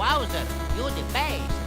Wowzer, you the best.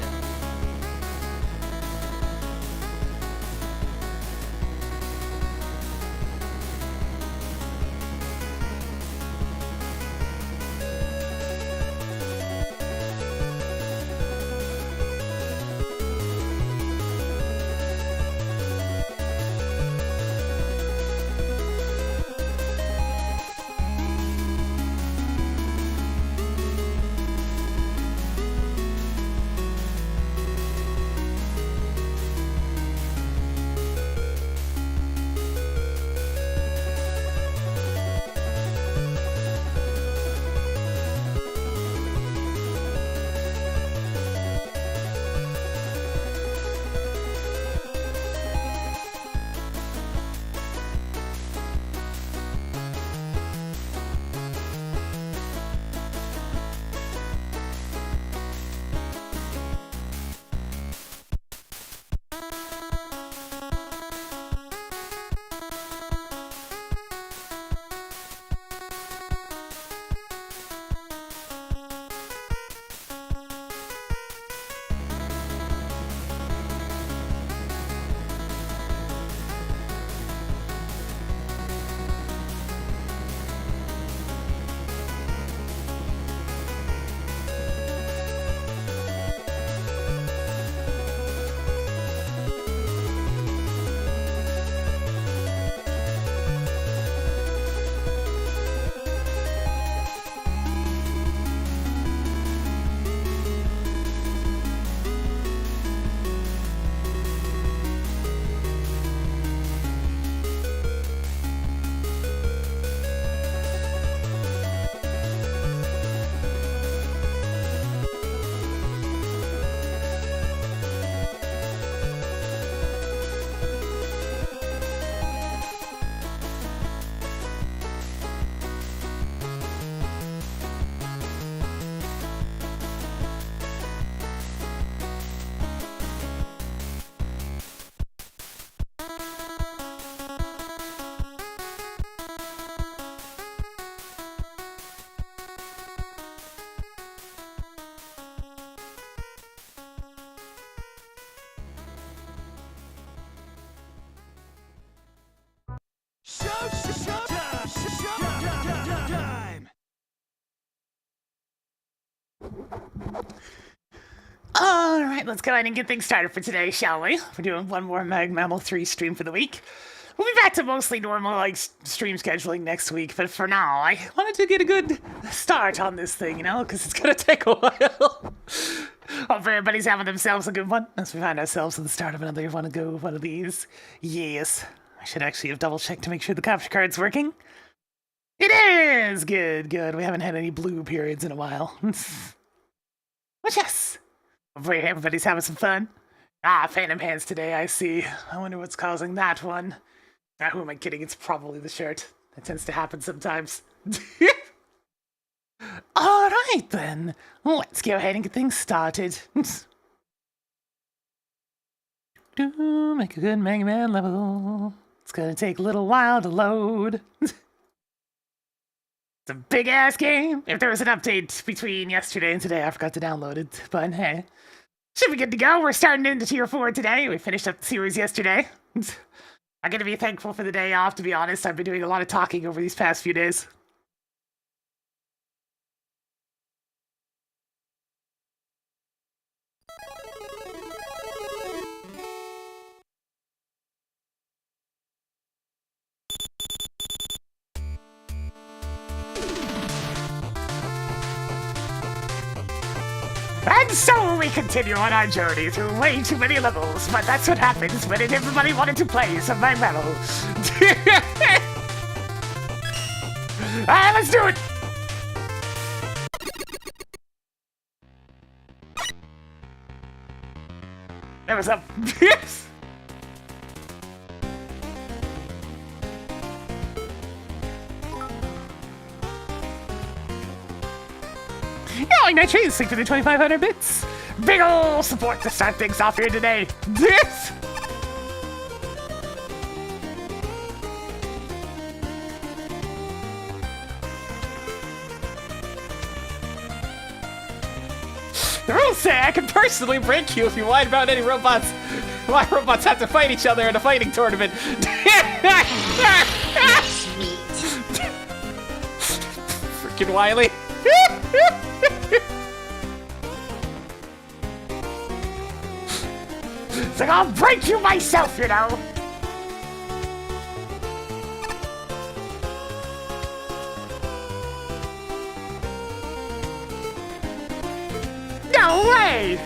Alright, let's go ahead and get things started for today, shall we? We're doing one more MAGMML3 stream for the week. We'll be back to mostly normal, like, stream scheduling next week, but for now, I wanted to get a good start on this thing, you know, because it's gonna take a while. Hope everybody's having themselves a good one, as we find ourselves at the start of another one of these. Yes. I should actually have double-checked to make sure the capture card's working. It is! Good, good. We haven't had any blue periods in a while. But yes! Hopefully everybody's having some fun. Ah, Phantom Hands today, I see. I wonder what's causing that one. Ah, who am I kidding? It's probably the shirt. That tends to happen sometimes. Alright then. Let's go ahead and get things started. Make a good Mega Man level. It's gonna take a little while to load. It's a big-ass game. If there was an update between yesterday and today, I forgot to download it. But hey, should be good to go. We're starting into Tier 4 today. We finished up the series yesterday. I'm gonna be thankful for the day off, to be honest. I've been doing a lot of talking over these past few days. And so we continue on our journey through way too many levels, but that's what happens when everybody wanted to play some MAGMML. Alright, let's do it! That was up. Yes! Oh, Nitri, thanks for the 2,500 bits. Big ol' support to start things off here today. This. The rules say I can personally break you if you whine about any robots. Why robots have to fight each other in a fighting tournament. Freaking Wily. It's like, I'll break you myself, you know! No way!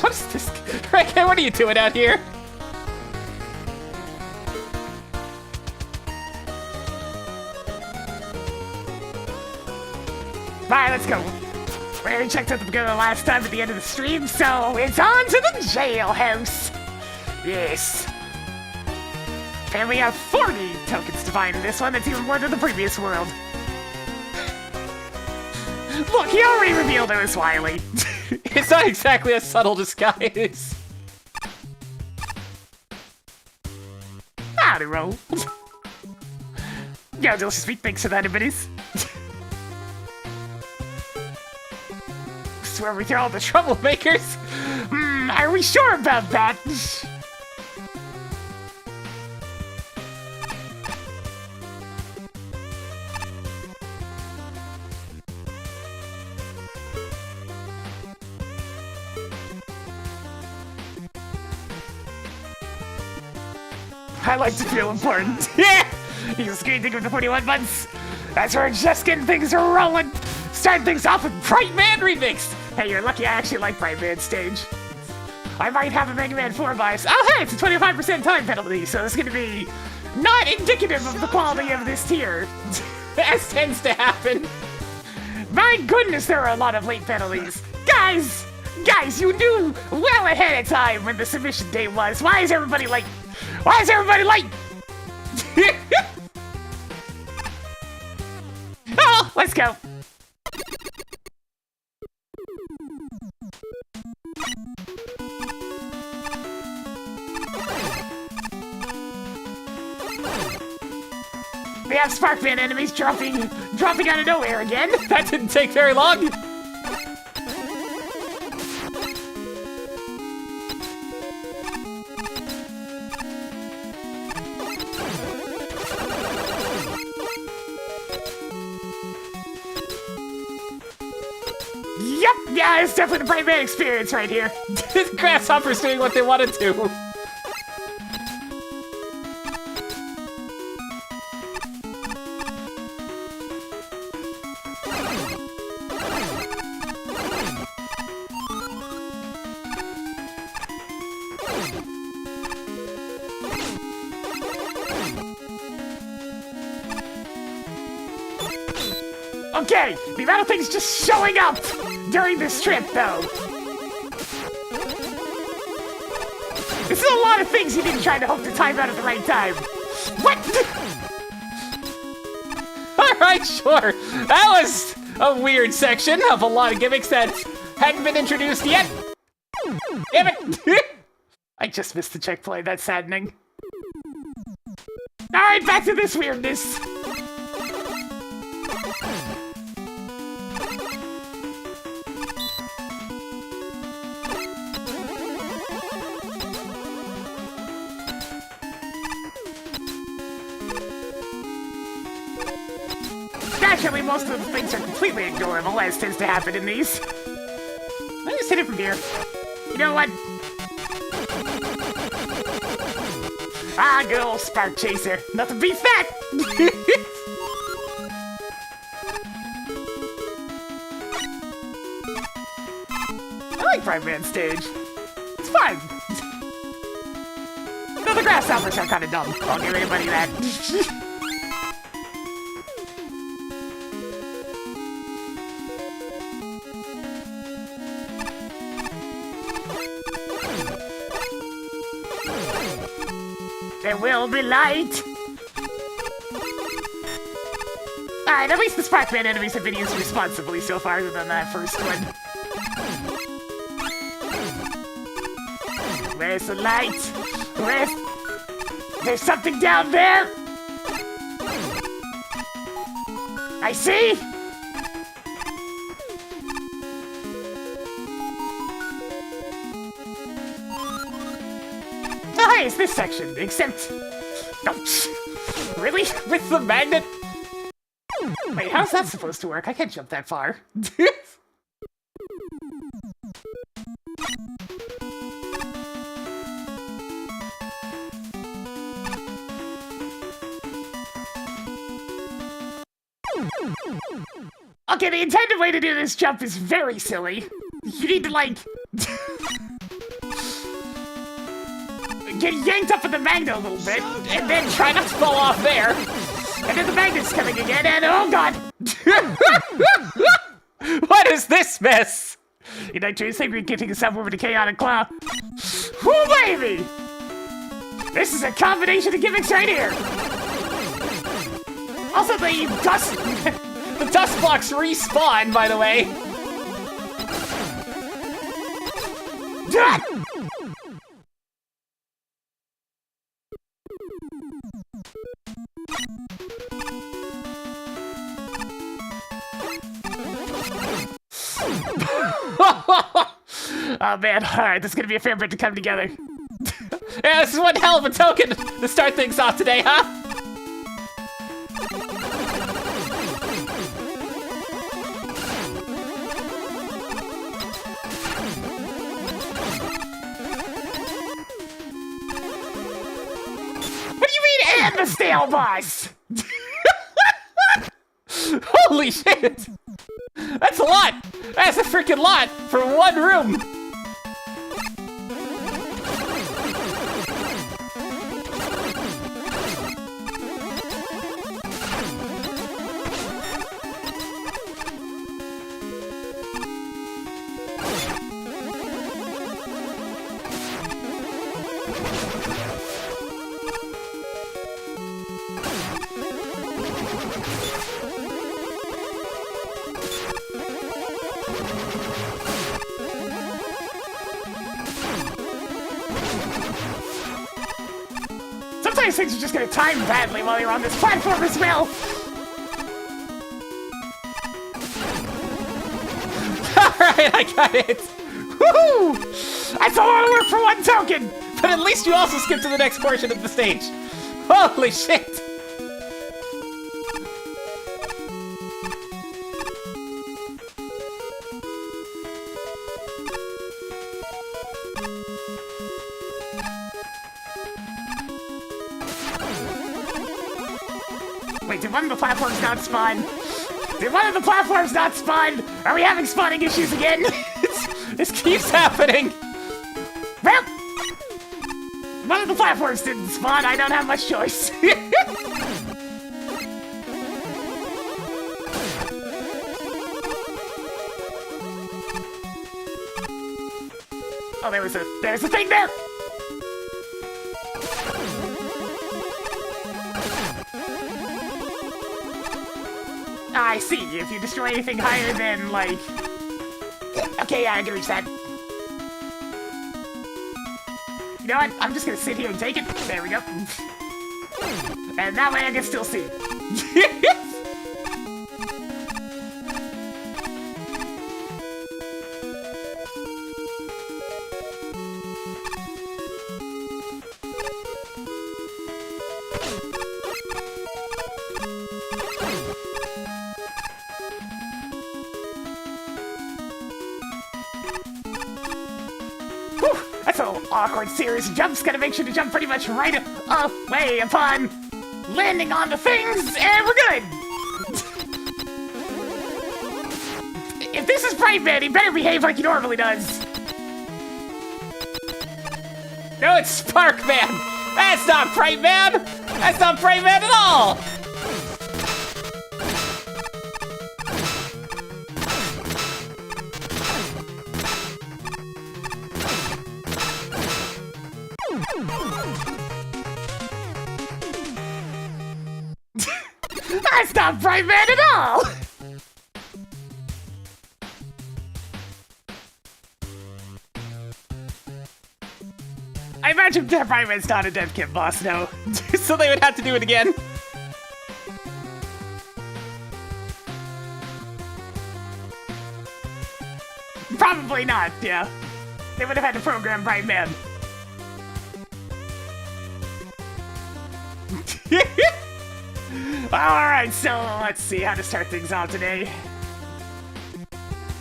What is this? Rick, what are you doing out here? Alright, let's go. We already checked out the beginning last time at the end of the stream, so it's on to the jailhouse. Yes. And we have 40 tokens to find in this one. That's even more than the previous world. Look, he already revealed it was Wily. It's not exactly a subtle disguise. Howdy, roll. Yo, delicious meat, thanks for that, everybody's. Where we throw all the troublemakers? Are we sure about that? I like to feel important. Yeah! You can screen think of the 41 months. That's where we're just getting things rolling. Start things off with Bright Man Remix. Hey, you're lucky I actually like Bright Man stage. I might have a Mega Man 4 bias. Oh, hey, it's a 25% time penalty, so it's gonna be not indicative of the quality of this tier. As tends to happen. My goodness, there are a lot of late penalties. Guys, you knew well ahead of time when the submission date was. Why is everybody late? Why is everybody late? Oh, let's go. We have Sparkman enemies dropping out of nowhere again. That didn't take very long. Yeah, it's definitely the Bright Man experience right here. Grasshopper's doing what they wanted to. Okay, the amount of things just showing up during this trip, though. This is a lot of things you need to try to hope to time out at the right time. What? Alright, sure. That was a weird section of a lot of gimmicks that hadn't been introduced yet. Damn it! I just missed the checkpoint, that's saddening. Alright, back to this weirdness. Naturally, most of the things are completely ignorable, as tends to happen in these. Let me just hit it from here. You know what? Ah, good old Spark Chaser. Nothing beats that! I like Bright Man stage. It's fun. No, the grasshoppers are kind of dumb. I'll give anybody that. There will be light! Alright, at least the Sparkman enemies have been used responsibly so far than that first one. Where's the light? There's something down there! I see! Oh, it's this section, except... Ouch! Really? With the magnet? Wait, how's that supposed to work? I can't jump that far. Okay, the intended way to do this jump is very silly. You need to, like... get yanked up in the magnet a little bit, and then try not to fall off there. And then the magnet's coming again, and oh god! What is this mess? You know, truly think we're getting yourself over to Chaotic Claw. Whoo, baby! This is a combination of gimmicks right here! Also, the dust... The dust blocks respawn, by the way. Oh man, alright, this is gonna be a fair bit to come together. Yeah, this is one hell of a token to start things off today, huh? What do you mean, and the stale boss? Holy shit! That's a lot! That's a freaking lot for one room! Sometimes things are just gonna time badly while you're on this platform as well. Alright, I got it! Woohoo! That's a lot of work for one token! But at least you also skipped to the next portion of the stage. Holy shit! Wait, did one of the platforms not spawn? Did one of the platforms not spawn? Are we having spawning issues again? This keeps happening. Well, one of the platforms didn't spawn. I don't have much choice. Oh, there's a thing there. I see. If you destroy anything higher than, like... Okay, yeah, I can reach that. You know what? I'm just gonna sit here and take it. There we go. And that way I can still see. That's an awkward series of jumps. Gotta make sure to jump pretty much right away upon landing on the things, and we're good. If this is Bright Man, he better behave like he normally does. No, it's Spark Man. That's not Bright Man. That's not Bright Man at all. That's not Bright Man at all! I imagine that Bright Man's not a Dev Kit boss, no. So they would have to do it again. Probably not, yeah. They would have had to program Bright Man. Alright, so let's see how to start things off today.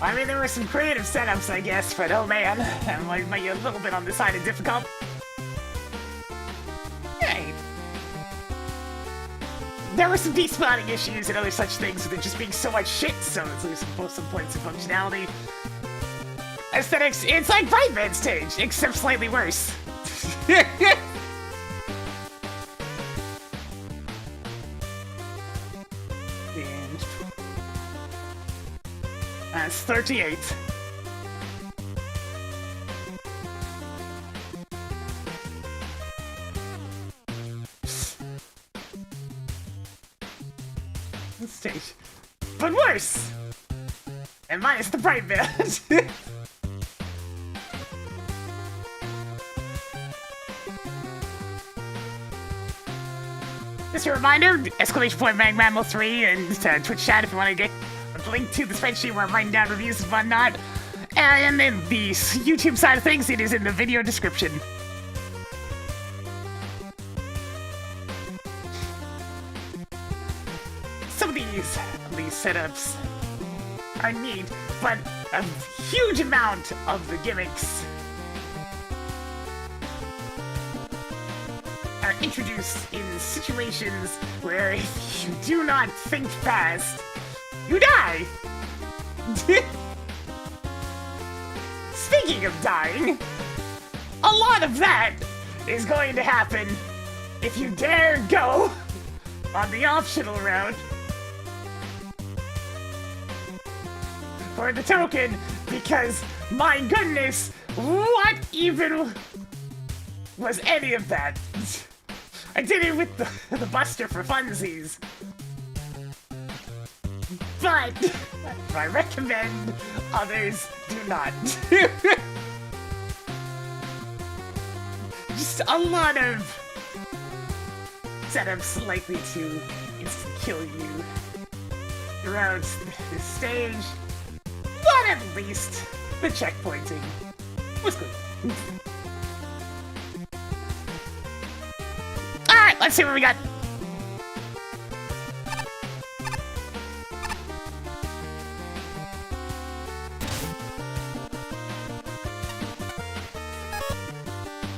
I mean, there were some creative setups, I guess, but oh man, I'm like maybe a little bit on the side of difficult. Hey. There were some despawning issues and other such things with it just being so much shit, so it's losing both some points of functionality. Aesthetics, it's like Bright Man's stage, except slightly worse. That's 38. Stage. But worse! And minus the Bright Man. Just a reminder, !MAGMML3 and Twitch chat if you want to get a link to the spreadsheet where I'm writing down reviews and whatnot. And then the YouTube side of things, it is in the video description. Some of these setups are neat, but a huge amount of the gimmicks are introduced in situations where if you do not think fast, you die! Speaking of dying, a lot of that is going to happen if you dare go on the optional route for the token, because my goodness, what even was any of that? I did it with the Buster for funsies. But I recommend others do not. Just a lot of setups likely to instant kill you throughout the stage. But at least the checkpointing was good. Alright, let's see what we got.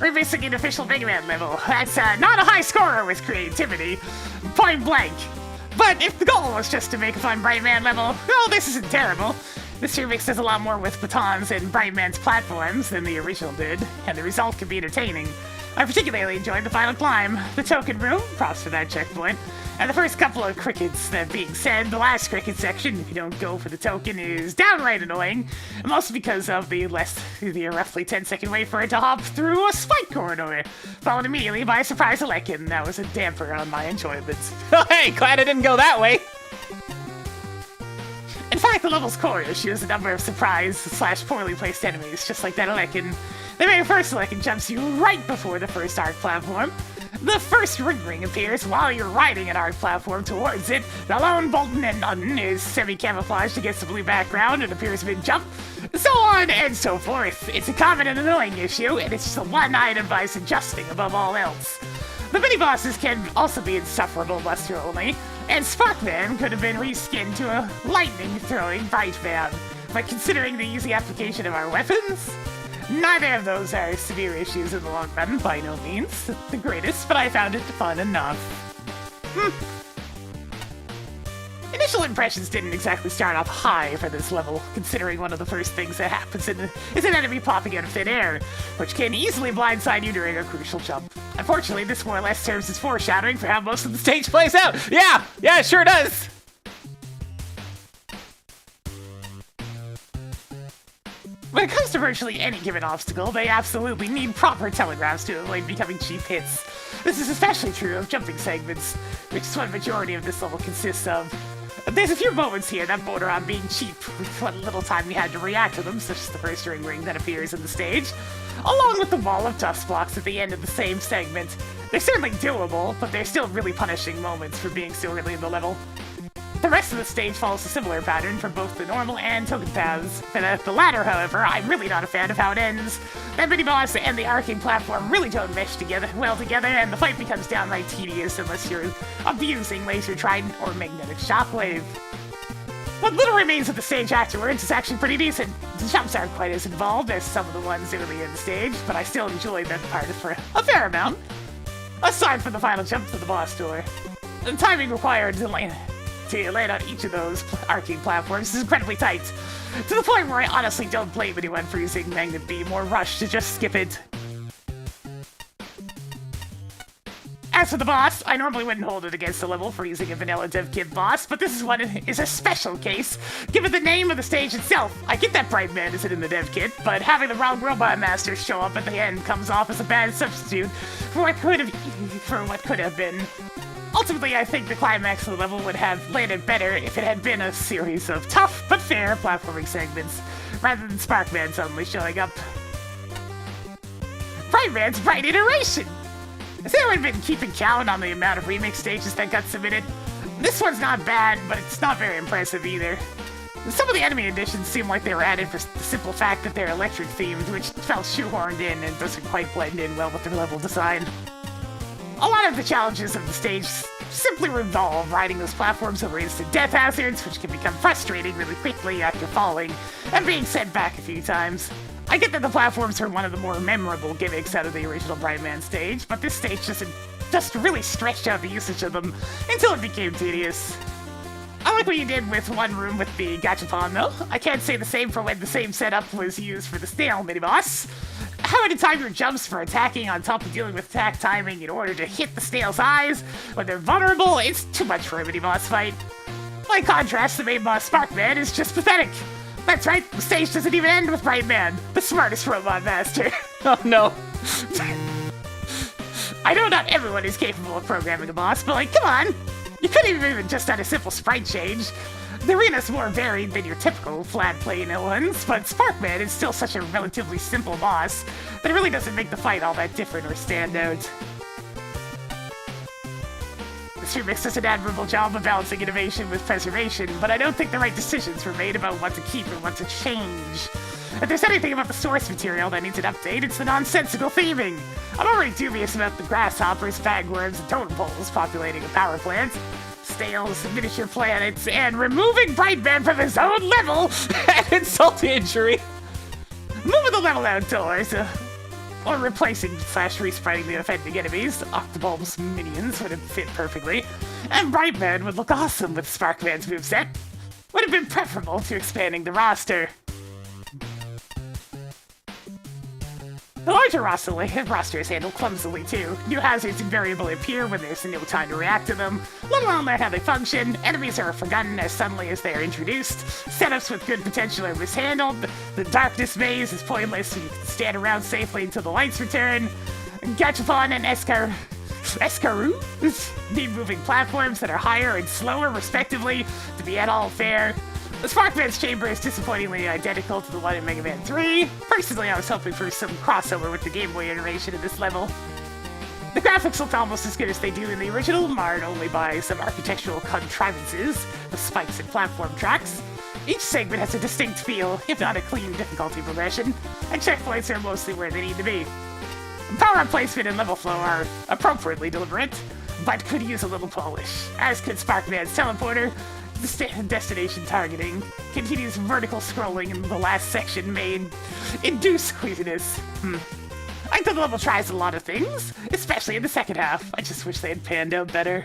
We're missing an official Big Man level. That's not a high scorer with creativity. Point blank. But if the goal was just to make a fun Brightman level, well, this isn't terrible. This remix does a lot more with batons and Brightman's platforms than the original did, and the result can be entertaining. I particularly enjoyed the final climb, the token room, props for that checkpoint, and the first couple of crickets. That being said, the last cricket section, if you don't go for the token, is downright annoying, mostly because of the roughly 10-second wait for it to hop through a spike corridor, followed immediately by a surprise Alekin. That was a damper on my enjoyment. Oh, hey, glad I didn't go that way. In fact, the level's core issue is a number of surprise/poorly placed enemies, just like that Alekin. The very first Alekin jumps you right before the first arc platform. The first ring appears while you're riding an arc platform towards it. The lone Bolton and Nutton is semi-camouflaged against the blue background and appears mid-jump. So on and so forth. It's a common and annoying issue, and it's the one item buys adjusting above all else. The mini-bosses can also be insufferable muster only, and Sparkman could have been reskinned to a lightning-throwing Brightman. But considering the easy application of our weapons, neither of those are severe issues in the long run, by no means the greatest, but I found it fun enough. Initial impressions didn't exactly start off high for this level, considering one of the first things that happens is an enemy popping out of thin air, which can easily blindside you during a crucial jump. Unfortunately, this more or less serves as foreshadowing for how most of the stage plays out. Yeah, it sure does. When it comes to virtually any given obstacle, they absolutely need proper telegraphs to avoid becoming cheap hits. This is especially true of jumping segments, which is what the majority of this level consists of. There's a few moments here that border on being cheap, with what little time we had to react to them, such as the first ring that appears in the stage, along with the wall of dust blocks at the end of the same segment. They're certainly doable, but they're still really punishing moments for being so early in the level. The rest of the stage follows a similar pattern for both the normal and token paths. For the latter, however, I'm really not a fan of how it ends. That mini-boss and the arcing platform really don't mesh well together, and the fight becomes downright tedious unless you're abusing Laser Trident or Magnetic Shockwave. What little remains of the stage afterwards is actually pretty decent. The jumps aren't quite as involved as some of the ones early in the stage, but I still enjoyed that part for a fair amount. Aside from the final jump to the boss door. The timing required to land on each of those arcing platforms is incredibly tight, to the point where I honestly don't blame anyone for using Magnet Beam or Rush to just skip it. As for the boss, I normally wouldn't hold it against the level for using a vanilla dev kit boss, but this one is a special case, given the name of the stage itself. I get that Brightman isn't in the dev kit, but having the wrong Robot Master show up at the end comes off as a bad substitute for what could have been. Ultimately, I think the climax of the level would have landed better if it had been a series of tough but fair platforming segments, rather than Sparkman suddenly showing up. Brightman's bright iteration! Has anyone been keeping count on the amount of remix stages that got submitted? This one's not bad, but it's not very impressive either. Some of the enemy additions seem like they were added for the simple fact that they're electric themed, which felt shoehorned in and doesn't quite blend in well with their level design. A lot of the challenges of the stage simply revolve riding those platforms over instant death hazards, which can become frustrating really quickly after falling and being sent back a few times. I get that the platforms are one of the more memorable gimmicks out of the original Brightman stage, but this stage just really stretched out the usage of them until it became tedious. I like what you did with one room with the Gachapon, though. I can't say the same for when the same setup was used for the snail mini-boss. Having to time your jumps for attacking on top of dealing with attack timing in order to hit the snail's eyes when they're vulnerable, it's too much for a mini-boss fight. By contrast, the main boss Sparkman is just pathetic. That's right, the stage doesn't even end with Brightman, the smartest robot master. Oh no. I know not everyone is capable of programming a boss, but like, come on! You couldn't even just done a simple sprite change. The arena's more varied than your typical flat plane ones, but Sparkman is still such a relatively simple boss that it really doesn't make the fight all that different or stand out. This remix does an admirable job of balancing innovation with preservation, but I don't think the right decisions were made about what to keep and what to change. If there's anything about the source material that needs an update, it's the nonsensical theming. I'm already dubious about the grasshoppers, bagworms, and totem poles populating a power plant, snails, miniature planets, and removing Brightman from his own level An insult to injury. Moving the level outdoors, or replacing / respriting the offending enemies, Octobulb's minions would have fit perfectly. And Brightman would look awesome with Sparkman's moveset. Would have been preferable to expanding the roster. The larger roster is handled clumsily too. New hazards invariably appear when there's no time to react to them, let alone learn how they function. Enemies are forgotten as suddenly as they are introduced. Setups with good potential are mishandled. The darkness maze is pointless, so you can stand around safely until the lights return. Gachapon and Escaroo need moving platforms that are higher and slower, respectively, to be at all fair. The Sparkman's chamber is disappointingly identical to the one in Mega Man 3. Personally, I was hoping for some crossover with the Game Boy iteration of this level. The graphics looked almost as good as they do in the original, marred only by some architectural contrivances, with spikes and platform tracks. Each segment has a distinct feel, if not a clean difficulty progression, and checkpoints are mostly where they need to be. Power-up placement and level flow are appropriately deliberate, but could use a little polish, as could Sparkman's teleporter. The destination targeting, continuous vertical scrolling in the last section may induce queasiness. I think the level tries a lot of things, especially in the second half. I just wish they had panned out better.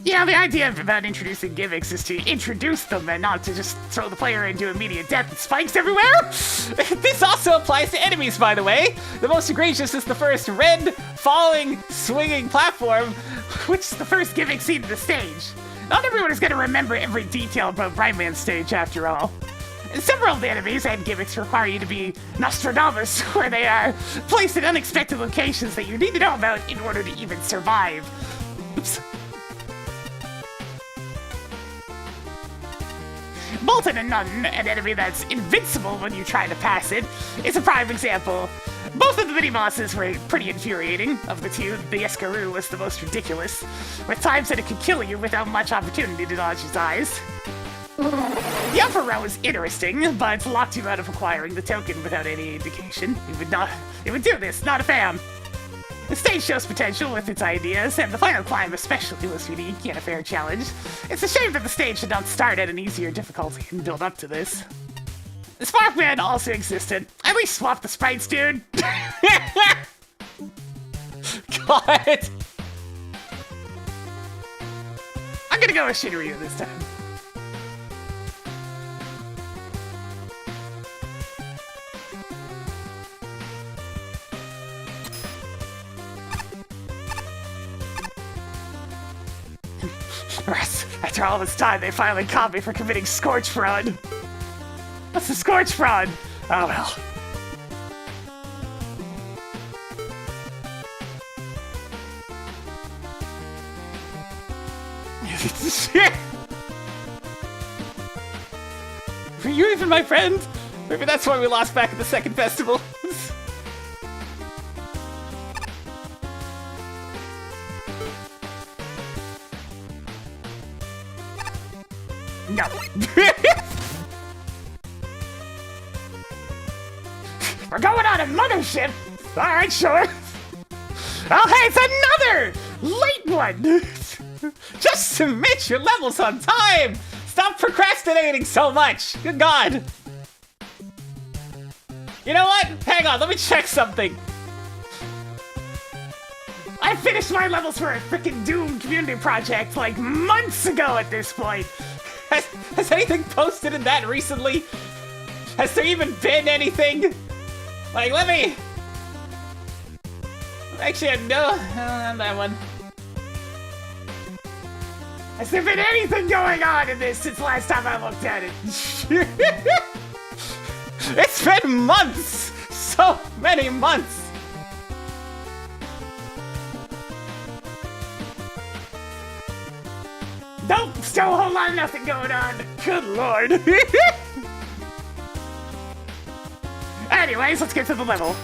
Yeah, the idea about introducing gimmicks is to introduce them and not to just throw the player into immediate death and spikes everywhere! This also applies to enemies, by the way. The most egregious is the first red, falling, swinging platform, which is the first gimmick seen in the stage. Not everyone is going to remember every detail about Brightman's stage, after all. Several of the enemies and gimmicks require you to be Nostradamus, where they are placed in unexpected locations that you need to know about in order to even survive. Oops. Bolton and Nutton, an enemy that's invincible when you try to pass it, is a prime example. Both of the mini-bosses were pretty infuriating. Of the two, the Escaroo was the most ridiculous, with times that it could kill you without much opportunity to dodge its eyes. The upper row is interesting, but locked you out of acquiring the token without any indication. It would do this, not a fan. The stage shows potential with its ideas, and the final climb especially was unique and a fair challenge. It's a shame that the stage should not start at an easier difficulty and build up to this. The Sparkman also existed. At least swap the sprites, dude! God! I'm gonna go with Shinryu this time. After all this time, they finally caught me for committing Scorch Fraud. What's the Scorch Fraud? Oh well. Were you even my friend? Maybe that's why we lost back at the second festival. No. We're going on a mothership! Alright, sure. Oh, hey, it's another late one! Just submit your levels on time! Stop procrastinating so much! Good God! You know what? Hang on, let me check something. I finished my levels for a freaking Doom community project like months ago at this point. Has anything posted in that recently? Has there even been anything? Like, let me... Actually, no, not that one. Has there been anything going on in this since last time I looked at it? It's been months! So many months! Nope, still a whole lot of nothing going on. Good lord. Anyways, let's get to the level.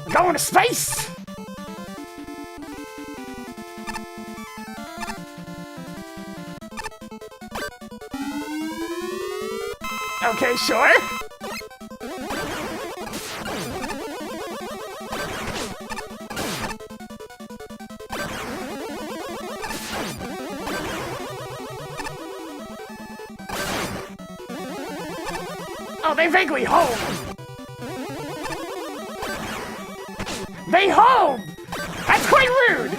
We're going to space! Okay, sure. they vaguely home. They home! That's quite rude!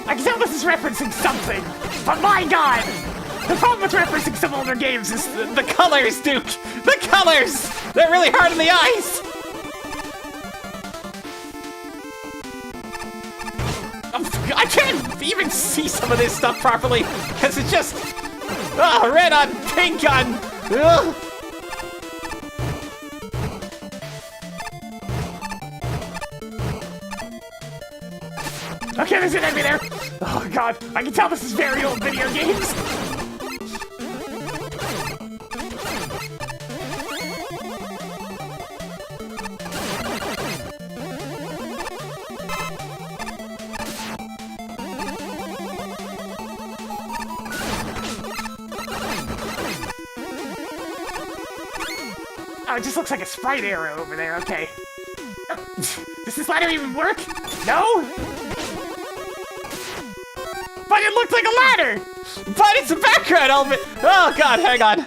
I can tell this is referencing something, but my god! The problem with referencing some older games is The colors, Duke! The colors! They're really hard on the eyes! I can't even see some of this stuff properly, because it's just... Oh, red on pink on... Ugh. Okay, there's an enemy there! Oh god, I can tell this is very old video games! Oh, it just looks like a sprite arrow over there, okay. Does this ladder even work? No? But it looked like a ladder! But it's a background element! Oh god, hang on.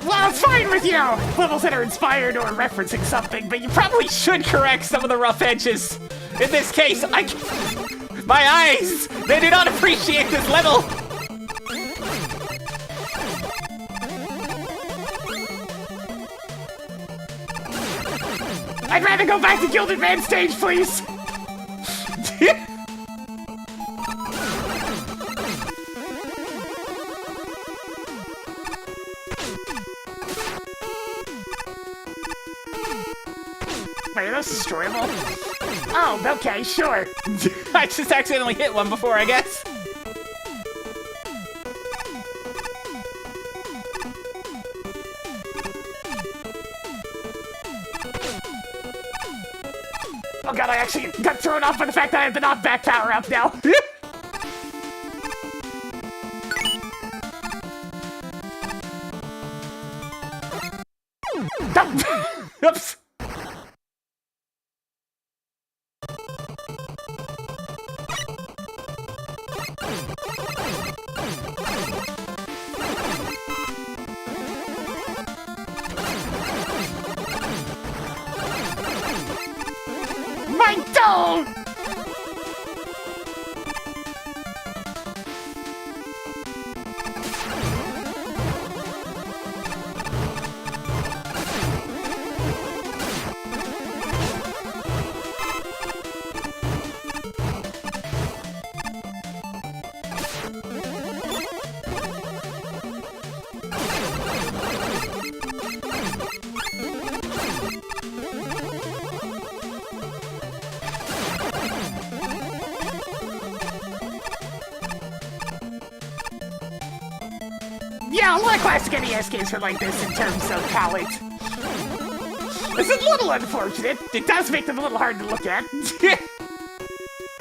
Well, it's fine with you! Levels that are inspired or referencing something, but you probably Should correct some of the rough edges. In this case, my eyes! They do not appreciate this level! I'd rather go back to Gilded Man stage, please! Wait, are those destroyable? Oh, okay, sure. I just accidentally hit one before, I guess. Oh god, I actually got thrown off by the fact that I have the knockback power up now. Oops. My dome! Yeah, a lot of classic NES games are like this in terms of palette. It's a little unfortunate. It does make them a little hard to look at.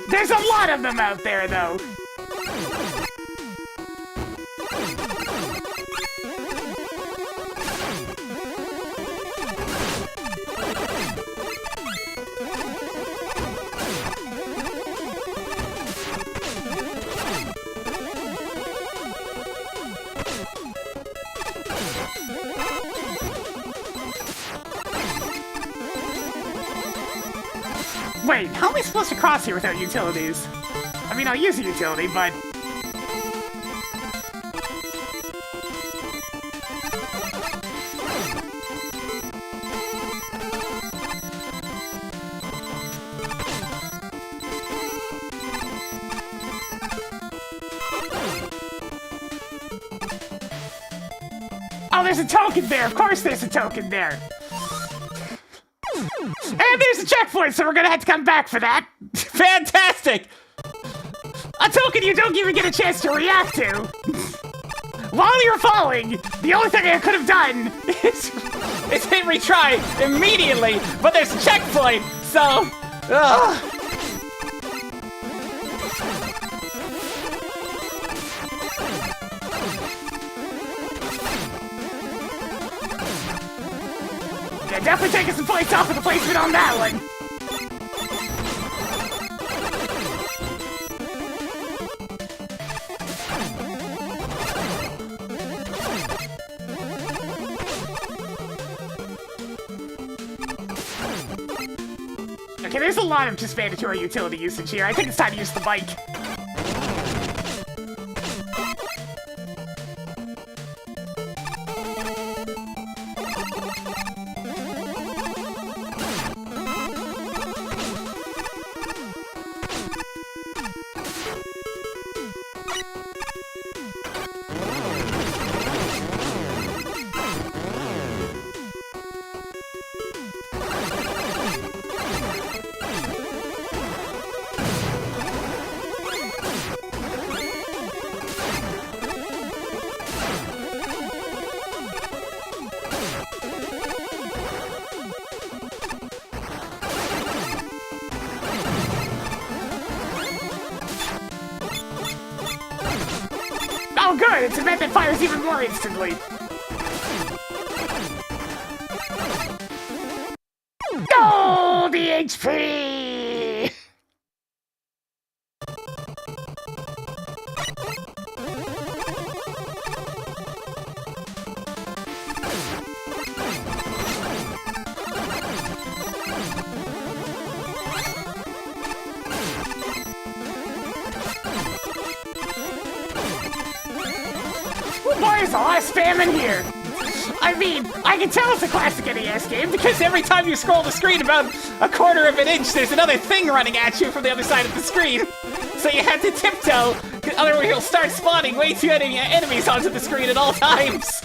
There's a lot of them out there, though. Wait, how am I supposed to cross here without utilities? I mean, I'll use a utility, but... there's a token there. Of course there's a token there. And there's a checkpoint, so we're gonna have to come back for that. Fantastic! A token you don't even get a chance to react to. While you're falling, the only thing I could have done is hit retry immediately, but there's a checkpoint, so... Yeah, definitely taking some points off of the placement on that one. Okay, there's a lot of just mandatory utility usage here. I think it's time to use the bike. Oh good, it's a vent that fires even more instantly. Oh, the HP! Boy, there's a lot of spam in here. I mean, I can tell it's a classic NES game because Every time you scroll the screen about a quarter of an inch, there's another thing running at you from the other side of the screen. So you have to tiptoe, otherwise you'll start spawning way too many enemies onto the screen at all times.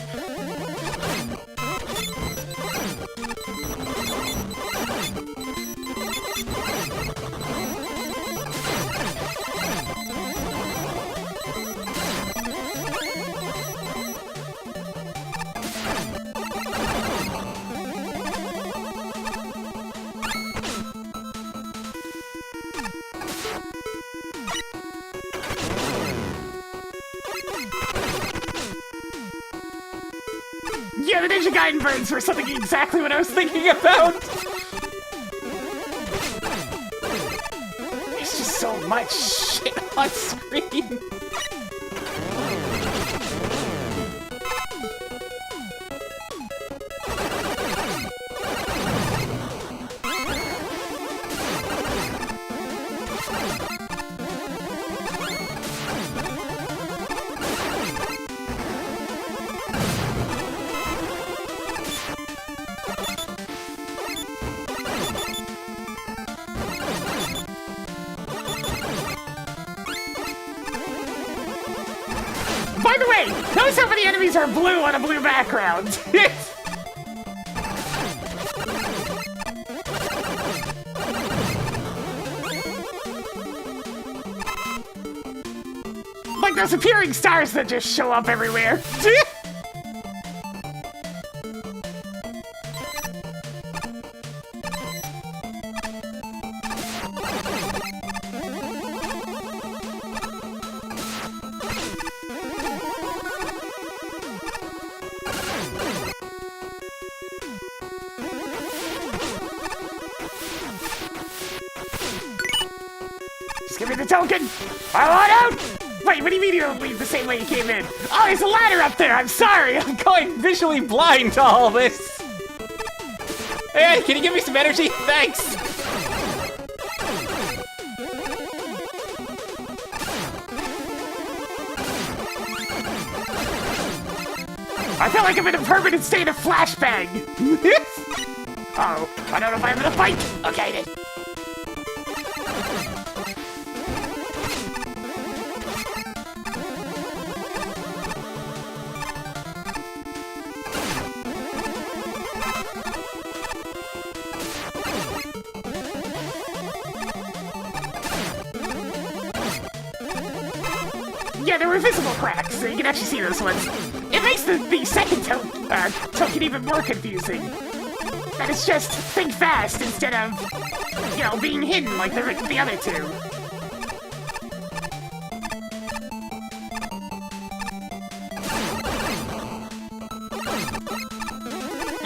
yeah, the Ninja Gaiden burns were something exactly what I was thinking. Thinking about... There's just so much shit on screen. By the way, notice how many enemies are blue on a blue background. Like those appearing stars that just show up everywhere. Just give me the token! I want out! Wait, what do you mean you don't leave the same way you came in? Oh, there's a ladder up there! I'm sorry! I'm going visually blind to all this. Hey, can you give me some energy? Thanks! I feel like I'm in a permanent state of flashbang! Oh, I don't know if I have enough bike! Okay then. Yeah, there were visible cracks, so you can actually see those ones. It makes the second token even more confusing. That it's just think fast instead of, you know, being hidden like the other two.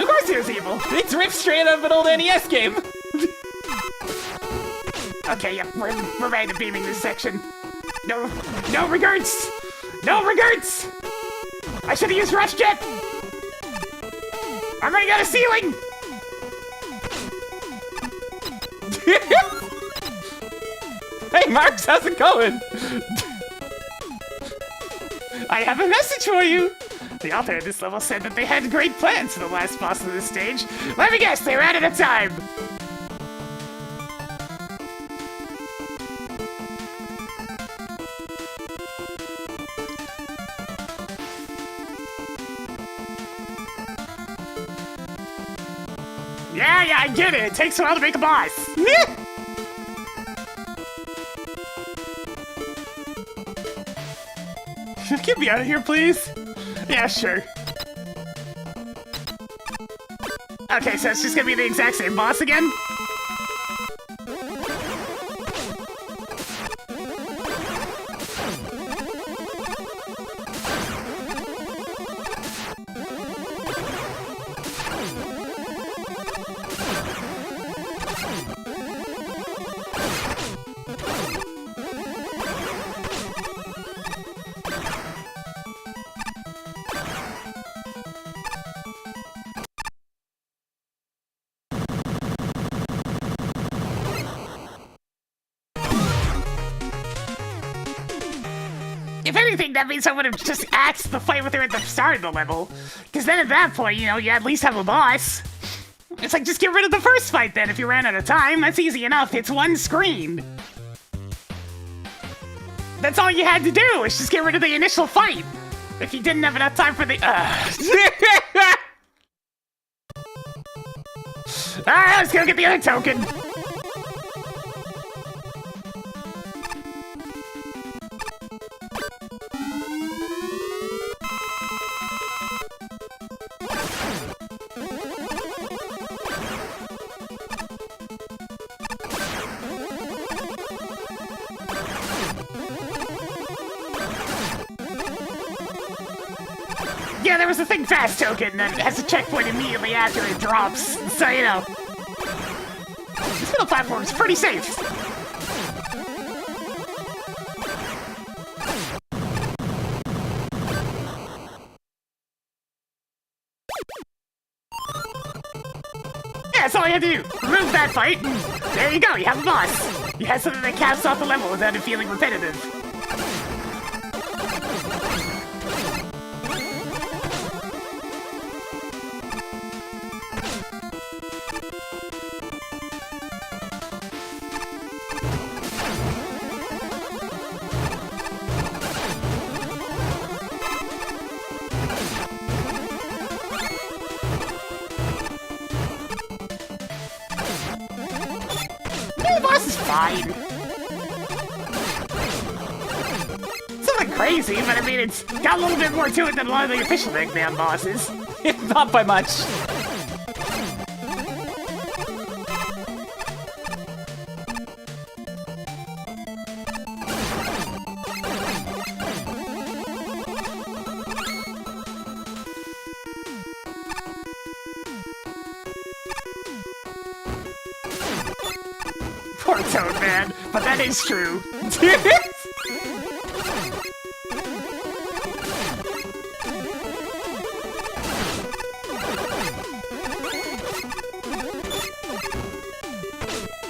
Of course he was evil. It's ripped straight out of an old NES game. Okay, yep, we're ready to beaming this section. No regrets! No regrets! I should have used Rush Jet! I'm running out of ceiling! Hey, Marks, how's it going? I have a message for you! The author of this level said that they had great plans for the last boss of this stage. Let me guess, they ran out of time! Yeah, I get it. It takes a while to make a boss. Get me out of here, please. Yeah, sure. Okay, so it's just gonna be the exact same boss again? If anything, that means I would have just axed the fight with her at the start of the level. Because then at that point, you know, you at least have a boss. It's like, just get rid of the first fight then if you ran out of time. That's easy enough. It's one screen. That's all you had to do, is just get rid of the initial fight. If you didn't have enough time for the... Alright, let's go get the other token. Yeah, there was a Think Fast token that has a checkpoint immediately after it drops, so you know. This middle platform's pretty safe. Yeah, that's all you have to do. Remove that fight, and there you go, you have a boss. You have something that caps off the level without it feeling repetitive. The boss is fine. It's nothing crazy, but I mean, it's got a little bit more to it than a lot of the official MAGMML bosses. Not by much. Poor Toad Man, but that is true.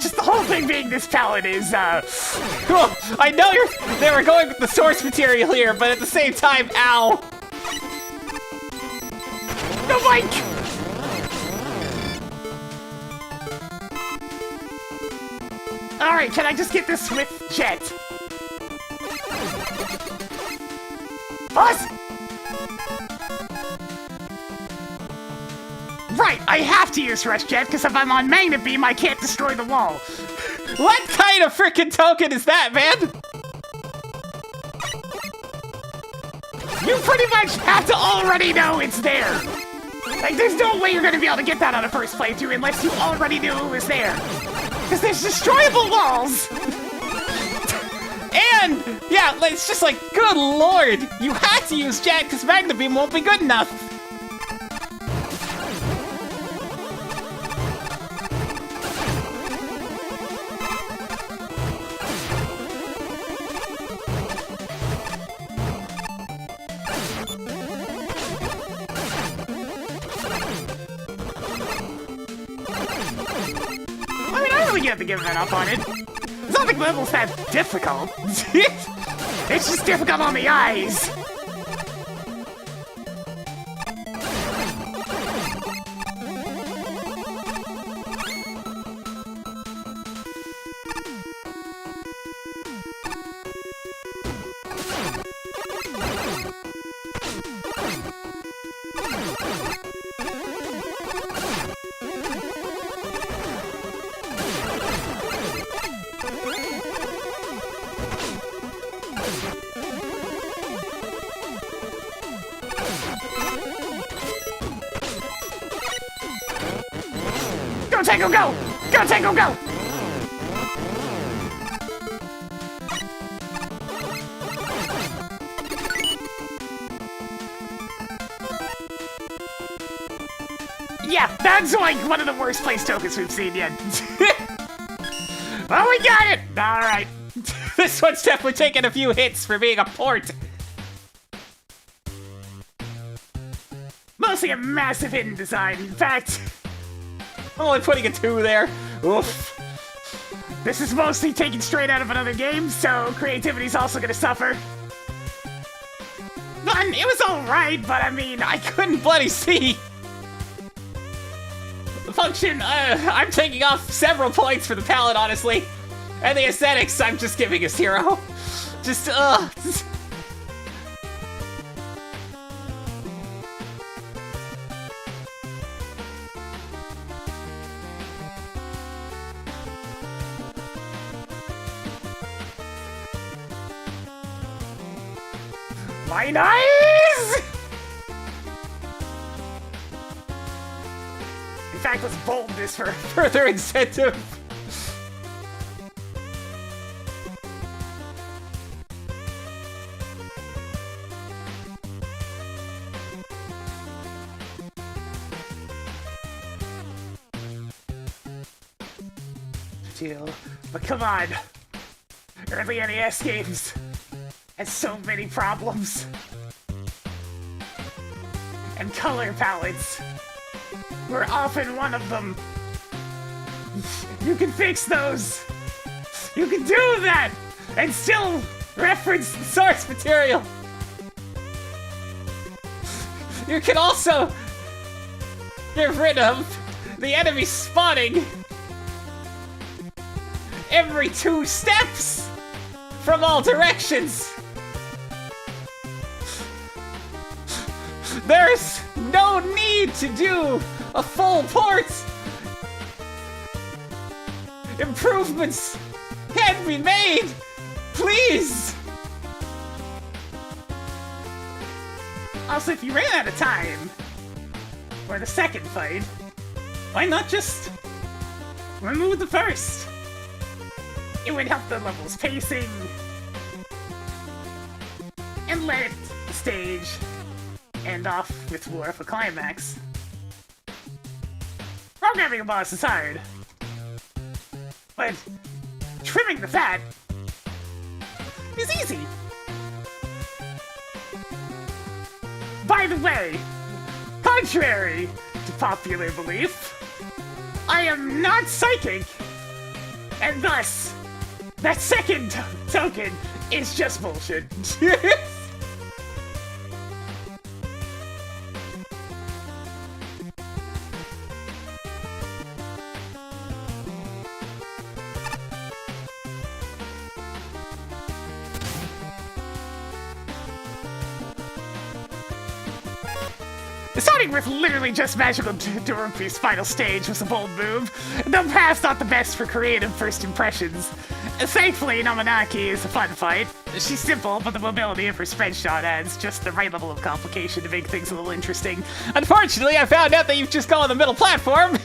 Just the whole thing being this palette is, Cool. I know they were going with the source material here, but at the same time, ow. no mic! Alright, can I just get this Swift Jet? Boss! Right, I have to use Rush Jet, because if I'm on Magnet Beam, I can't destroy the wall. What kind of frickin' token is that, man? you pretty much have to already know it's there. Like, there's no way you're gonna be able to get that on a first playthrough unless you already knew it was there. Because there's destroyable walls. And, yeah, it's just like, good lord, you had to use Jet because Magna Beam won't be good enough. I mean, I don't really have to give that up on it. It's not like the level's that difficult. It's just difficult on the eyes. Go, Tango, go! Go, Tango, go! Yeah, that's like one of the worst place tokens we've seen yet. Well, we got it! Alright. This one's definitely taken a few hits for being a port. Mostly a massive hidden design. In fact, I'm only putting a 2 there. Oof. this is mostly taken straight out of another game, so creativity's also gonna suffer. Fun, it was alright, but I mean, I couldn't bloody see. The function, I'm taking off several points for the palette, honestly. And the aesthetics, I'm just giving a 0. Just, my eyes! In fact, let's bold this for further incentive. deal. But come on. Early NES games had so many problems. And color palettes were often one of them. You can fix those. You can do that and still reference The source material. You can also get rid of the enemy spawning every 2 steps from all directions. There's no need to do a full port. Improvements can be made, please. Also, if you ran out of time for the second fight, why not just remove the first? It would help the level's pacing and let the stage end off with more of a climax. Programming a boss is hard, but trimming the fat is easy. By the way, contrary to popular belief, I am not psychic, and thus, that second token is just bullshit. Starting with literally just Magical Dory's final stage was a bold move, though perhaps not the best for creative first impressions. Thankfully, Nominaki is a fun fight. She's simple, but the mobility of her spread shot adds just the right level of complication to make things a little interesting. Unfortunately, I found out that you've just gone on the middle platform.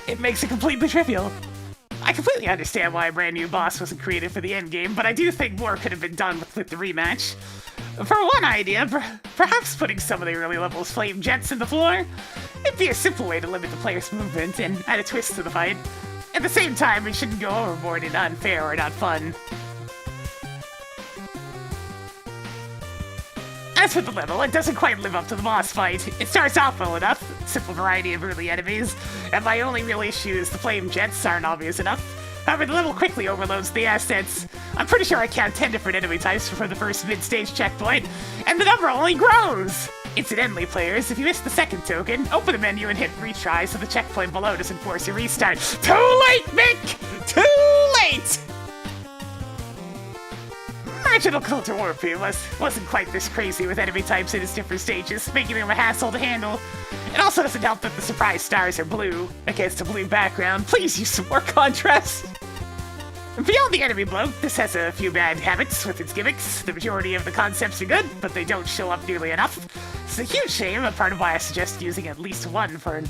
It makes it completely trivial. I completely understand why a brand new boss wasn't created for the endgame, but I do think more could have been done with the rematch. For one idea, perhaps putting some of the early levels flame jets in the floor? It'd be a simple way to limit the player's movement and add a twist to the fight. At the same time, it shouldn't go overboard and unfair or not fun. As for the level, it doesn't quite live up to the boss fight. It starts off well enough, simple variety of early enemies, and my only real issue is the flame jets aren't obvious enough. However, the level quickly overloads the assets. I'm pretty sure I count 10 different enemy types for the first mid-stage checkpoint, and the number only grows! Incidentally, players, if you miss the second token, open the menu and hit retry so the checkpoint below doesn't force a restart. Too late, Mick! Too late! Magical Dory wasn't quite this crazy with enemy types in its different stages, making them a hassle to handle. It also doesn't help that the surprise stars are blue against a blue background. Please use some more contrast. Beyond the enemy bloat, this has a few bad habits with its gimmicks. The majority of the concepts are good, but they don't show up nearly enough. It's a huge shame, a part of why I suggest using at least one for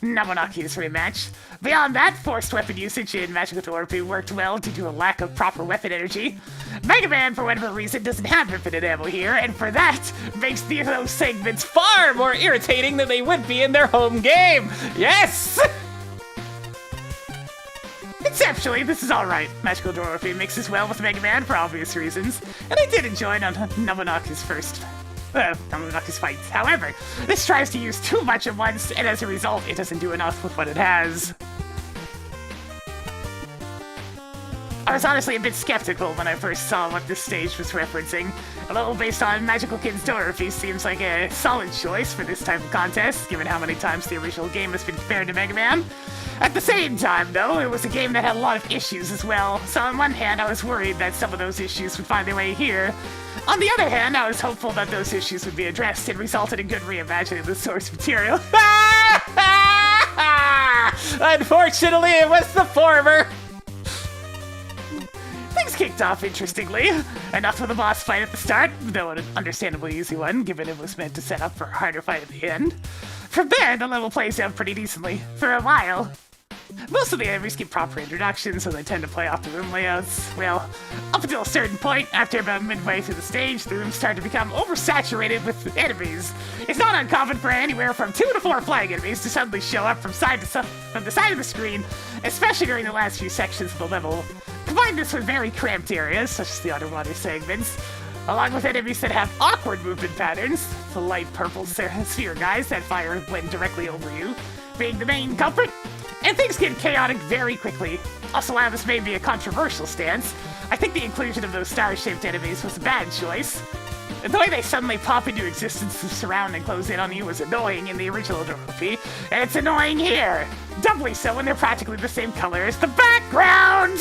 Namonaki's rematch. Beyond that, forced weapon usage in Magical Dory worked well due to a lack of proper weapon energy. Mega Man, for whatever reason, doesn't have infinite ammo here, and for that, makes those segments far more irritating than they would be in their home game! Yes! Conceptually, this is alright. Magical Dory mixes well with Mega Man for obvious reasons, and I did enjoy Namonaki's fights. However, this tries to use too much at once, and as a result, it doesn't do enough with what it has. I was honestly a bit skeptical when I first saw what this stage was referencing. A little based on Magical Kid's Dory seems like a solid choice for this type of contest, given how many times the original game has been compared to Mega Man. At the same time, though, it was a game that had a lot of issues as well, so on one hand I was worried that some of those issues would find their way here. On the other hand, I was hopeful that those issues would be addressed and result in a good reimagining of the source material. Unfortunately, it was the former. Things kicked off interestingly. Enough with the boss fight at the start, though an understandably easy one, given it was meant to set up for a harder fight at the end. From there, the level plays out pretty decently, for a while. Most of the enemies get proper introductions, so they tend to play off the room layouts. Well, up until a certain point, after about midway through the stage, the rooms start to become oversaturated with enemies. It's not uncommon for anywhere from 2 to 4 flying enemies to suddenly show up from the side of the screen, especially during the last few sections of the level. Combine this with very cramped areas, such as the underwater segments, along with enemies that have awkward movement patterns, the light purple sphere guys that fire when directly over you, being the main culprit. And things get chaotic very quickly. Also, while this may be a controversial stance, I think the inclusion of those star-shaped enemies was a bad choice. The way they suddenly pop into existence to surround and close in on you was annoying in the original Dory, and it's annoying here. Doubly so when they're practically the same color as the background!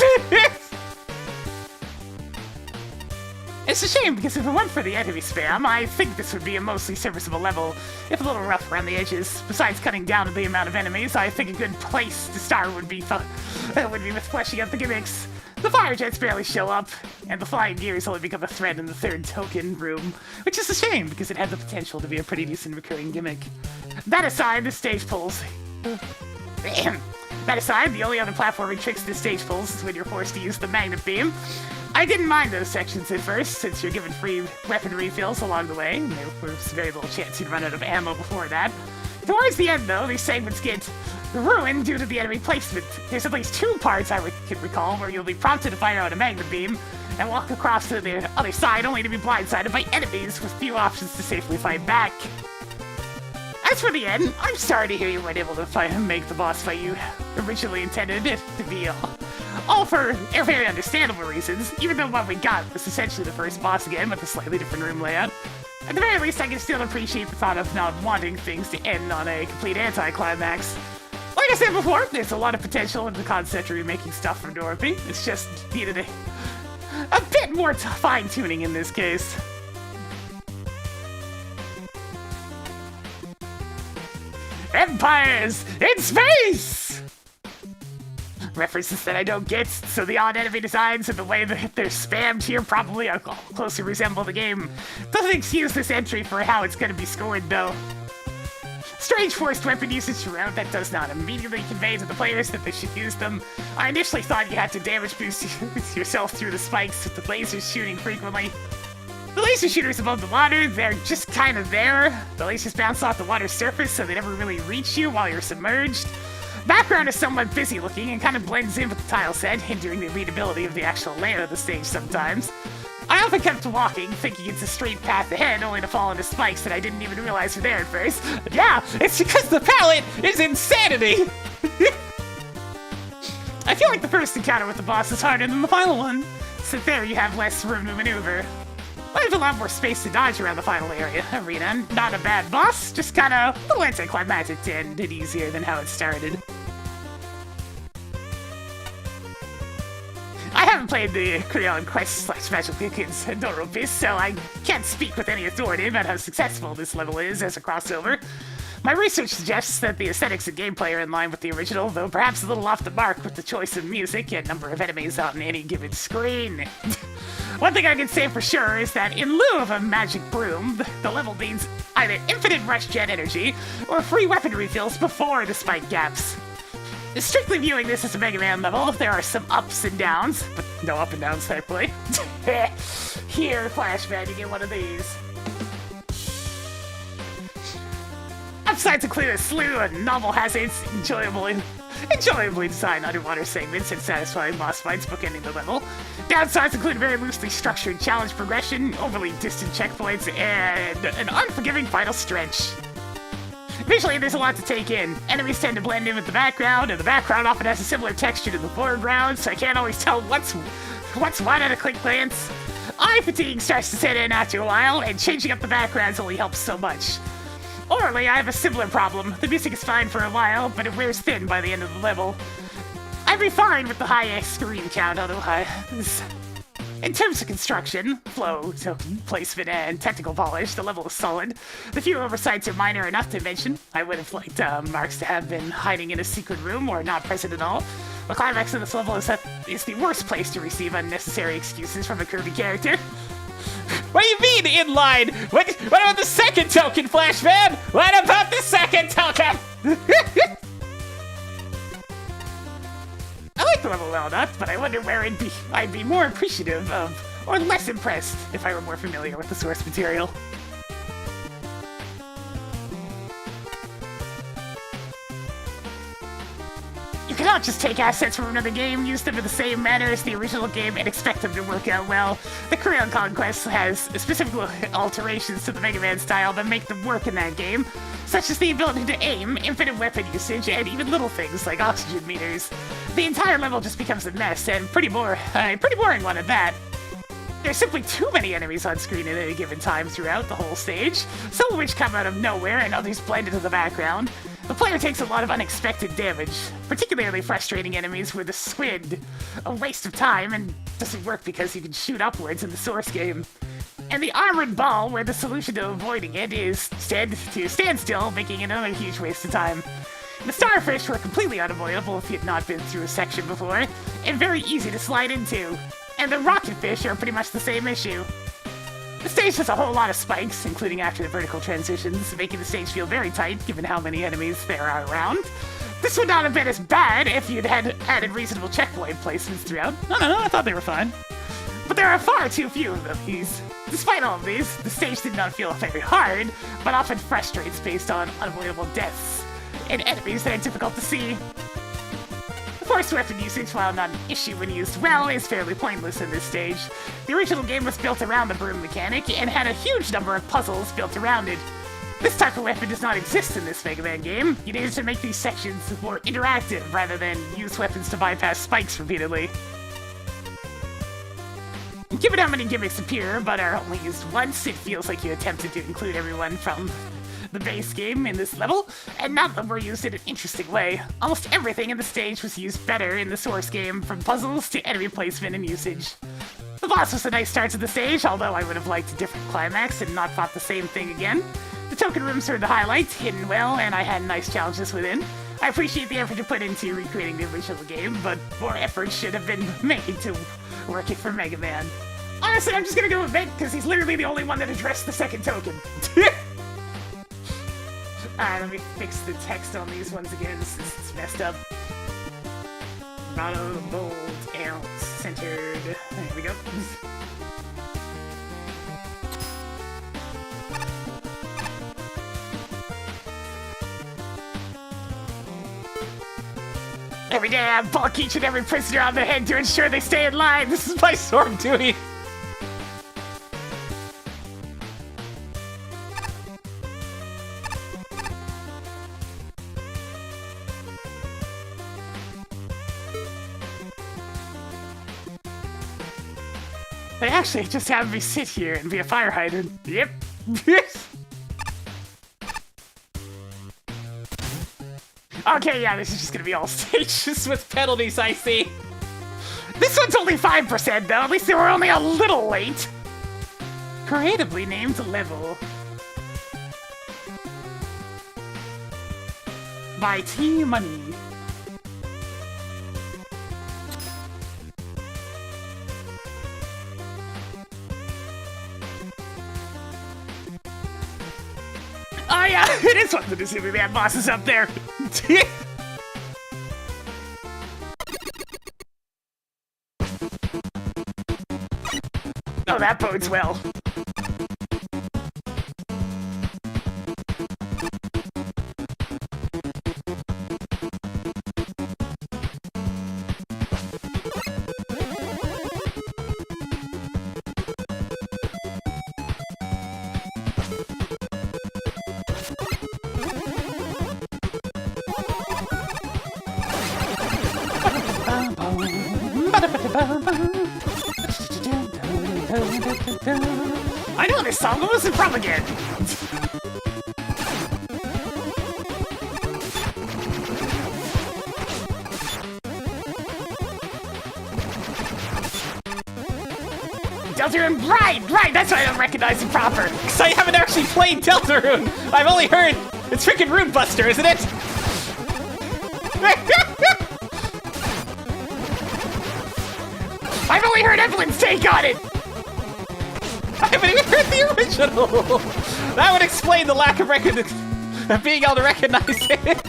It's a shame, because if it weren't for the enemy spam, I think this would be a mostly serviceable level, if a little rough around the edges. Besides cutting down on the amount of enemies, I think a good place to start would be with fleshing out the gimmicks. The fire jets barely show up, and the flying gears only become a threat in the third token room, which is a shame, because it had the potential to be a pretty decent recurring gimmick. That aside, the stage pulls... That aside, the only other platforming tricks this stage pulls is when you're forced to use the magnet beam. I didn't mind those sections at first, since you're given free weapon refills along the way, and there was very little chance you'd run out of ammo before that. Towards the end, though, these segments get ruined due to the enemy placement. There's at least 2 parts I can recall where you'll be prompted to fire out a magnet beam and walk across to the other side only to be blindsided by enemies with few options to safely fight back. As for the end, I'm sorry to hear you weren't able to make the boss fight you originally intended it to be. All for very understandable reasons, even though what we got was essentially the first boss again with a slightly different room layout. At the very least, I can still appreciate the thought of not wanting things to end on a complete anticlimax. Like I said before, there's a lot of potential in the concept of remaking stuff from Dory. It's just needed a bit more fine-tuning in this case. Empires in space! references that I don't get, so the odd enemy designs and the way that they're spammed here probably closely resemble the game. Doesn't excuse this entry for how it's going to be scored, though. Strange forced weapon usage throughout that does not immediately convey to the players that they should use them. I initially thought you had to damage boost yourself through the spikes with the lasers shooting frequently. The laser shooters above the water, they're just kind of there. The lasers bounce off the water's surface, so they never really reach you while you're submerged. Background is somewhat busy looking and kind of blends in with the tile set, hindering the readability of the actual layout of the stage sometimes. I often kept walking, thinking it's a straight path ahead, only to fall into spikes that I didn't even realize were there at first. Yeah, it's because the palette is insanity! I feel like the first encounter with the boss is harder than the final one, so there you have less room to maneuver. I have a lot more space to dodge around the final arena. Not a bad boss, just kinda a little anticlimactic to end it easier than how it started. I haven't played the Creon Quest / Magical Dory, so I can't speak with any authority about how successful this level is as a crossover. My research suggests that the aesthetics and gameplay are in line with the original, though perhaps a little off the mark with the choice of music and number of enemies on any given screen. One thing I can say for sure is that in lieu of a magic broom, the level needs either infinite rush gen energy or free weapon refills before the spike gaps. Strictly viewing this as a Mega Man level, there are some ups and downs, but no up and downs thankfully. Here, Flashman, you get one of these. Upsides include a slew of novel hazards, enjoyably designed underwater segments and satisfying boss fights bookending the level. Downsides include very loosely structured challenge progression, overly distant checkpoints, and an unforgiving final stretch. Visually, there's a lot to take in. Enemies tend to blend in with the background, and the background often has a similar texture to the foreground, so I can't always tell what's what at a quick glance. Eye fatigue starts to set in after a while, and changing up the backgrounds only helps so much. Orally, I have a similar problem. The music is fine for a while, but it wears thin by the end of the level. I'd be fine with the high screen count, otherwise. In terms of construction, flow, token, placement, and technical polish, the level is solid. The few oversights are minor enough to mention. I would have liked Marks to have been hiding in a secret room or not present at all. The climax of this level is the worst place to receive unnecessary excuses from a Kirby character. What do you mean, inline? What about the second token, Flashman? What about the second token? I like the level well enough, but I wonder where I'd be more appreciative of, or less impressed, if I were more familiar with the source material. You cannot just take assets from another game, use them in the same manner as the original game, and expect them to work out well. The Creon Conquest has specific alterations to the Mega Man style that make them work in that game, such as the ability to aim, infinite weapon usage, and even little things like oxygen meters. The entire level just becomes a mess, and pretty boring one at that. There's simply too many enemies on screen at any given time throughout the whole stage, some of which come out of nowhere and others blend into the background. The player takes a lot of unexpected damage, particularly frustrating enemies where the squid, a waste of time and doesn't work because you can shoot upwards in the source game. And the armored ball, where the solution to avoiding it is instead to stand still, making it another huge waste of time. The starfish were completely unavoidable if you'd not been through a section before, and very easy to slide into. And the rocket fish are pretty much the same issue. The stage has a whole lot of spikes, including after the vertical transitions, making the stage feel very tight given how many enemies there are around. This would not have been as bad if you'd had added reasonable checkpoint placements throughout. No, I thought they were fine. But there are far too few of these. Despite all of these, the stage did not feel very hard, but often frustrates based on unavoidable deaths and enemies that are difficult to see. Forced weapon usage, while not an issue when used well, is fairly pointless in this stage. The original game was built around the broom mechanic and had a huge number of puzzles built around it. This type of weapon does not exist in this Mega Man game. You need to make these sections more interactive rather than use weapons to bypass spikes repeatedly. Given how many gimmicks appear but are only used once, it feels like you attempted to include everyone from the base game in this level, and none of them were used in an interesting way. Almost everything in the stage was used better in the source game, from puzzles to enemy placement and usage. The boss was a nice start to the stage, although I would have liked a different climax and not fought the same thing again. The token rooms were the highlights, hidden well, and I had nice challenges within. I appreciate the effort you put into recreating the original game, but more effort should have been made to work it for Mega Man. Honestly, I'm just gonna go with Mint, because he's literally the only one that addressed the second token. Let me fix the text on these ones again, since it's messed up. Bottom, bold, out, centered. There we go. Every day I bonk each and every prisoner on the head to ensure they stay in line. This is my sword duty. They actually just have me sit here and be a fire hydrant. Yep. Okay, yeah, this is just gonna be all stages with penalties, I see. This one's only 5% though, at least they were only a little late. Creatively named level. By T Money. Oh yeah, it is one of the Disney Man bosses up there. Oh, that bodes well. I know this song, what was it from again? Deltarune, right, that's why I don't recognize it proper. Because I haven't actually played Deltarune. I've only heard it's freaking Rune Buster, isn't it? I've only heard Evelyn's take on it! I haven't even heard the original! That would explain the lack of being able to recognize it.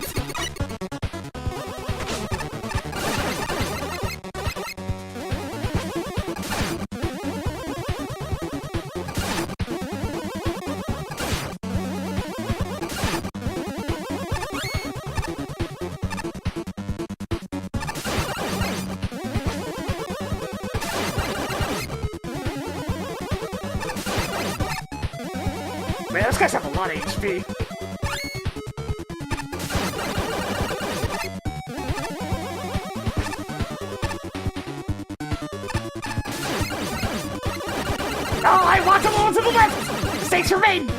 Man, those guys have a lot of HP. Oh, I want them all to the left! Mistakes were made!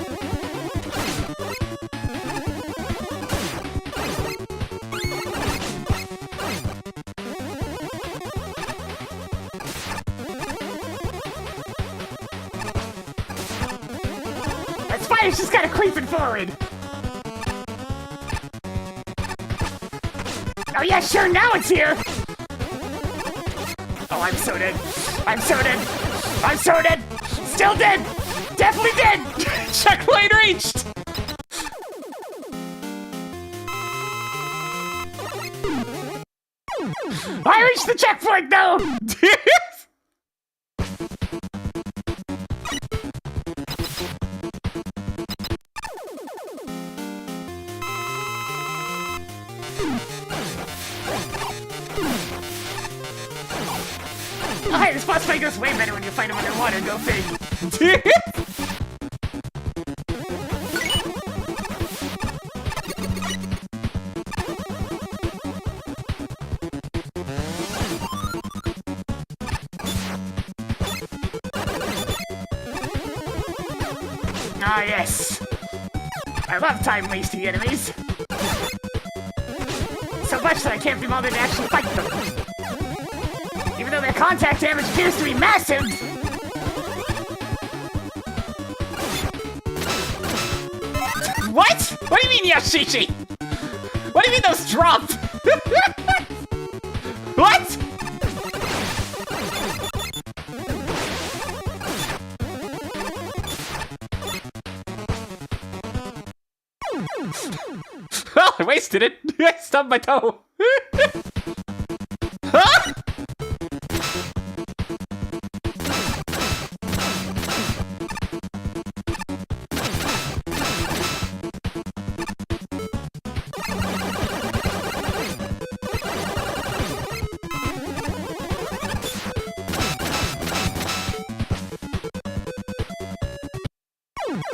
It's just kind of creeping forward. Oh yeah, sure, now it's here. Oh, I'm so dead. I'm so dead. I'm so dead. Still dead. Definitely dead. Checkpoint reached. I reached the checkpoint though. Oh, hey, this boss fight goes way better when you fight him underwater, go fig. Ah, yes. I love time-wasting enemies. So much that I can't be bothered to actually fight them. Even though their contact damage appears to be massive! What? What do you mean, Yashishi? What do do you mean those drop? What? Oh, I wasted it. I stubbed my toe. Huh?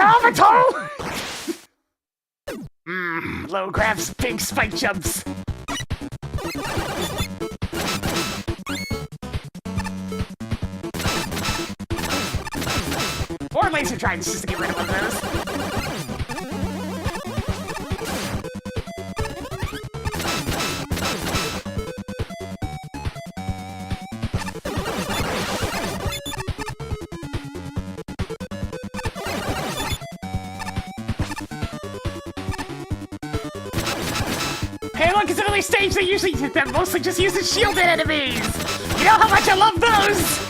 Oh, my toe! Low grabs, big spike jumps. Or laser tridents just to get rid of one of those. Hey, look, it's an early stage. They usually mostly just use the shielded enemies. You know how much I love those?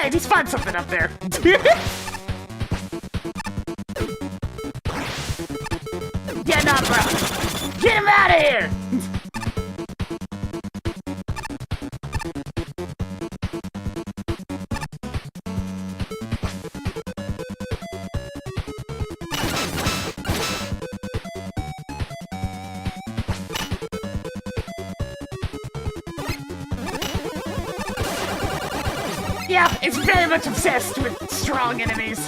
Hey, just find something up there. Yeah, nah, bro. Get him out of here! Yeah, it's very much obsessed with strong enemies.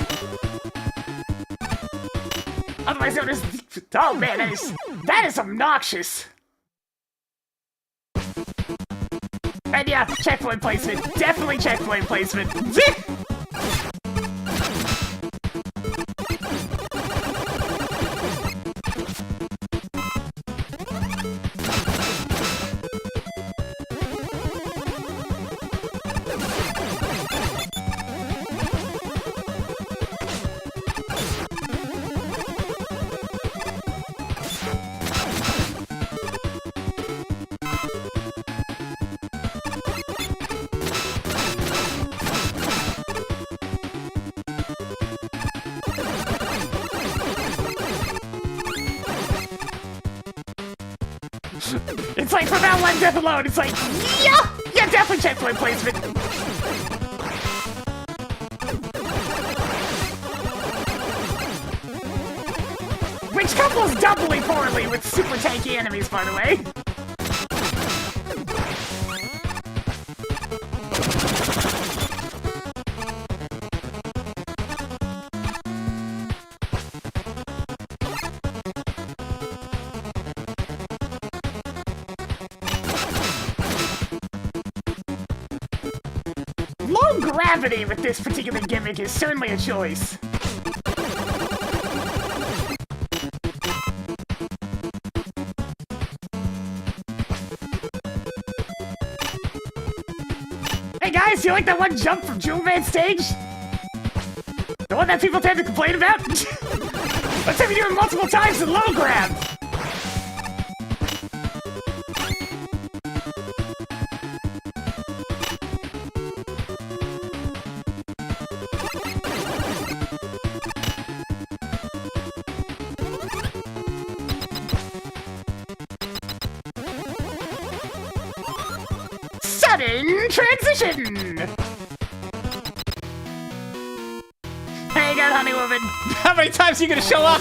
Otherwise known as... Oh man, that is obnoxious. And yeah, checkpoint placement. Definitely checkpoint placement. It's like, for that one death alone, it's like, yeah, definitely checkpoint placement. Which couples doubly poorly with super tanky enemies, by the way. Low gravity with this particular gimmick is certainly a choice. Hey guys, do you like that one jump from Jewel Man stage? The one that people tend to complain about? Let's have you do it multiple times in low grab! Sudden transition! Hang on, honey woman. How many times are you gonna show up?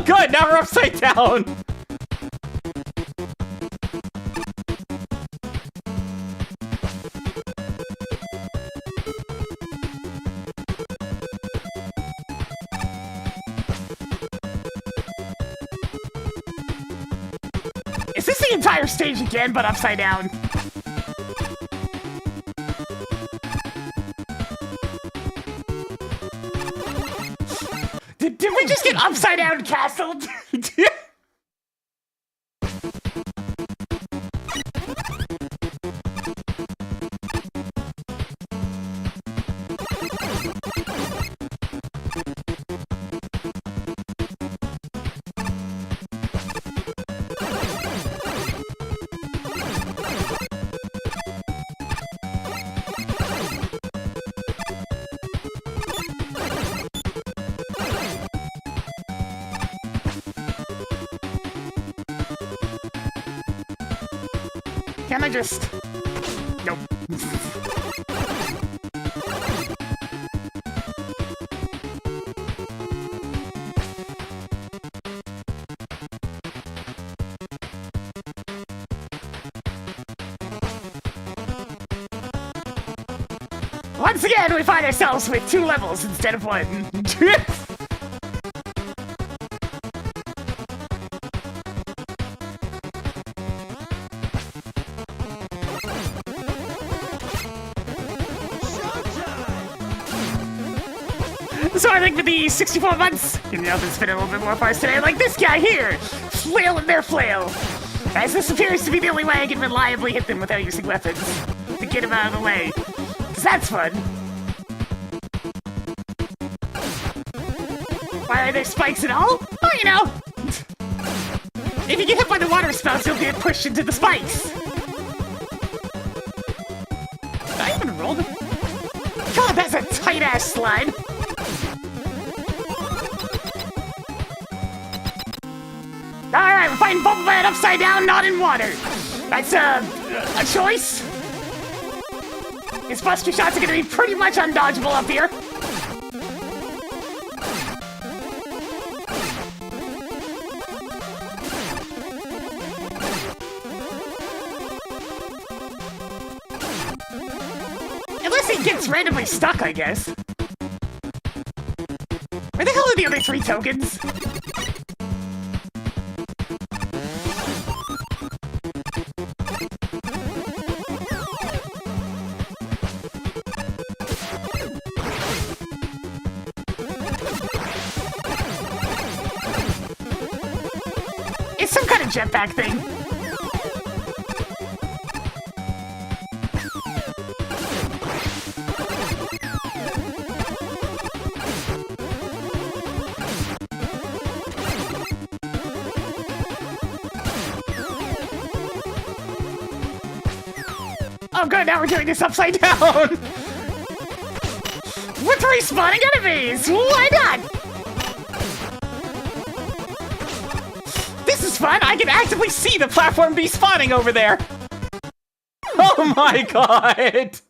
Oh, good. Now we're upside down. Is this the entire stage again, but upside down? Did we just get upside down castled? Can I just... Nope. Once again, we find ourselves with 2 levels instead of 1. So I think with the 64 months, you know, there's been a little bit more for us today, like this guy here, flailing their flail. As this appears to be the only way I can reliably hit them without using weapons, to get them out of the way. Because that's fun. Why are there spikes at all? Oh, you know. If you get hit by the water spouts, you'll get pushed into the spikes. Did I even roll them? God, that's a tight-ass slide. Alright, we're fighting Bubble Man upside down, not in water. That's a choice. His buster shots are gonna be pretty much undodgeable up here. Unless he gets randomly stuck, I guess. Where the hell are the other 3 tokens? It's some kind of jetpack thing. Oh good, now we're doing this upside down! With respawning enemies! Why not? This is fun! I can actively see the platform despawning over there! Oh my god!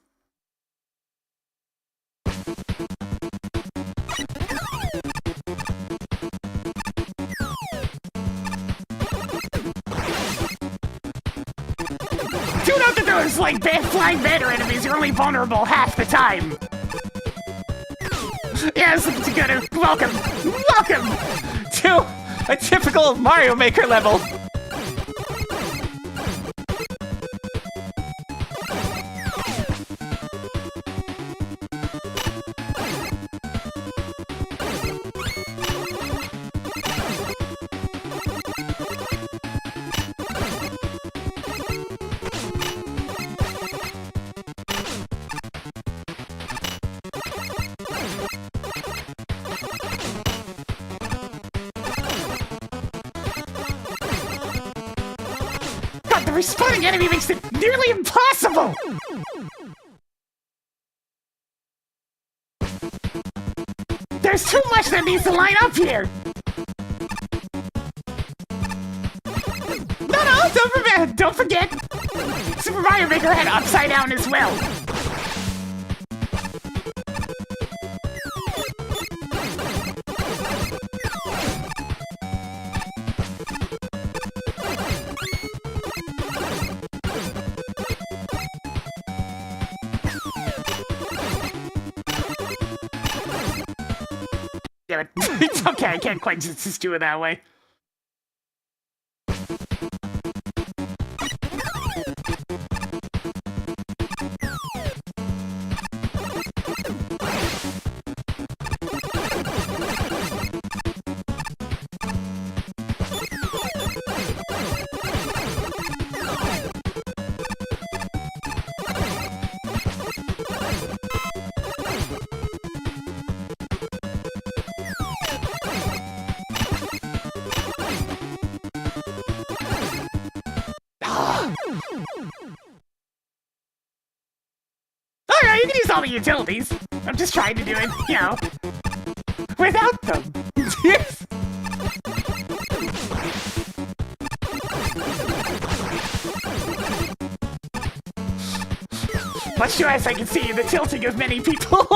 Do note that those, like, flying banner enemies are only vulnerable half the time. Yes, good. Welcome to a typical Mario Maker level. The respawning enemy makes it nearly impossible! There's too much that needs to line up here! No, don't forget! Super Mario Maker had upside down as well. Damn it. It's okay, I can't quite just do it that way. Alright, you can use all the utilities. I'm just trying to do it, you know, without them. Much to as I can see the tilting of many people.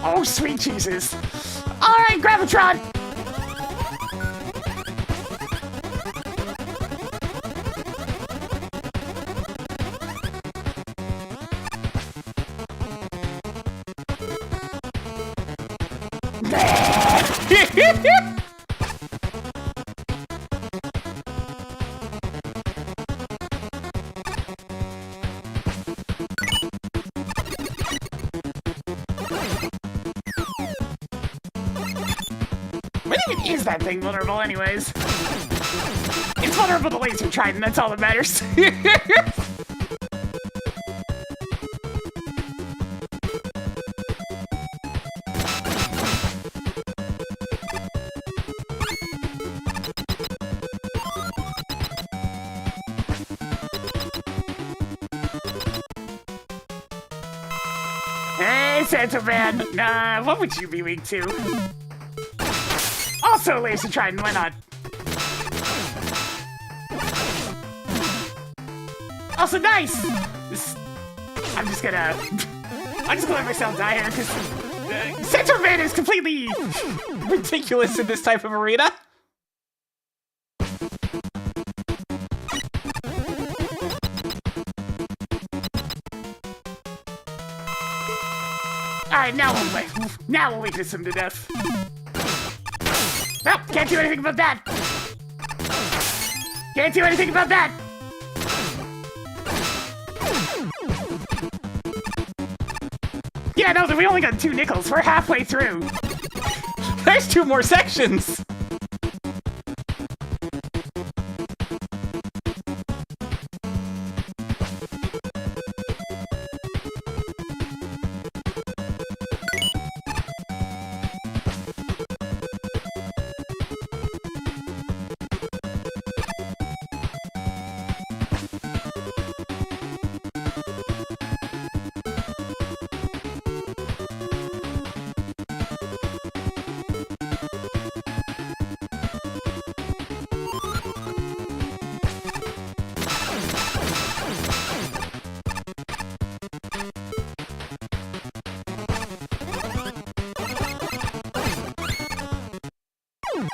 Oh, sweet Jesus. Alright, Gravitron! When even is that thing vulnerable anyways? It's vulnerable to laser trident, that's all that matters. Hey, Santa Man! What would you be weak to? Also laser trident, why not? Also nice! I'm just gonna let myself die here, because Center Man is completely Ridiculous in this type of arena. Alright, now we'll weakness him to death. Nope, can't do anything about that! Can't do anything about that! Yeah, no, we only got 2 nickels. We're halfway through. There's 2 more sections.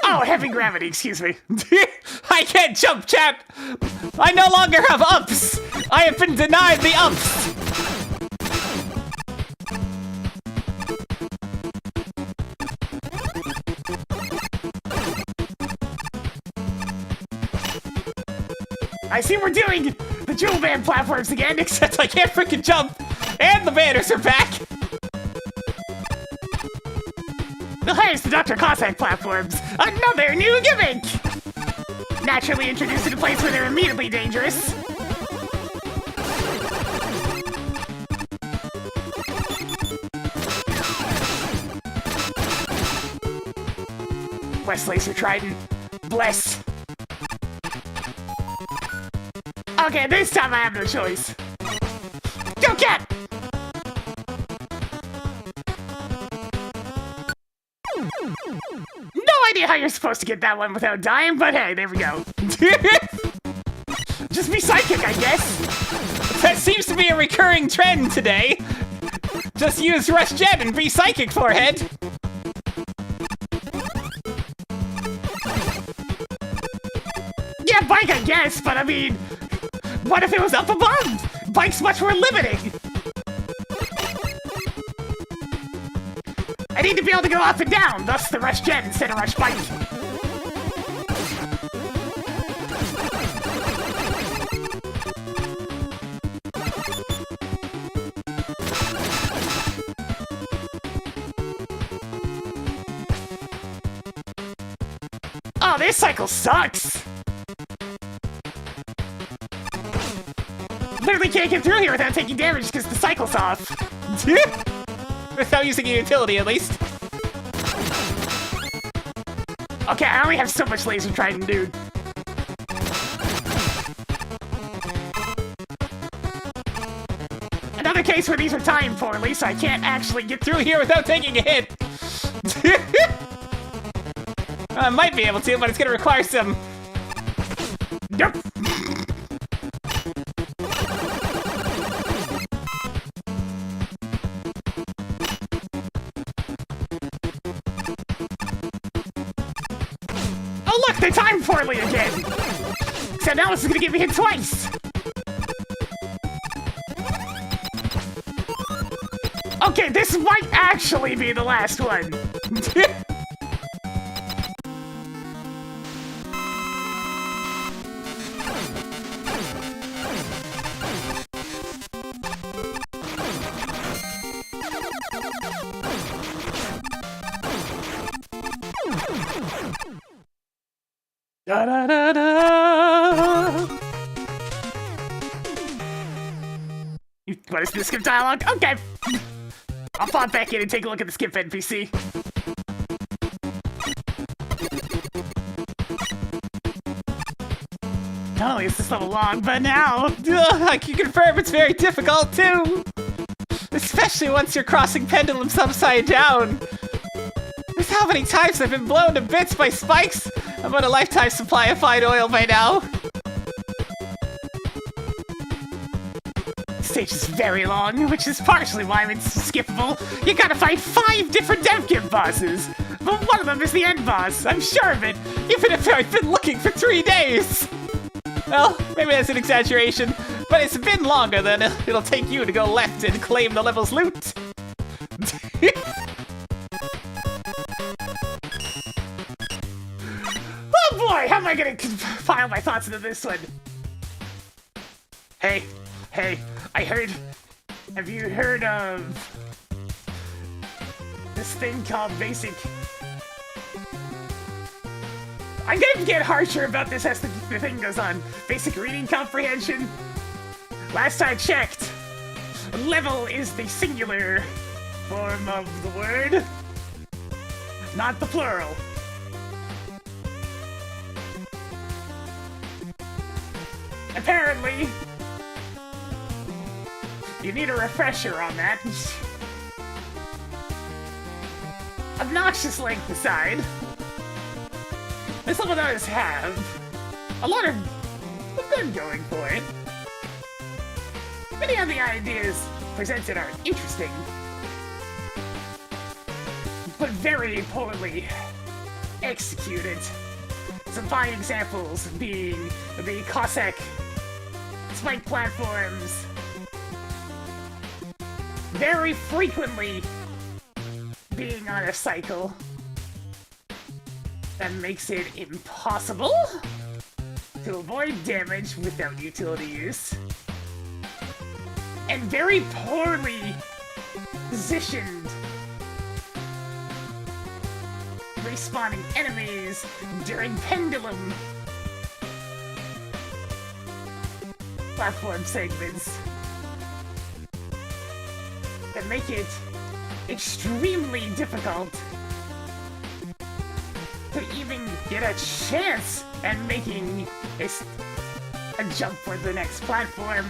Oh, heavy gravity, excuse me. I can't jump, chap! I no longer have ups! I have been denied the ups! I see we're doing the jewel band platforms again, Except I can't freaking jump! And the banners are back! the highest the Dr. Cossack platforms. Another new gimmick! Naturally introduced in a place where they're immediately dangerous. Bless Laser Trident. Bless. Okay, this time I have no choice. Go cat! idea how you're supposed to get that one without dying, but hey, there we go. Just be psychic, I guess. That seems to be a recurring trend today. Just use Rush Jet and be psychic, forehead. Yeah, bike, I guess, but I mean, what if it was up above? Bike's much more limiting. I need to be able to go up and down, thus the Rush Jet instead of Rush Bike. Oh, this cycle sucks! Literally can't get through here without taking damage because the cycle's off. Without using a utility, at least. Okay, I only have so much laser trident, dude. Another case where these are timed poorly, so I can't actually get through here without taking a hit. I might be able to, but it's gonna require some... Nope. Oh look, they timed poorly again! So now this is gonna get me hit twice! Okay, this might actually be the last one! Da da da da. You want to see the skip dialogue? Okay. I'll pop back in and take a look at the skip NPC. Not only is this level long, but now I can confirm it's very difficult too. Especially once you're crossing pendulums upside down. With how many times I've been blown to bits by spikes, I'm on a lifetime supply of fine oil by now. the stage is very long, which is partially why it's skippable. You gotta fight 5 different DevKit bosses, but one of them is the end boss, I'm sure of it, even if I've been looking for 3 days. Well, maybe that's an exaggeration, but it's been longer than it'll take you to go left and claim the level's loot. Oh boy, how am I gonna compile my thoughts into this one? Hey, have you heard of this thing called basic? I'm gonna get harsher about this as the thing goes on. Basic reading comprehension. Last I checked, level is the singular form of the word, not the plural. Apparently, you need a refresher on that. Obnoxious length aside, this level does have a lot of good going for it. Many of the ideas presented are interesting, but very poorly executed. Some fine examples being the Cossack spike platforms, very frequently being on a cycle that makes it impossible to avoid damage without utility use, and very poorly positioned respawning enemies during pendulum platform segments that make it extremely difficult to even get a chance at making a jump for the next platform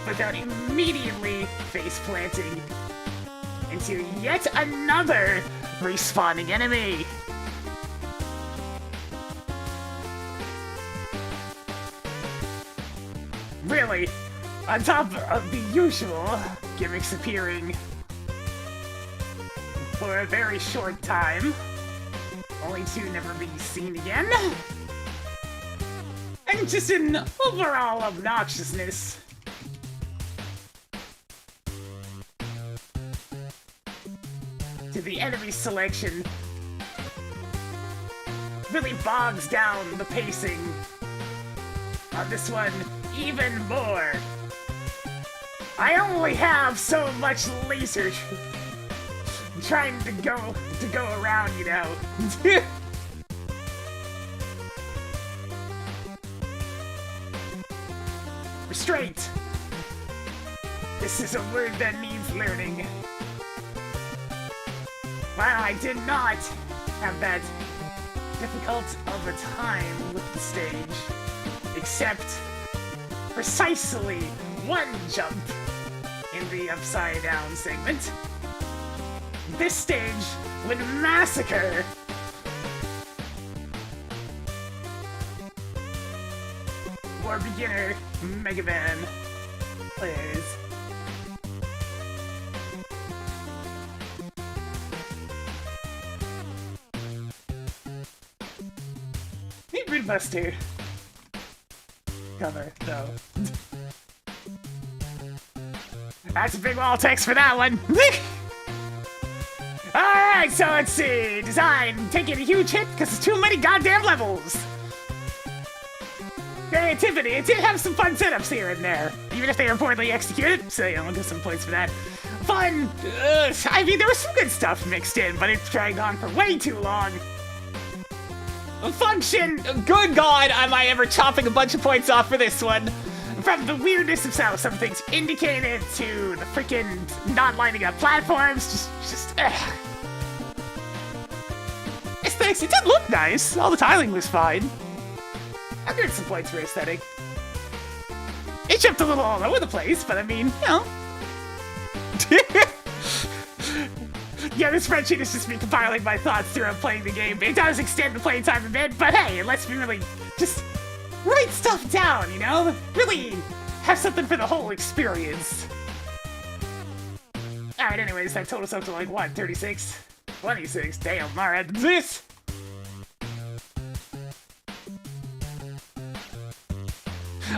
without immediately face planting into yet another respawning enemy. Really, on top of the usual gimmicks appearing for a very short time, only to never be seen again, and just an overall obnoxiousness. To the enemy selection really bogs down the pacing on this one even more. I only have so much laser trying to go around, you know. Restraint. This is a word that needs learning. While I did not have that difficult of a time with the stage, except precisely one jump in the upside down segment, this stage would massacre more beginner Mega Man players. Need Ridbuster cover, though. That's a big wall text for that one. Alright, so let's see. Design taking a huge hit because there's too many goddamn levels. Creativity. It did have some fun setups here and there, even if they were poorly executed, so yeah, I'll get some points for that. Fun. I mean, there was some good stuff mixed in, but it dragged on for way too long. Function. Good God, am I ever chopping a bunch of points off for this one? From the weirdness of how some things indicated to the freaking not lining up platforms, just aesthetics, it did look nice. All the tiling was fine. I'll give it some points for aesthetic. It jumped a little all over the place, but I mean, you know. Yeah, this spreadsheet is just me compiling my thoughts throughout playing the game. It does extend the playing time a bit, but hey, it lets me really just write stuff down, you know? Really have something for the whole experience. Alright, anyways, that totals up to like, what, 36? 26? Damn, alright. This!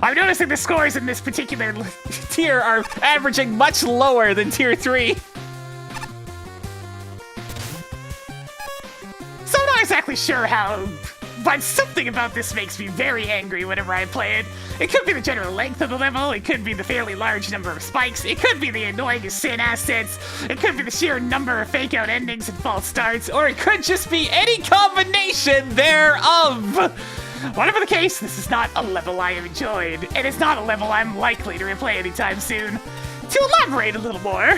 I'm noticing the scores in this particular Tier are averaging much lower than Tier 3. So I'm not exactly sure how, but something about this makes me very angry whenever I play it. It could be the general length of the level, it could be the fairly large number of spikes, it could be the annoying as sin assets, it could be the sheer number of fake-out endings and false starts, or it could just be any combination thereof! Whatever the case, this is not a level I have enjoyed, and it's not a level I'm likely to replay anytime soon. To elaborate a little more,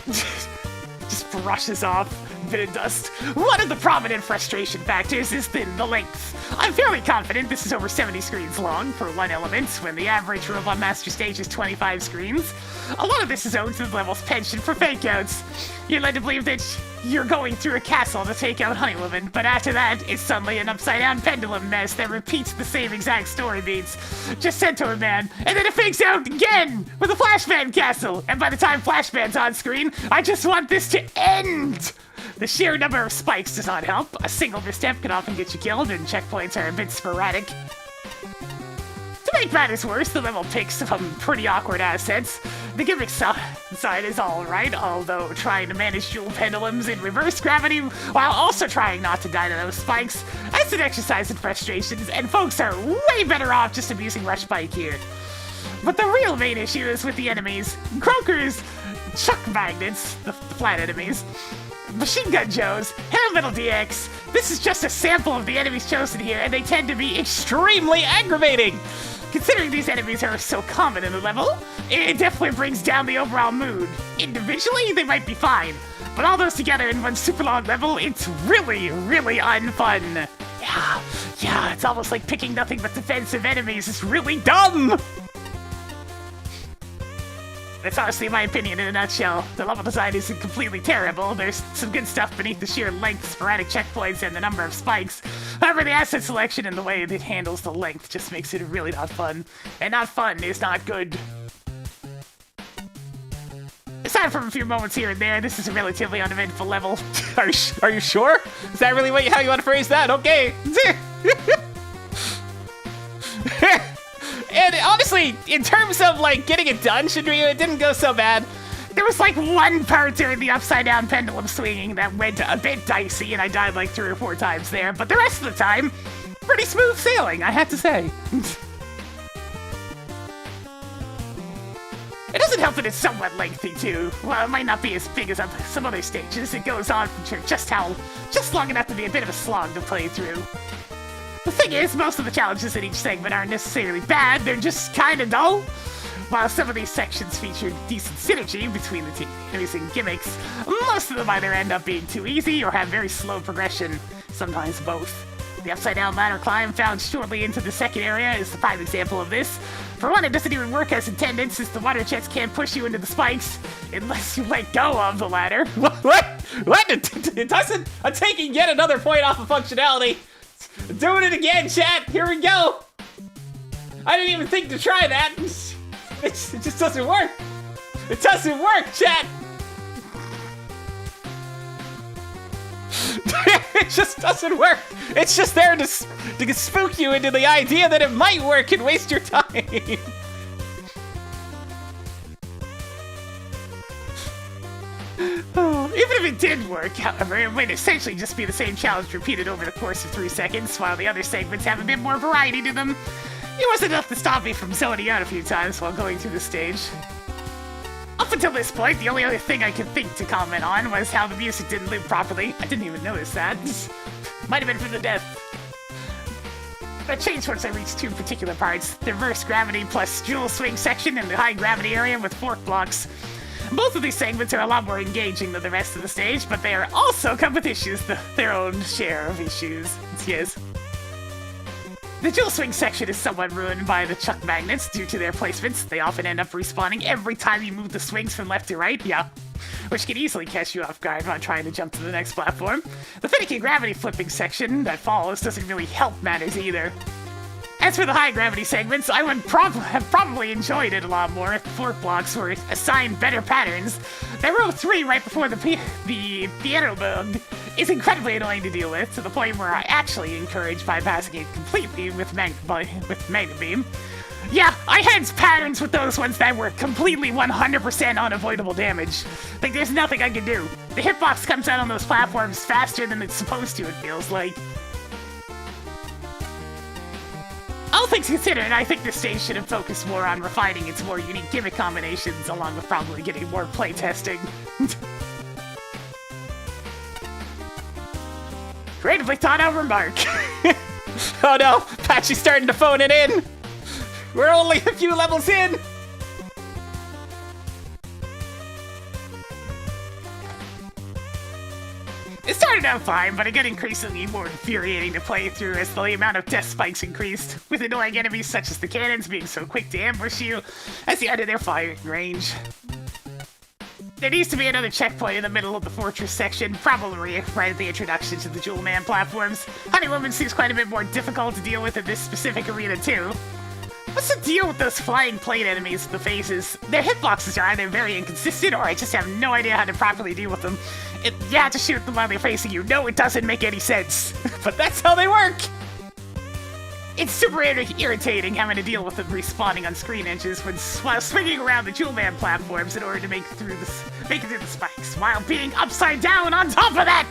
just brushes off bit of dust. One of the prominent frustration factors is the length. I'm fairly confident this is over 70 screens long for one element, when the average Robot Master stage is 25 screens. A lot of this is owed to the level's penchant for fake-outs. You're led to believe that you're going through a castle to take out Honey Woman, but after that, it's suddenly an upside-down pendulum mess that repeats the same exact story beats. Just Centaur Man, and then it fakes out again with a Flashman castle, and by the time Flashman's on screen, I just want this to end! The sheer number of spikes does not help. A single misstep can often get you killed, and checkpoints are a bit sporadic. To make matters worse, the level picks some pretty awkward assets. The gimmick side is alright, although trying to manage dual pendulums in reverse gravity while also trying not to die to those spikes, that's an exercise in frustrations, and folks are way better off just abusing Rush Spike here. But the real main issue is with the enemies. Croakers, Chuck Magnets, the flat enemies, Machine Gun Joes, Hair Metal DX. This is just a sample of the enemies chosen here, and they tend to be extremely aggravating. Considering these enemies are so common in the level, it definitely brings down the overall mood. Individually, they might be fine, but all those together in one super long level, it's really, really unfun. Yeah, it's almost like picking nothing but defensive enemies. It's really dumb! That's honestly my opinion in a nutshell. The level design isn't completely terrible. There's some good stuff beneath the sheer length, sporadic checkpoints, and the number of spikes. However, the asset selection and the way it handles the length just makes it really not fun. And not fun is not good. Aside from a few moments here and there, this is a relatively uneventful level. Are you sure? Is that really how you want to phrase that? Okay. And honestly, in terms of like getting it done, Shadrio, it didn't go so bad. There was like one part during the upside down pendulum swinging that went a bit dicey, and I died like 3 or 4 times there, but the rest of the time, pretty smooth sailing, I have to say. It doesn't help that it's somewhat lengthy too. Well, it might not be as big as some other stages. It goes on for just long enough to be a bit of a slog to play through. The thing is, most of the challenges in each segment aren't necessarily bad, they're just kinda dull. While some of these sections feature decent synergy between the two enemies and gimmicks, most of them either end up being too easy or have very slow progression, sometimes both. The upside down ladder climb found shortly into the second area is the prime example of this. For one, it doesn't even work as intended since the water jets can't push you into the spikes unless you let go of the ladder. What? It doesn't? I'm taking yet another point off of functionality. Doing it again, chat. Here we go. I didn't even think to try that. It just doesn't work. It doesn't work, chat. It just doesn't work. It's just there to spook you into the idea that it might work and waste your time. Even if it did work, however, it would essentially just be the same challenge repeated over the course of 3 seconds, while the other segments have a bit more variety to them. It wasn't enough to stop me from zoning out a few times while going through the stage. Up until this point, the only other thing I could think to comment on was how the music didn't loop properly. I didn't even notice that. Might have been from the death. That changed once I reached 2 particular parts. The reverse gravity plus dual swing section and the high gravity area with fork blocks. Both of these segments are a lot more engaging than the rest of the stage, but they are also come with issues, their own share of issues. Yes. The dual swing section is somewhat ruined by the chuck magnets due to their placements. They often end up respawning every time you move the swings from left to right, yeah, which can easily catch you off guard while trying to jump to the next platform. The finicky gravity flipping section that follows doesn't really help matters either. As for the high gravity segments, I would have probably enjoyed it a lot more if the fork blocks were assigned better patterns. The row 3 right before the piano bug is incredibly annoying to deal with, to the point where I actually encourage bypassing it completely with Magna Beam. Yeah, I had patterns with those ones that were completely 100% unavoidable damage. Like, there's nothing I can do. The hitbox comes out on those platforms faster than it's supposed to, it feels like. All things considered, I think this stage should have focused more on refining its more unique gimmick combinations, along with probably getting more playtesting. Creatively thought out remark. Oh no, Patchy's starting to phone it in. We're only a few levels in. It started out fine, but it got increasingly more infuriating to play through as the amount of death spikes increased, with annoying enemies such as the cannons being so quick to ambush you as you enter their firing range. There needs to be another checkpoint in the middle of the fortress section, probably right at the introduction to the Jewel Man platforms. Honey Woman seems quite a bit more difficult to deal with in this specific arena too. What's the deal with those flying plate enemies with the faces? Their hitboxes are either very inconsistent, or I just have no idea how to properly deal with them. You have to shoot them while they're facing you. No, it doesn't make any sense. But that's how they work! It's super irritating having to deal with them respawning on screen edges while swinging around the Jewel Man platforms in order to make it through the spikes, while being upside down on top of that!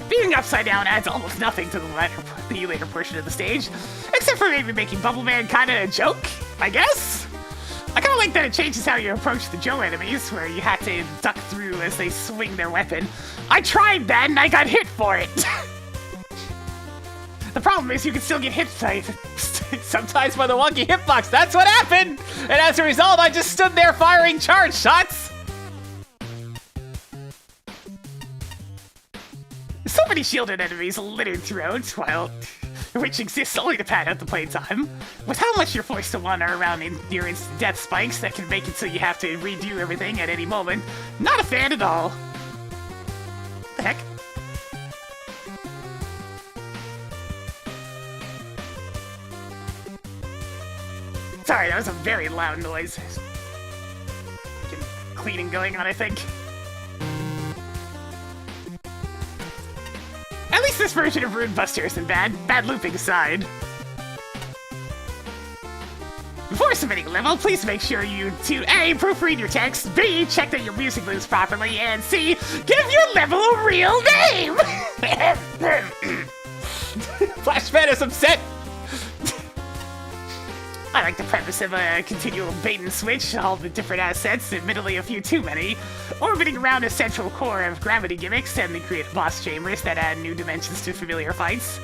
Being upside down adds almost nothing to the later portion of the stage, except for maybe making Bubble Man kinda a joke, I guess? I kinda like that it changes how you approach the Joe enemies, where you have to duck through as they swing their weapon. I tried that and I got hit for it! The problem is you can still get hit sometimes by the wonky hitbox, that's what happened! And as a result, I just stood there firing charge shots! So many shielded enemies littered throughout, while which exists only to pad out the playtime. With how much you're forced to wander around in your instant death spikes, that can make it so you have to redo everything at any moment. Not a fan at all. The heck? Sorry, that was a very loud noise. Cleaning going on, I think. At least this version of Rune Buster isn't bad. Bad looping aside. Before submitting a level, please make sure you to A, proofread your text, B, check that your music loops properly, and C, give your level a real name! Flashman is upset! I like the premise of a continual bait and switch, all the different assets, admittedly a few too many, orbiting around a central core of gravity gimmicks and the creative boss chambers that add new dimensions to familiar fights.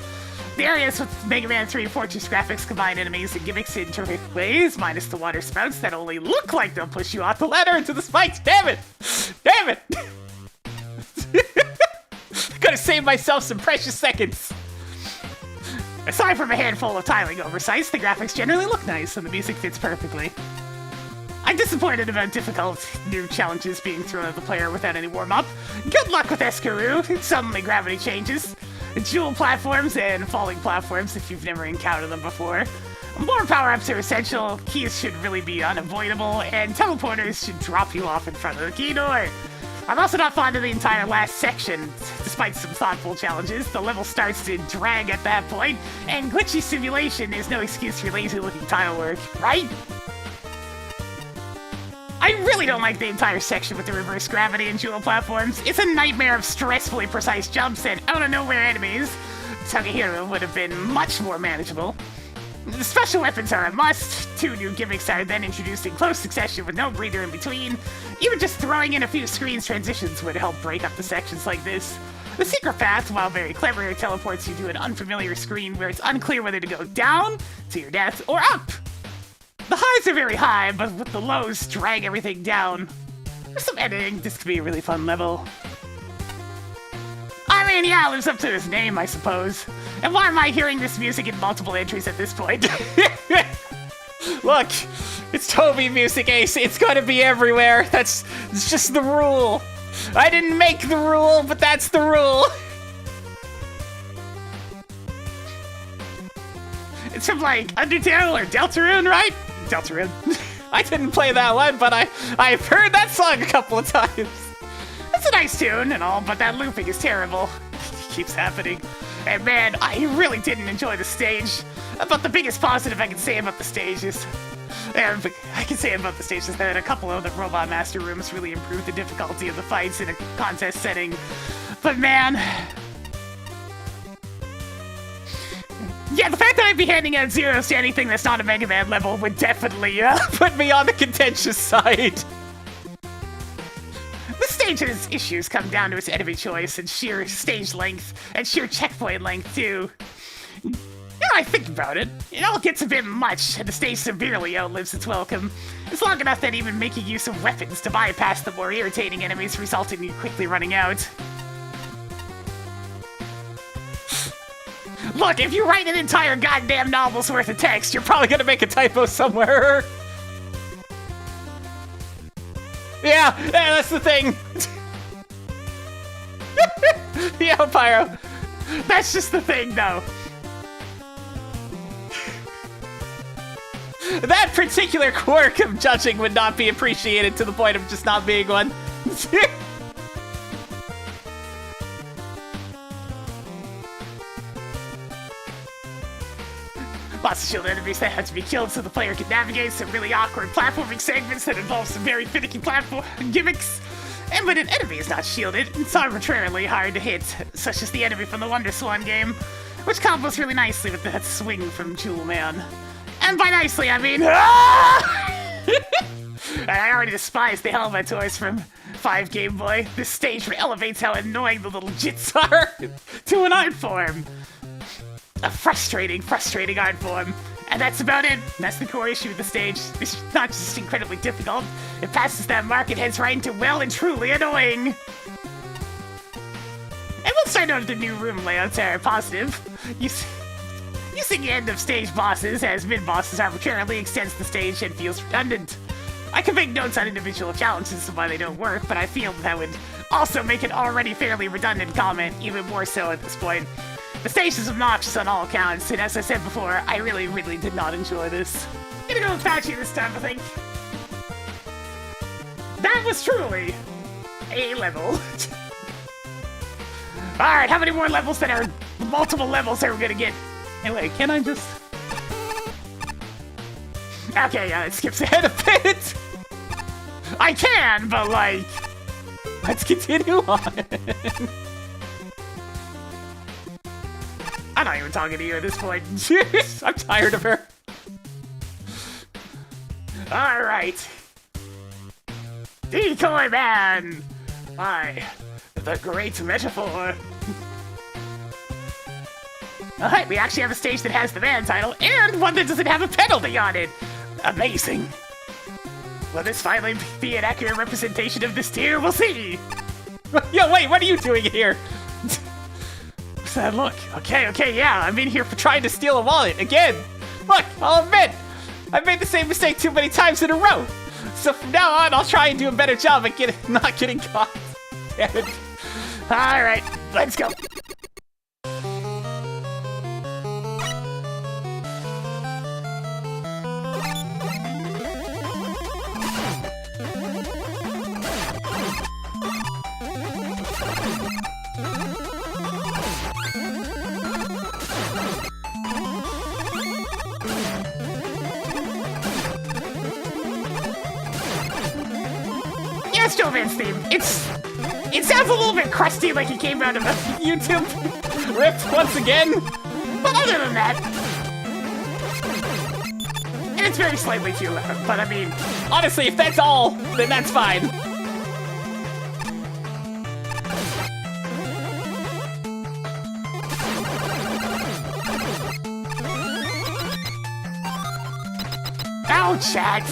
The areas with Mega Man 3 Fortress graphics combine enemies and gimmicks in terrific ways, minus the water spouts that only look like they'll push you off the ladder into the spikes. Damn it! Damn it! Gotta save myself some precious seconds. Aside from a handful of tiling oversights, the graphics generally look nice and the music fits perfectly. I'm disappointed about difficult new challenges being thrown at the player without any warm-up. Good luck with Eskaroo, suddenly gravity changes, jewel platforms, and falling platforms if you've never encountered them before. More power-ups are essential, keys should really be unavoidable, and teleporters should drop you off in front of the key door. I'm also not fond of the entire last section. Despite some thoughtful challenges, the level starts to drag at that point, and glitchy simulation is no excuse for lazy-looking tile work, right? I really don't like the entire section with the reverse gravity and jewel platforms. It's a nightmare of stressfully precise jumps and out-of-nowhere enemies. Takahiro would have been much more manageable. The special weapons are a must. 2 new gimmicks are then introduced in close succession with no breather in between. Even just throwing in a few screens transitions would help break up the sections like this. The secret path, while very clever, teleports you to an unfamiliar screen where it's unclear whether to go down to your death or up. The highs are very high, but with the lows drag everything down. There's some editing. This could be a really fun level. I mean, yeah, it lives up to his name, I suppose. And why am I hearing this music in multiple entries at this point? Look, it's Toby music, Ace. It's gonna be everywhere. It's just the rule. I didn't make the rule, but that's the rule. It's from, like, Undertale or Deltarune, right? Deltarune. I didn't play that one, but I've heard that song a couple of times. It's a nice tune and all, but that looping is terrible. It keeps happening. And man, I really didn't enjoy the stage. About the biggest positive I can say about the stage is... that a couple of the Robot Master rooms really improved the difficulty of the fights in a contest setting. But man... yeah, the fact that I'd be handing out zeros to anything that's not a Mega Man level would definitely put me on the contentious side. The stage's issues come down to its enemy choice and sheer stage length, and sheer checkpoint length, too. You know, I think about it. It all gets a bit much, and the stage severely outlives its welcome. It's long enough that even making use of weapons to bypass the more irritating enemies results in you quickly running out. Look, if you write an entire goddamn novel's worth of text, you're probably gonna make a typo somewhere. Yeah, that's the thing. Yeah, Pyro. That's just the thing, though. That particular quirk of judging would not be appreciated to the point of just not being one. Lots of shield enemies that have to be killed so the player can navigate some really awkward platforming segments that involve some very finicky platform gimmicks. And when an enemy is not shielded, it's arbitrarily hard to hit, such as the enemy from the Wonder Swan game, which combos really nicely with that swing from Jewel Man. And by nicely, I mean... I already despise the Helmet-toys from 5 Game Boy. This stage elevates how annoying the little jits are to an art form. A frustrating art form. And that's about it. That's the core issue of the stage. It's not just incredibly difficult, it passes that mark and heads right into well and truly annoying. And we'll start out the new room layouts are positive. Forcing the end of stage bosses as mid-bosses arbitrarily extends the stage and feels redundant. I can make notes on individual challenges and why they don't work, but I feel that would also make an already fairly redundant comment even more so at this point. The stage is obnoxious on all accounts, and as I said before, I really did not enjoy this. Gonna go with Patchy this time, I think. That was truly a level. Alright, how many more levels that are multiple levels are we gonna get? Anyway, can I just... Okay, yeah, it skips ahead a bit. I can, but like... Let's continue on. I'm not even talking to you at this point. I'm tired of her. Alright. Decoy Man! By the great metaphor. Alright, we actually have a stage that has the band title, and one that doesn't have a penalty on it! Amazing! Will this finally be an accurate representation of this tier? We'll see! Yo, wait, what are you doing here? What's that look? Okay, yeah, I'm in here for trying to steal a wallet, again! Look, I'll admit, I've made the same mistake too many times in a row! So from now on, I'll try and do a better job at not getting caught. Damn it. Alright, let's go! Man's theme. It sounds a little bit crusty, like it came out of a YouTube rip once again. But other than that, and it's very slightly too loud. But I mean, honestly, if that's all, then that's fine. Ow, chat.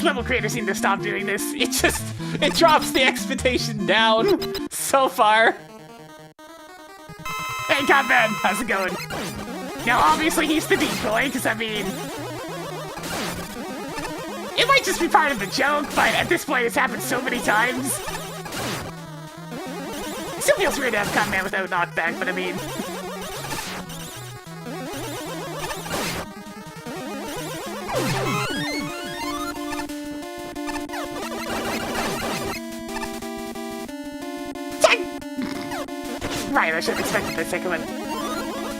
Level creators need to stop doing this. It drops the expectation down so far. Hey, Copman, how's it going? Now, obviously, he's the decoy, because I mean, it might just be part of the joke, but at this point, it's happened so many times. It still feels weird to have Copman without knockback, but I mean. Right, I should have expected the second one.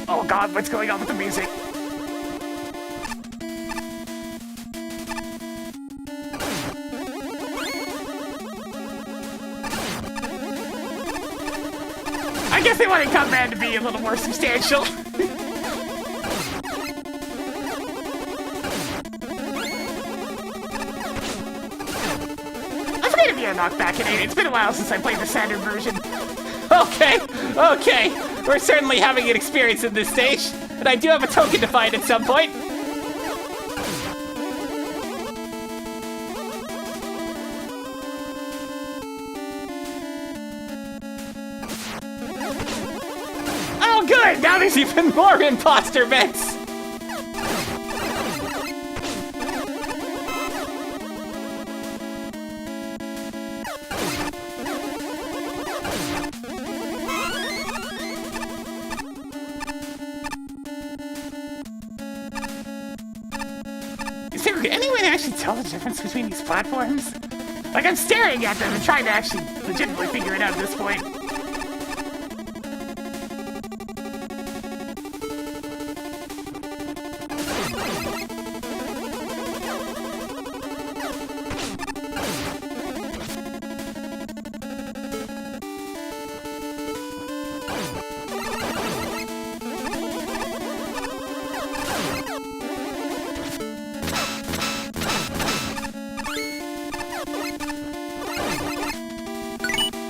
Oh god, what's going on with the music? I guess they wanted Cupman to be a little more substantial. I'm afraid of you a knockback in it. It's been a while since I played the standard version. Okay, we're certainly having an experience in this stage, and I do have a token to find at some point. Oh good, now there's even more imposter bets! Tell the difference between these platforms? Like, I'm staring at them and trying to actually legitimately figure it out at this point.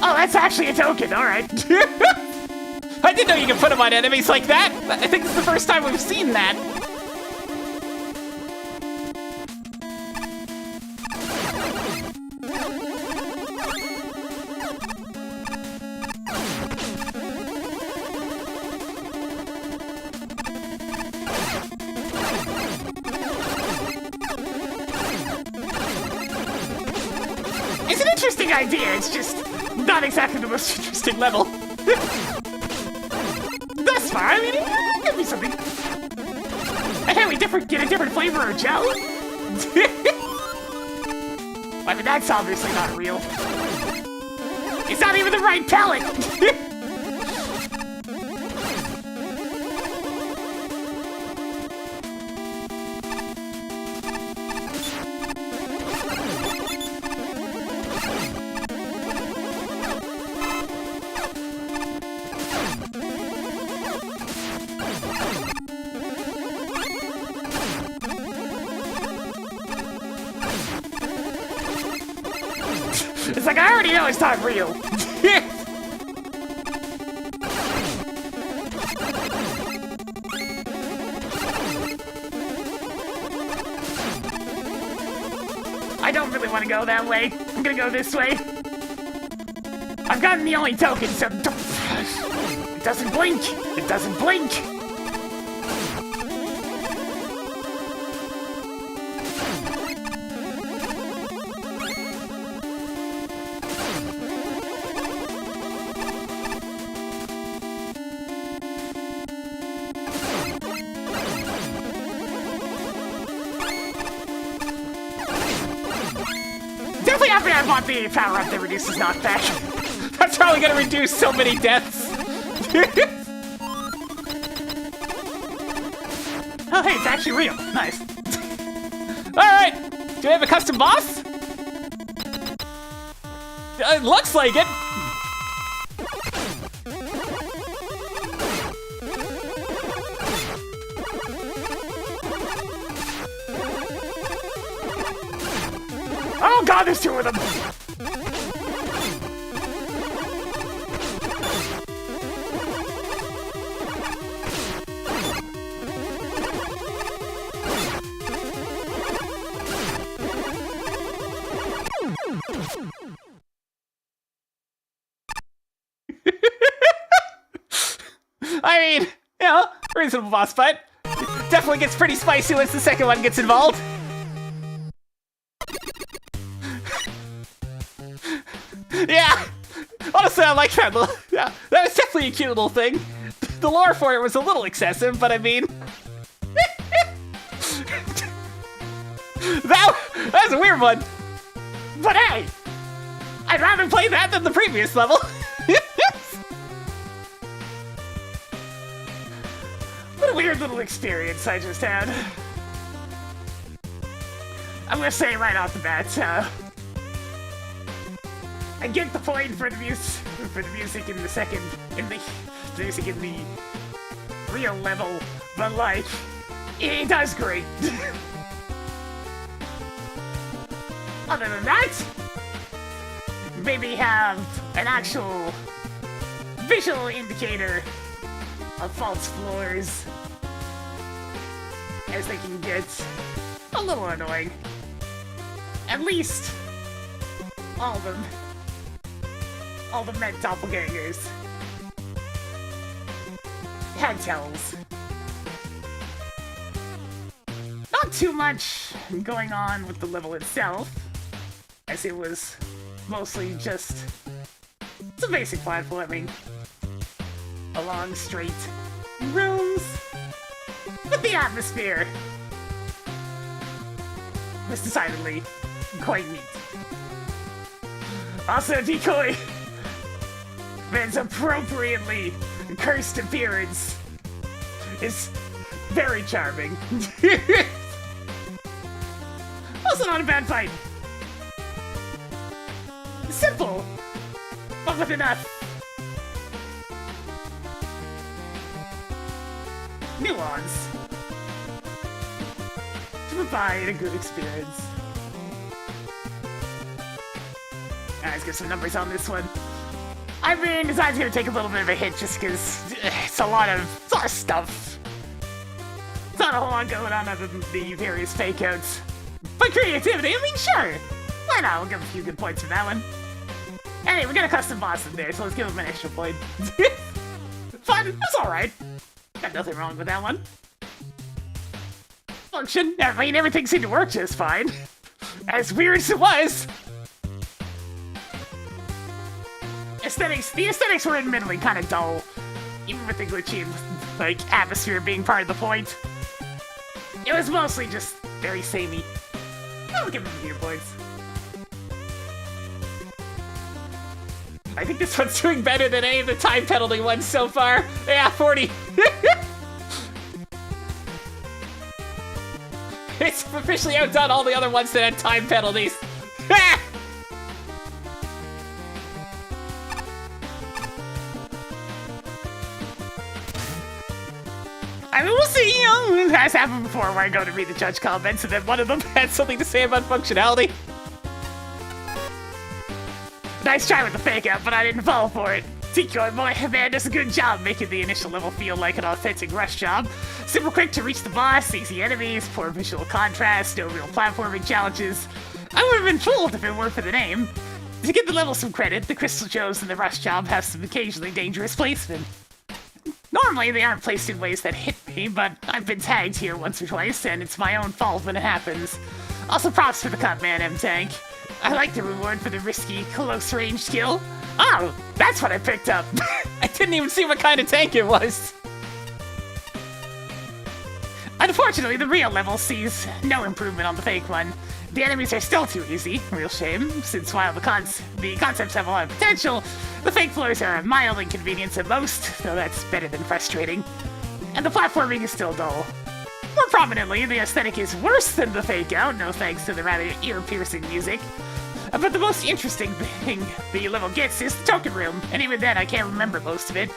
Oh, that's actually a token, alright. I didn't know you could put them on enemies like that. I think it's the first time we've seen that. It's an interesting idea, it's just not exactly the most interesting level. Thus far, I mean, it could be something. Hey, we get a different flavor of jelly? I mean, that's obviously not real. It's not even the right palette! It's like, I already know it's not real. I don't really want to go that way. I'm gonna go this way. I've gotten the only token, so it doesn't blink. It doesn't blink. Definitely after I bought the power-up that reduces knockback. That's probably gonna reduce so many deaths. Oh, hey, it's actually real. Nice. Alright, do we have a custom boss? It looks like it. Oh god, there's two of them! I mean, you know, reasonable boss fight. Definitely gets pretty spicy once the second one gets involved. Yeah, honestly, I like that. Yeah, that was definitely a cute little thing. The lore for it was a little excessive, but I mean, that was a weird one. But hey, I'd rather play that than the previous level. what a weird little experience I just had. I'm gonna say right off the bat, I get the point for the music in the music in the real level, but like, it does great. Other than that, maybe have an actual visual indicator of false floors, as they can get a little annoying. At least all of them. All the Met doppelgangers had tells. Not too much going on with the level itself, as it was mostly just some basic platforming along straight rooms. But the atmosphere was decidedly quite neat. Also, Decoy Man's appropriately cursed appearance is very charming. Also not a bad fight. Simple, but with enough nuance to provide a good experience. Alright, let's get some numbers on this one. I mean, design's gonna take a little bit of a hit just because it's a lot of stuff. It's not a whole lot going on other than the various fake outs. But creativity, I mean, sure. Why not? We'll give a few good points for that one. Anyway, we got a custom boss in there, so let's give him an extra point. Fun, that's alright. Got nothing wrong with that one. Function, I mean, everything seemed to work just fine. As weird as it was. aesthetics were admittedly kind of dull, even with the glitchy, like, atmosphere being part of the point. It was mostly just very samey. I'll give him a few points. I think this one's doing better than any of the time penalty ones so far. Yeah, 40. It's officially outdone all the other ones that had time penalties. I mean, we'll see, you know, it has happened before where I go to read the judge comments and then one of them Had something to say about functionality. nice try with the fake out, but I didn't fall for it. Decoy Man does a good job making the initial level feel like an authentic rush job. Super quick to reach the boss, easy enemies, poor visual contrast, no real platforming challenges. I would have been fooled if it weren't for the name. To give the level some credit, the Crystal Joes and the Rush Job have some occasionally dangerous placement. Normally, they aren't placed in ways that hit me, but I've been tagged here once or twice, and it's my own fault when it happens. Also, props for the Cut Man M-Tank. I like the reward for the risky, close-range skill. Oh, that's what I picked up. I didn't even see what kind of tank it was. Unfortunately, the real level sees no improvement on the fake one. The enemies are still too easy, real shame, since while the concepts have a lot of potential, the fake floors are a mild inconvenience at most, though that's better than frustrating. And the platforming is still dull. More prominently, the aesthetic is worse than the fake out, no thanks to the rather ear-piercing music. But the most interesting thing the level gets is the token room, and even then I can't remember most of it.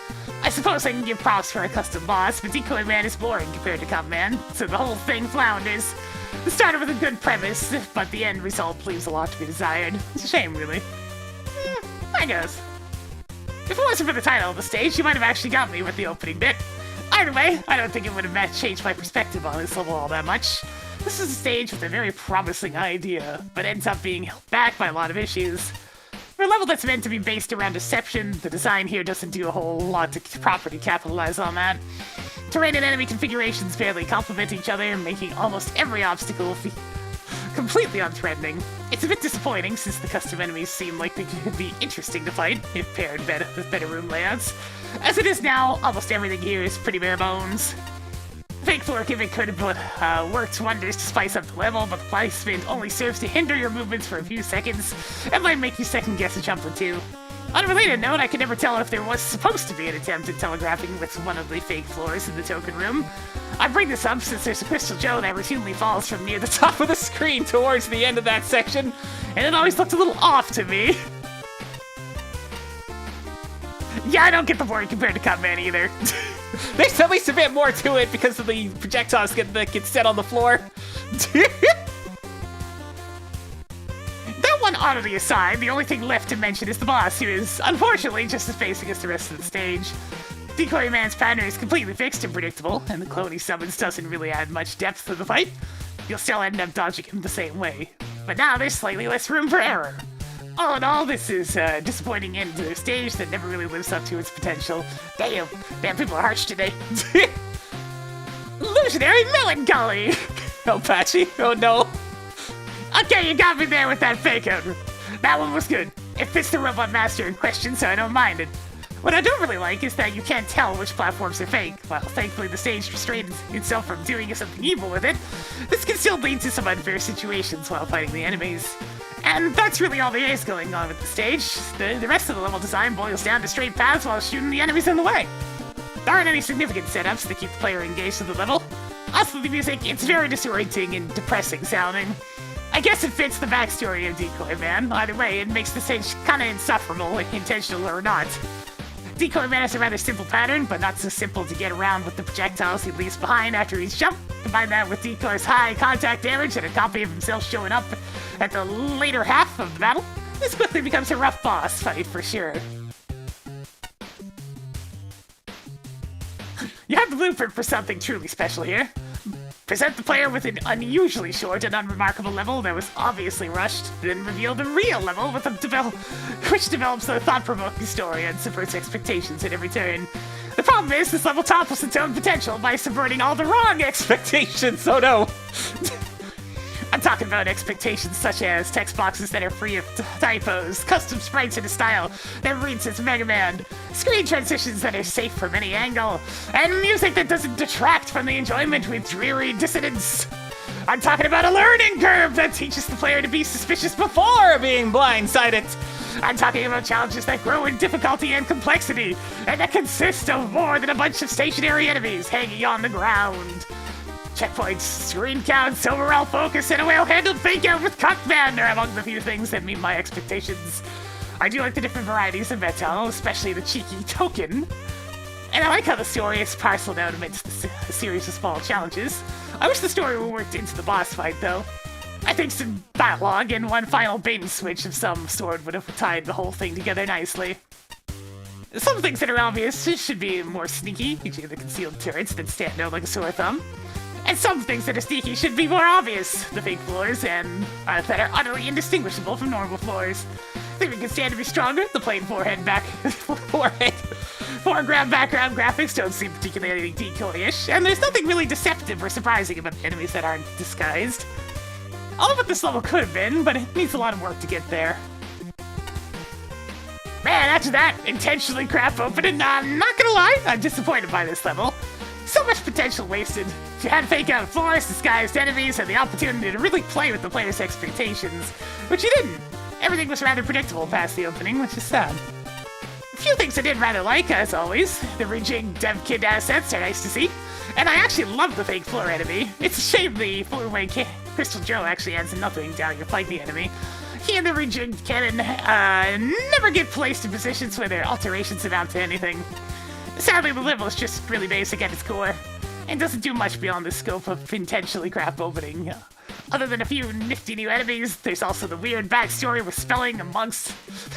I suppose I can give props for a custom boss, but Decoy Man is boring compared to Cut Man, so the whole thing flounders. It started with a good premise, but the end result leaves a lot to be desired. It's a shame, really. I guess. If it wasn't for the title of the stage, you might have actually got me with the opening bit. Either way, I don't think it would have changed my perspective on this level all that much. This is a stage with a very promising idea, but ends up being held back by a lot of issues. For a level that's meant to be based around deception, the design here doesn't do a whole lot to properly capitalize on that. Terrain and enemy configurations barely complement each other, making almost every obstacle completely unthreatening. It's a bit disappointing since the custom enemies seem like they could be interesting to fight if paired with better room layouts. As it is now, almost everything here is pretty bare bones. Fake floor gimmick could have worked wonders to spice up the level, but the placement only serves to hinder your movements for a few seconds and might make you second guess a jump or two. On a related note, I could never tell if there was supposed to be an attempt at telegraphing with one of the fake floors in the token room. I bring this up since there's a Crystal Joe that routinely falls from near the top of the screen towards the end of that section, and it always looked a little off to me. Yeah, I don't get the boring compared to Cut Man either. There's at least a bit more to it because of the projectiles that get set on the floor. That one oddity aside, the only thing left to mention is the boss, who is, unfortunately, just as basic as the rest of the stage. Decoy Man's pattern is completely fixed and predictable, and the clone he summons doesn't really add much depth to the fight. You'll still end up dodging him the same way. But now there's slightly less room for error. All in all, this is a disappointing end to the stage that never really lives up to its potential. Damn, people are harsh today. Illusionary melancholy! Oh, Patchy, oh no. Okay, you got me there with that fake out. That one was good. It fits the Robot Master in question, so I don't mind it. What I don't really like is that you can't tell which platforms are fake. While thankfully the stage restrains itself from doing something evil with it, this can still lead to some unfair situations while fighting the enemies. And that's really all there is going on with the stage. The rest of the level design boils down to straight paths while shooting the enemies in the way. There aren't any significant setups to keep the player engaged with the level. Also, the music, it's very disorienting and depressing sounding. I guess it fits the backstory of Decoy Man. Either way, it makes the stage kinda insufferable, intentional or not. Decoy Man has a rather simple pattern, but not so simple to get around with the projectiles he leaves behind after each jump. Combine that with Decoy's high contact damage and a copy of himself showing up at the later half of the battle, this quickly becomes a rough boss fight for sure. You have the blueprint for something truly special here. Present the player with an unusually short and unremarkable level that was obviously rushed, then reveal the real level with which develops a thought-provoking story and subverts expectations at every turn. The problem is, this level topples its own potential by subverting all the wrong expectations, oh no! I'm talking about expectations such as text boxes that are free of typos, custom sprites in a style that reads as Mega Man, screen transitions that are safe from any angle, and music that doesn't detract from the enjoyment with dreary dissonance. I'm talking about a learning curve that teaches the player to be suspicious before being blindsided. I'm talking about challenges that grow in difficulty and complexity, and that consist of more than a bunch of stationary enemies hanging on the ground. Checkpoints, screen counts, overall focus, and a well-handled fake-out with Cockman are among the few things that meet my expectations. I do like the different varieties of metal, especially the cheeky token. And I like how the story is parceled out amidst a series of small challenges. I wish the story were worked into the boss fight, though. I think some dialogue and one final bait and switch of some sort would have tied the whole thing together nicely. Some things that are obvious should be more sneaky, e.g. the concealed turrets that stand out like a sore thumb. And some things that are sneaky should be more obvious, the fake floors, and that are utterly indistinguishable from normal floors. I think we can stand to be stronger. The plain foreground background graphics don't seem particularly decoy-ish, and there's nothing really deceptive or surprising about the enemies that aren't disguised. All of what this level could have been, but it needs a lot of work to get there. Man, after that intentionally crap opening, I'm not gonna lie, I'm disappointed by this level. So much potential wasted. If you had fake out floors, disguised enemies, and the opportunity to really play with the player's expectations, which you didn't. Everything was rather predictable past the opening, which is sad. A few things I did rather like, as always. The rejigged dev kit assets are nice to see, and I actually love the fake floor enemy. It's a shame the four-way Crystal Joe actually adds nothing down your fight the enemy. He and the rejigged cannon never get placed in positions where their alterations amount to anything. Sadly, the level is just really basic at its core, and doesn't do much beyond the scope of intentionally crap opening. Other than a few nifty new enemies, there's also the weird backstory with spelling amongst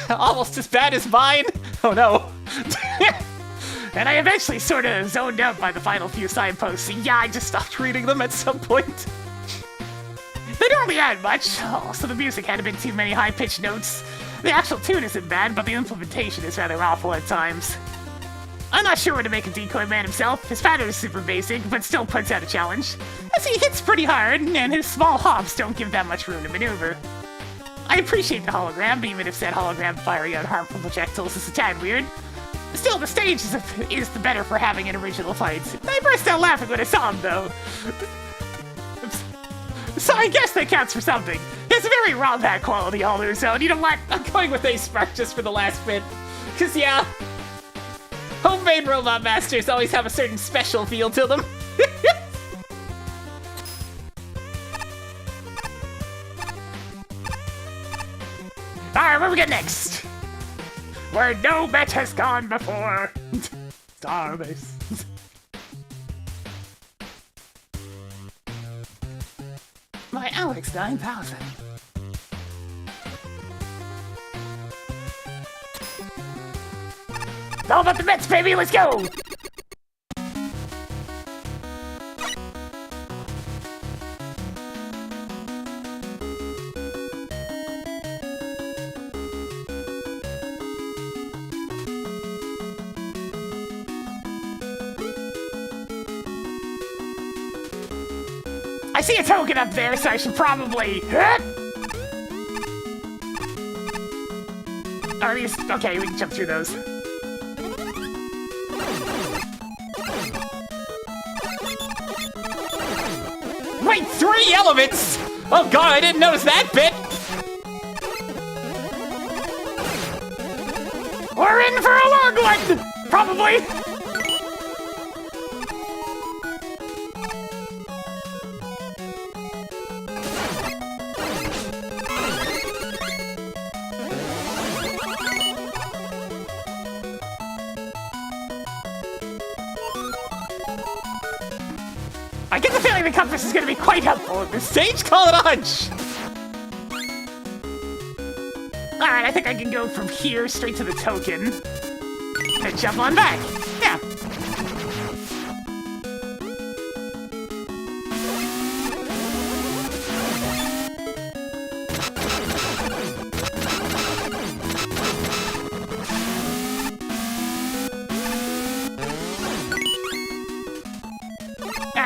almost as bad as mine. Oh no. And I eventually sort of zoned out by the final few signposts, so yeah, I just stopped reading them at some point. They don't really add much, also the music had a bit too many high-pitched notes. The actual tune isn't bad, but the implementation is rather awful at times. I'm not sure where to make a Decoy Man himself. His pattern is super basic, but still puts out a challenge, as he hits pretty hard, and his small hops don't give that much room to maneuver. I appreciate the hologram, even if said hologram firing out harmful projectiles is a tad weird. Still, the stage is the better for having an original fight. I burst out laughing when I saw him, though. So I guess that counts for something. It's a very raw back quality all their own. You know what? I'm going with a spark just for the last bit. Cause yeah, homemade Robot Masters always have a certain special feel to them. Alright, where we get next? Where no bet has gone before. Starbase. My Alex 9000. It's all about the Mets, baby, let's go! I see a token up there, so I should probably... Are these... Okay, we can jump through those. Wait, 3 elements? Oh god, I didn't notice that bit! We're in for a long one! Probably! I get the feeling the compass is going to be quite helpful in this stage. Call it a hunch! Alright, I think I can go from here straight to the token. And jump on back. Yeah.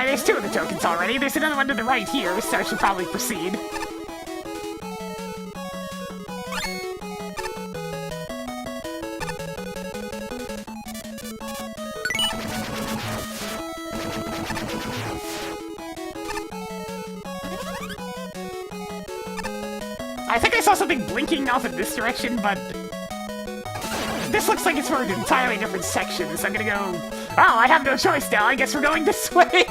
There's 2 of the tokens already. There's another one to the right here, so I should probably proceed. I think I saw something blinking off in this direction, but this looks like it's for an entirely different section, so I'm gonna go... Oh, I have no choice now. I guess we're going this way.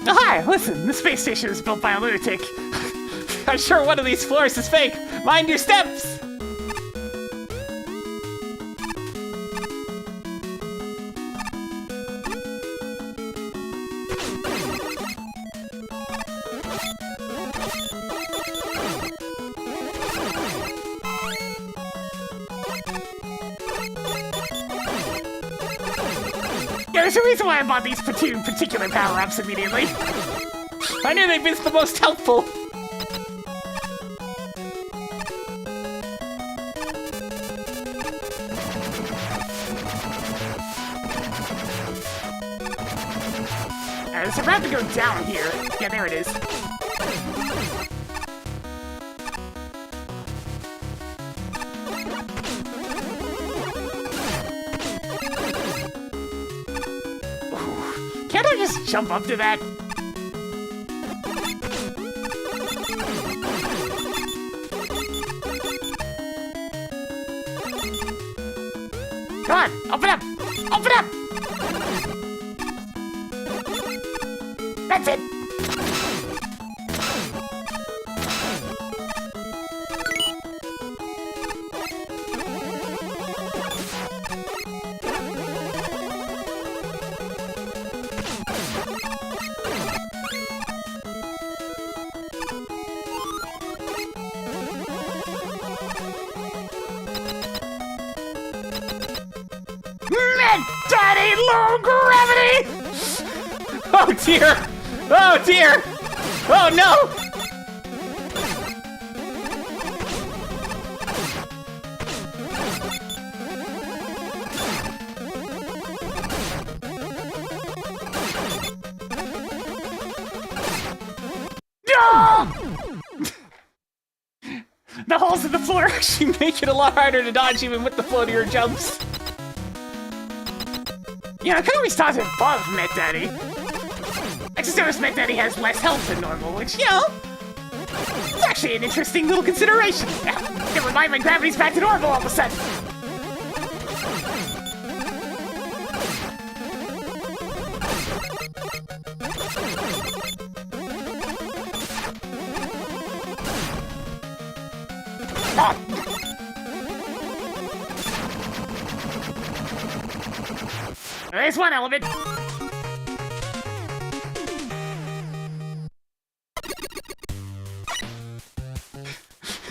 Oh, hi, listen, the space station was built by a lunatic. I'm sure one of these floors is fake. Mind your steps! Yeah, there's a reason why I bought these two particular power-ups immediately. I knew they'd be the most helpful. There's a route to go down here. Yeah, there it is. Ooh, can't I just jump up to that? Come on, open up! Open up! That's it! Daddy, low gravity! Oh dear! Oh dear! Oh no! No! The holes in the floor Actually make it a lot harder to dodge even with the floatier jumps. Yeah, I could always toss it above Met Daddy. I just noticed Met Daddy has less health than normal, which, you know, it's actually an interesting little consideration. Never mind, my gravity's back to normal all of a sudden. Ah. There's one element.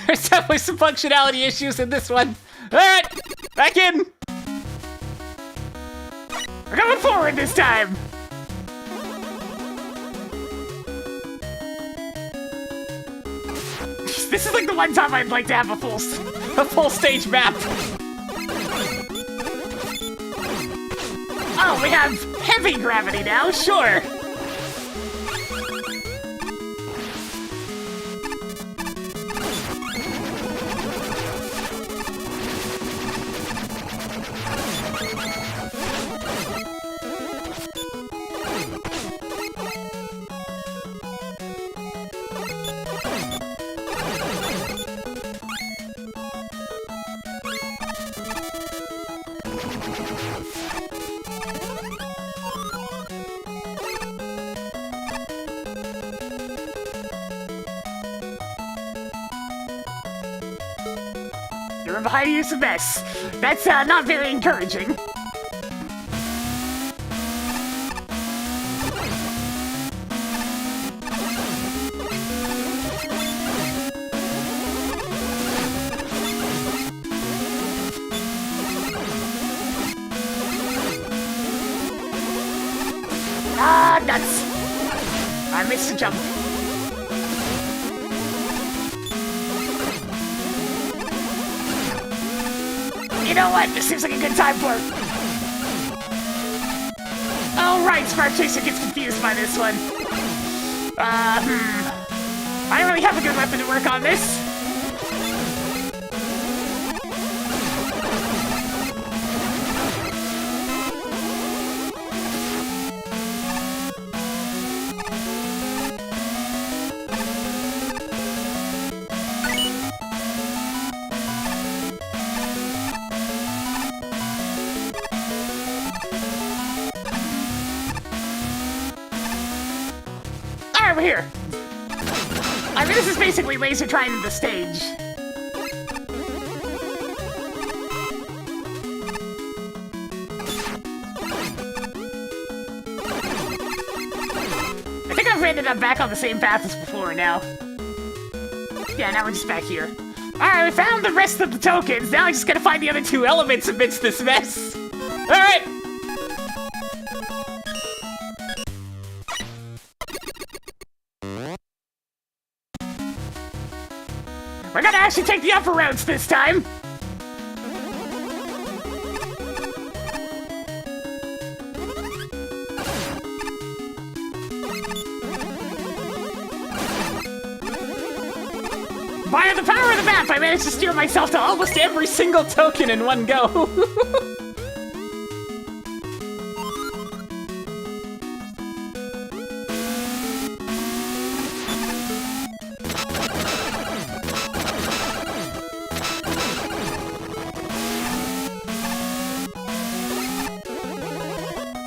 There's definitely some functionality issues in this one. Alright, back in! We're going forward this time. This is like the one time I'd like to have a full stage map. Oh, we have heavy gravity now, sure. You're behind you some mess. That's not very encouraging. Ah, nuts! I missed the jump. You know what? This seems like a good time for it. Oh, right. Spark Chaser gets confused by this one. I don't really have a good weapon to work on this. Alright, we're here. I mean, this is basically laser trying the stage. I think I've ended up back on the same path as before now. Yeah, now we're just back here. Alright, we found the rest of the tokens. Now I just gotta find the other two elements amidst this mess. Alright! We're gonna actually take the upper roads this time! By the power of the map, I managed to steer myself to almost every single token in one go!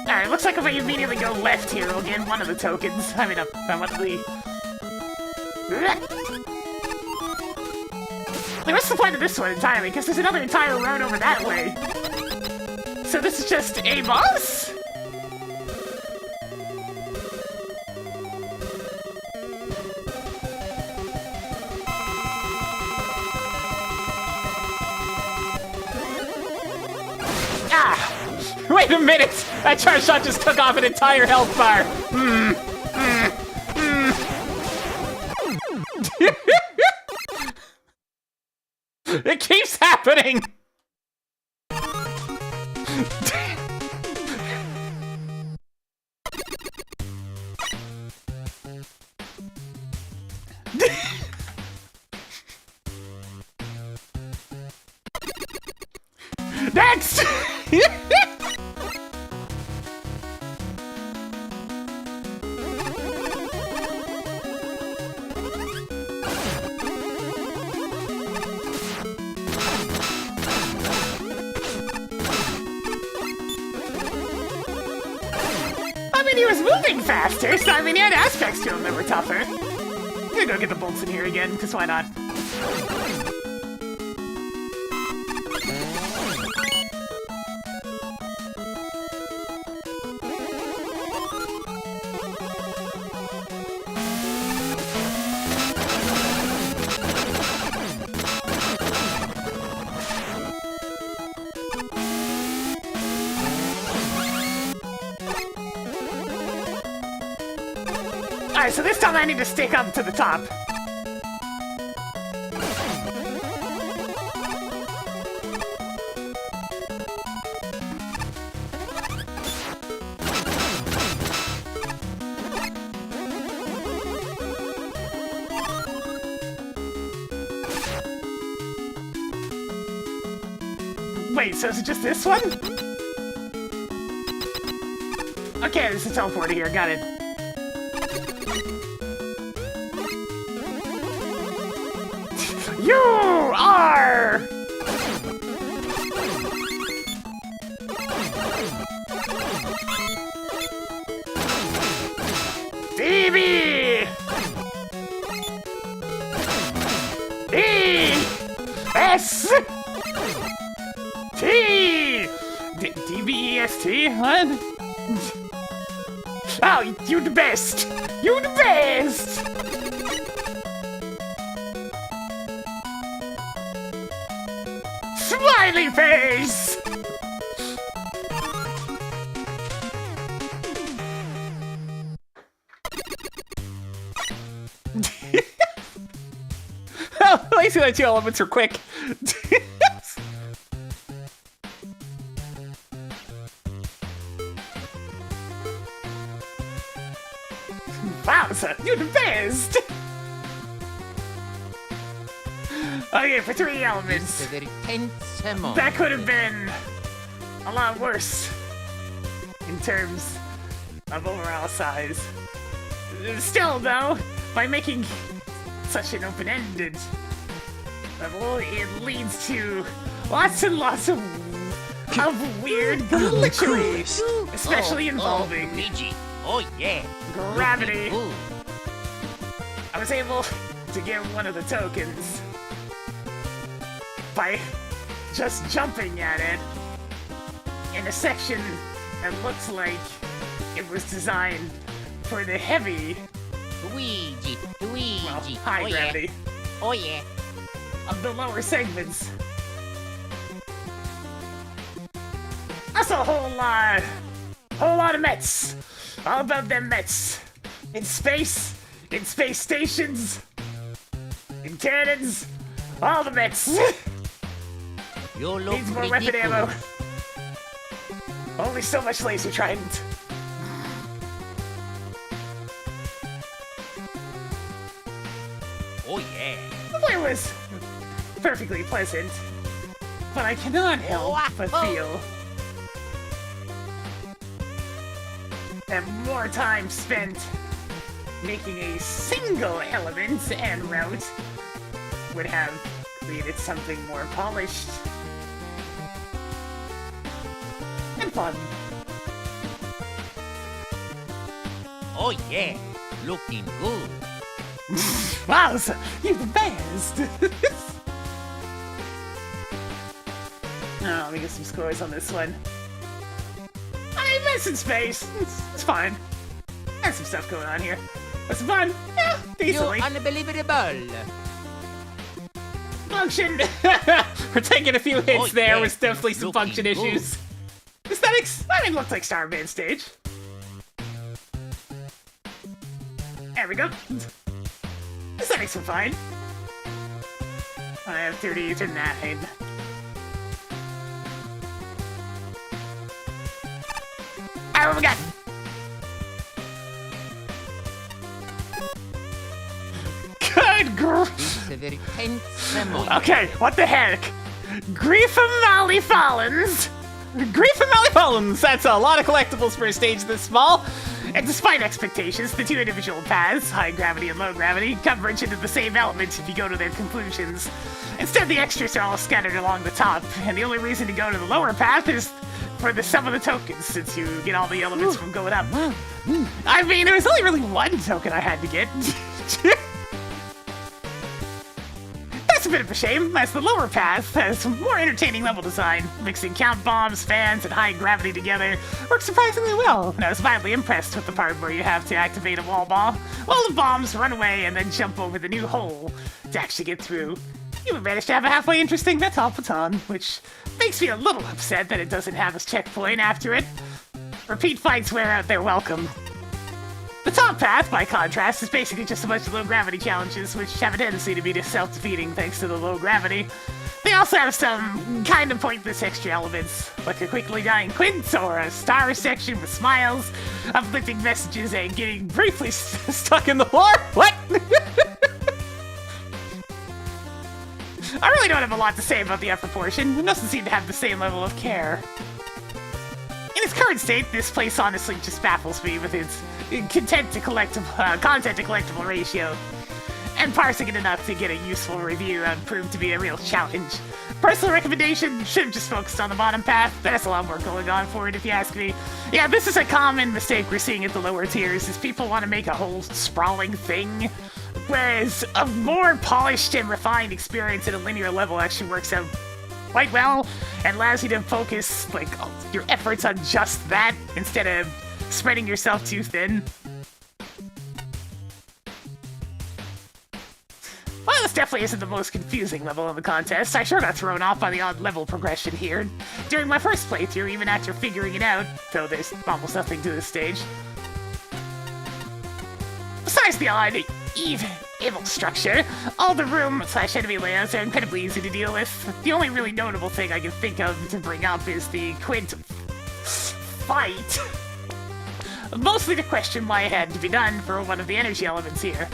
Alright, looks like if I immediately go left here, we'll get one of the tokens. I mean, one of the... Like, what's the point of this one entirely? Because there's another entire road over that way. So this is just a boss? Ah! Wait a minute! That charge shot just took off an entire health bar! It keeps happening! Next! I mean, he was moving faster, so I mean, he had aspects to him that were tougher. I'm gonna go get the bolts in here again, because why not? Alright, so this time I need to stick up to the top. Wait, so is it just this one? Okay, there's a teleporter here, got it. You are... DB! E! S! T! DBEST? What? Oh, you the best! You the best! Smiley face! At least the other two elements are quick. Bowser, you're the best! Okay, for 3 elements. It's a very tense moment. That could have been a lot worse in terms of overall size. Still, though, by making such an open-ended level, it leads to lots and lots of weird glitchery, especially involving Luigi. Oh yeah. gravity. Ooh. I was able to get one of the tokens by just jumping at it in a section that looks like it was designed for the heavy, Luigi. Luigi. well, high oh, gravity Yeah. Oh yeah. of the lower segments. That's a whole lot of Mets. All about them Mets. In space stations, in cannons, all the Mets. You look Needs more weapon ammo. ridiculous. Only so much laser trident. Oh yeah. The play was perfectly pleasant, but I cannot help but feel that more time spent making a single element and route would have created something more polished and fun. Oh yeah. Looking good. Wow, so you're the best! Oh, let me get some scores on this one. I miss in space. It's fine. There's some stuff going on here. What's fun? Yeah, decently. You're unbelievable. Function. We're taking a few hits Oh, there yeah. with definitely some Looking function good. issues. Aesthetics. I mean, looked like Starman stage. There we go. Aesthetics are fine. I have 39. Alright, what we got? Good grief. It's a very tense moment. Okay, what the heck? Grief of Valley Fallens. Grief and Malifauns! That's a lot of collectibles for a stage this small. And despite expectations, the 2 individual paths, high gravity and low gravity, converge into the same elements if you go to their conclusions. Instead, the extras are all scattered along the top, and the only reason to go to the lower path is for the sum of the tokens, since you get all the elements from going up. I mean, there was only really one token I had to get. That's a bit of a shame, as the lower path has some more entertaining level design. Mixing count bombs, fans, and high gravity together works surprisingly well, and I was mildly impressed with the part where you have to activate a wall ball, while the bombs run away and then jump over the new hole to actually get through. You managed to have a halfway interesting Metal Baton, which makes me a little upset that it doesn't have a checkpoint after it. Repeat fights wear out their welcome. The top path, by contrast, is basically just a bunch of low-gravity challenges, which have a tendency to be self-defeating thanks to the low gravity. They also have some kind of pointless extra elements, like a quickly dying quint or a star section with smiles, uplifting messages, and getting briefly stuck in the floor. What? I really don't have a lot to say about the upper portion. It doesn't seem to have the same level of care. In its current state, this place honestly just baffles me with its content to collectible ratio. And parsing it enough to get a useful review proved to be a real challenge. Personal recommendation, should have just focused on the bottom path. There's a lot more going on for it if you ask me. Yeah, this is a common mistake we're seeing at the lower tiers, is people want to make a whole sprawling thing. Whereas a more polished and refined experience at a linear level actually works out quite well and allows you to focus your efforts on just that instead of spreading yourself too thin. Well, this definitely isn't the most confusing level in the contest. I sure got thrown off by the odd level progression here during my first playthrough, even after figuring it out, though there's almost nothing to this stage. Besides besides the odd, evil structure, all the room/enemy layouts are incredibly easy to deal with. The only really notable thing I can think of to bring up is the Quint fight. Mostly to question why it had to be done for one of the energy elements here.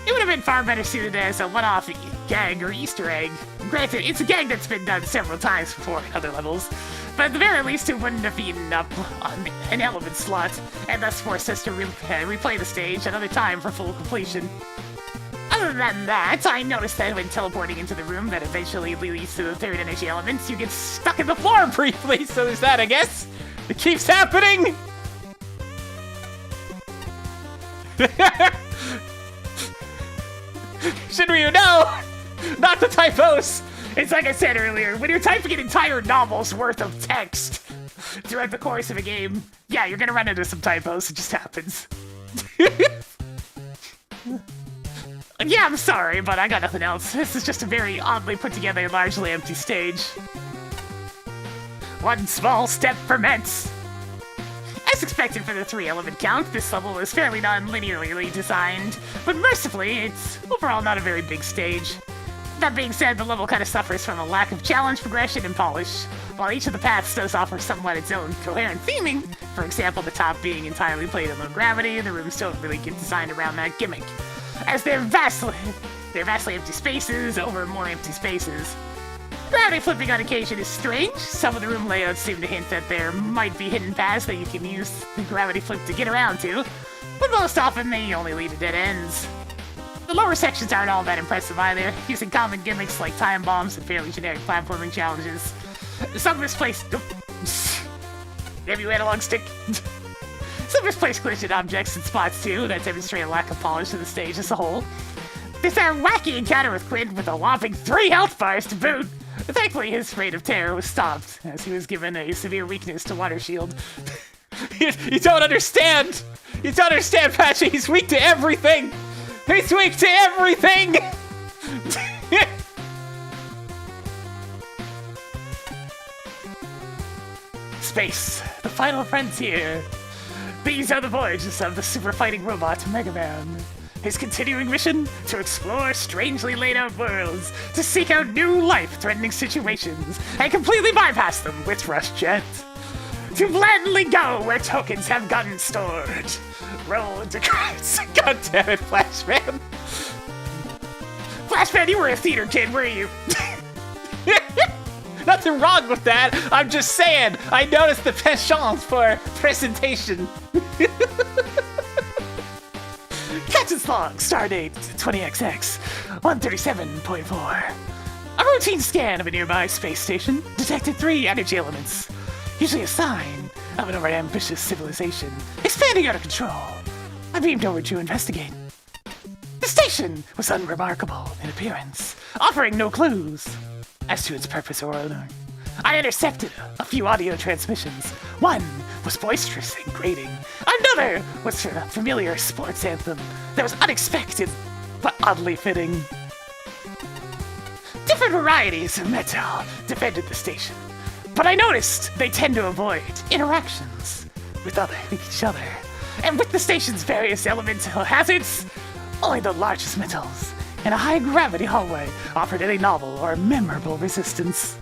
It would have been far better suited as a one-off gag or Easter egg. Granted, it's a gag that's been done several times before in other levels, but at the very least it wouldn't have eaten up on an element slot, and thus forced us to replay the stage another time for full completion. Other than that, I noticed that when teleporting into the room that eventually leads to the third energy element, you get stuck in the floor briefly, so there's that, I guess. It keeps happening! Shouldn't you know? Not the typos! It's like I said earlier, when you're typing an entire novel's worth of text throughout the course of a game, yeah, you're gonna run into some typos, it just happens. Yeah, I'm sorry, but I got nothing else. This is just a very oddly put together, largely empty stage. One small step for Mets. As expected for the 3-element count, this level is fairly non-linearly designed, but mercifully, it's overall not a very big stage. That being said, the level kind of suffers from a lack of challenge, progression, and polish. While each of the paths does offer somewhat its own coherent theming, for example, the top being entirely played in low gravity, the rooms don't really get designed around that gimmick, as they're vastly empty spaces over more empty spaces. Gravity flipping on occasion is strange. Some of the room layouts seem to hint that there might be hidden paths that you can use the gravity flip to get around to, but most often they only lead to dead ends. The lower sections aren't all that impressive either, using common gimmicks like time bombs and fairly generic platforming challenges. Some misplaced... Have you analog stick? Some misplaced glitched objects and spots too that demonstrate a lack of polish to the stage as a whole. There's that wacky encounter with Quint with a whopping 3 health bars to boot. Thankfully, his rate of terror was stopped, as he was given a severe weakness to water shield. You don't understand! You don't understand, Patchy! He's weak to everything! He's weak to everything! Space, the final frontier. These are the voyages of the super fighting robot Mega Man. His continuing mission? To explore strangely laid out worlds, to seek out new life-threatening situations, and completely bypass them with Rush Jet. To blandly go where tokens have gotten stored. Roll into credits. God damn it, Flashman. Flashman, you were a theater kid, were you? Nothing wrong with that. I'm just saying, I noticed the penchant for presentation. Captain's log, stardate 20XX 137.4. A routine scan of a nearby space station detected 3 energy elements, usually a sign of an overambitious civilization expanding out of control. I beamed over to investigate. The station was unremarkable in appearance, offering no clues as to its purpose or owner. I intercepted a few audio transmissions. One was boisterous and grating. Another was a familiar sports anthem that was unexpected but oddly fitting. Different varieties of metal defended the station, but I noticed they tend to avoid interactions with each other. And with the station's various elemental hazards, only the largest metals in a high-gravity hallway offered any novel or memorable resistance.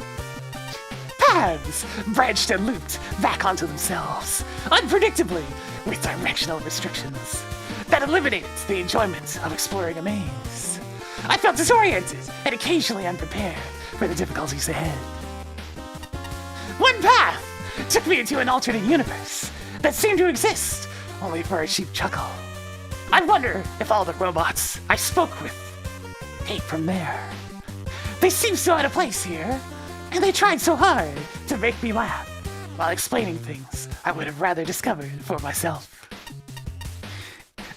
Paths branched and looped back onto themselves, unpredictably, with directional restrictions that eliminated the enjoyment of exploring a maze. I felt disoriented and occasionally unprepared for the difficulties ahead. One path took me into an alternate universe that seemed to exist only for a cheap chuckle. I wonder if all the robots I spoke with came from there. They seem so out of place here, and they tried so hard to make me laugh while explaining things I would have rather discovered for myself.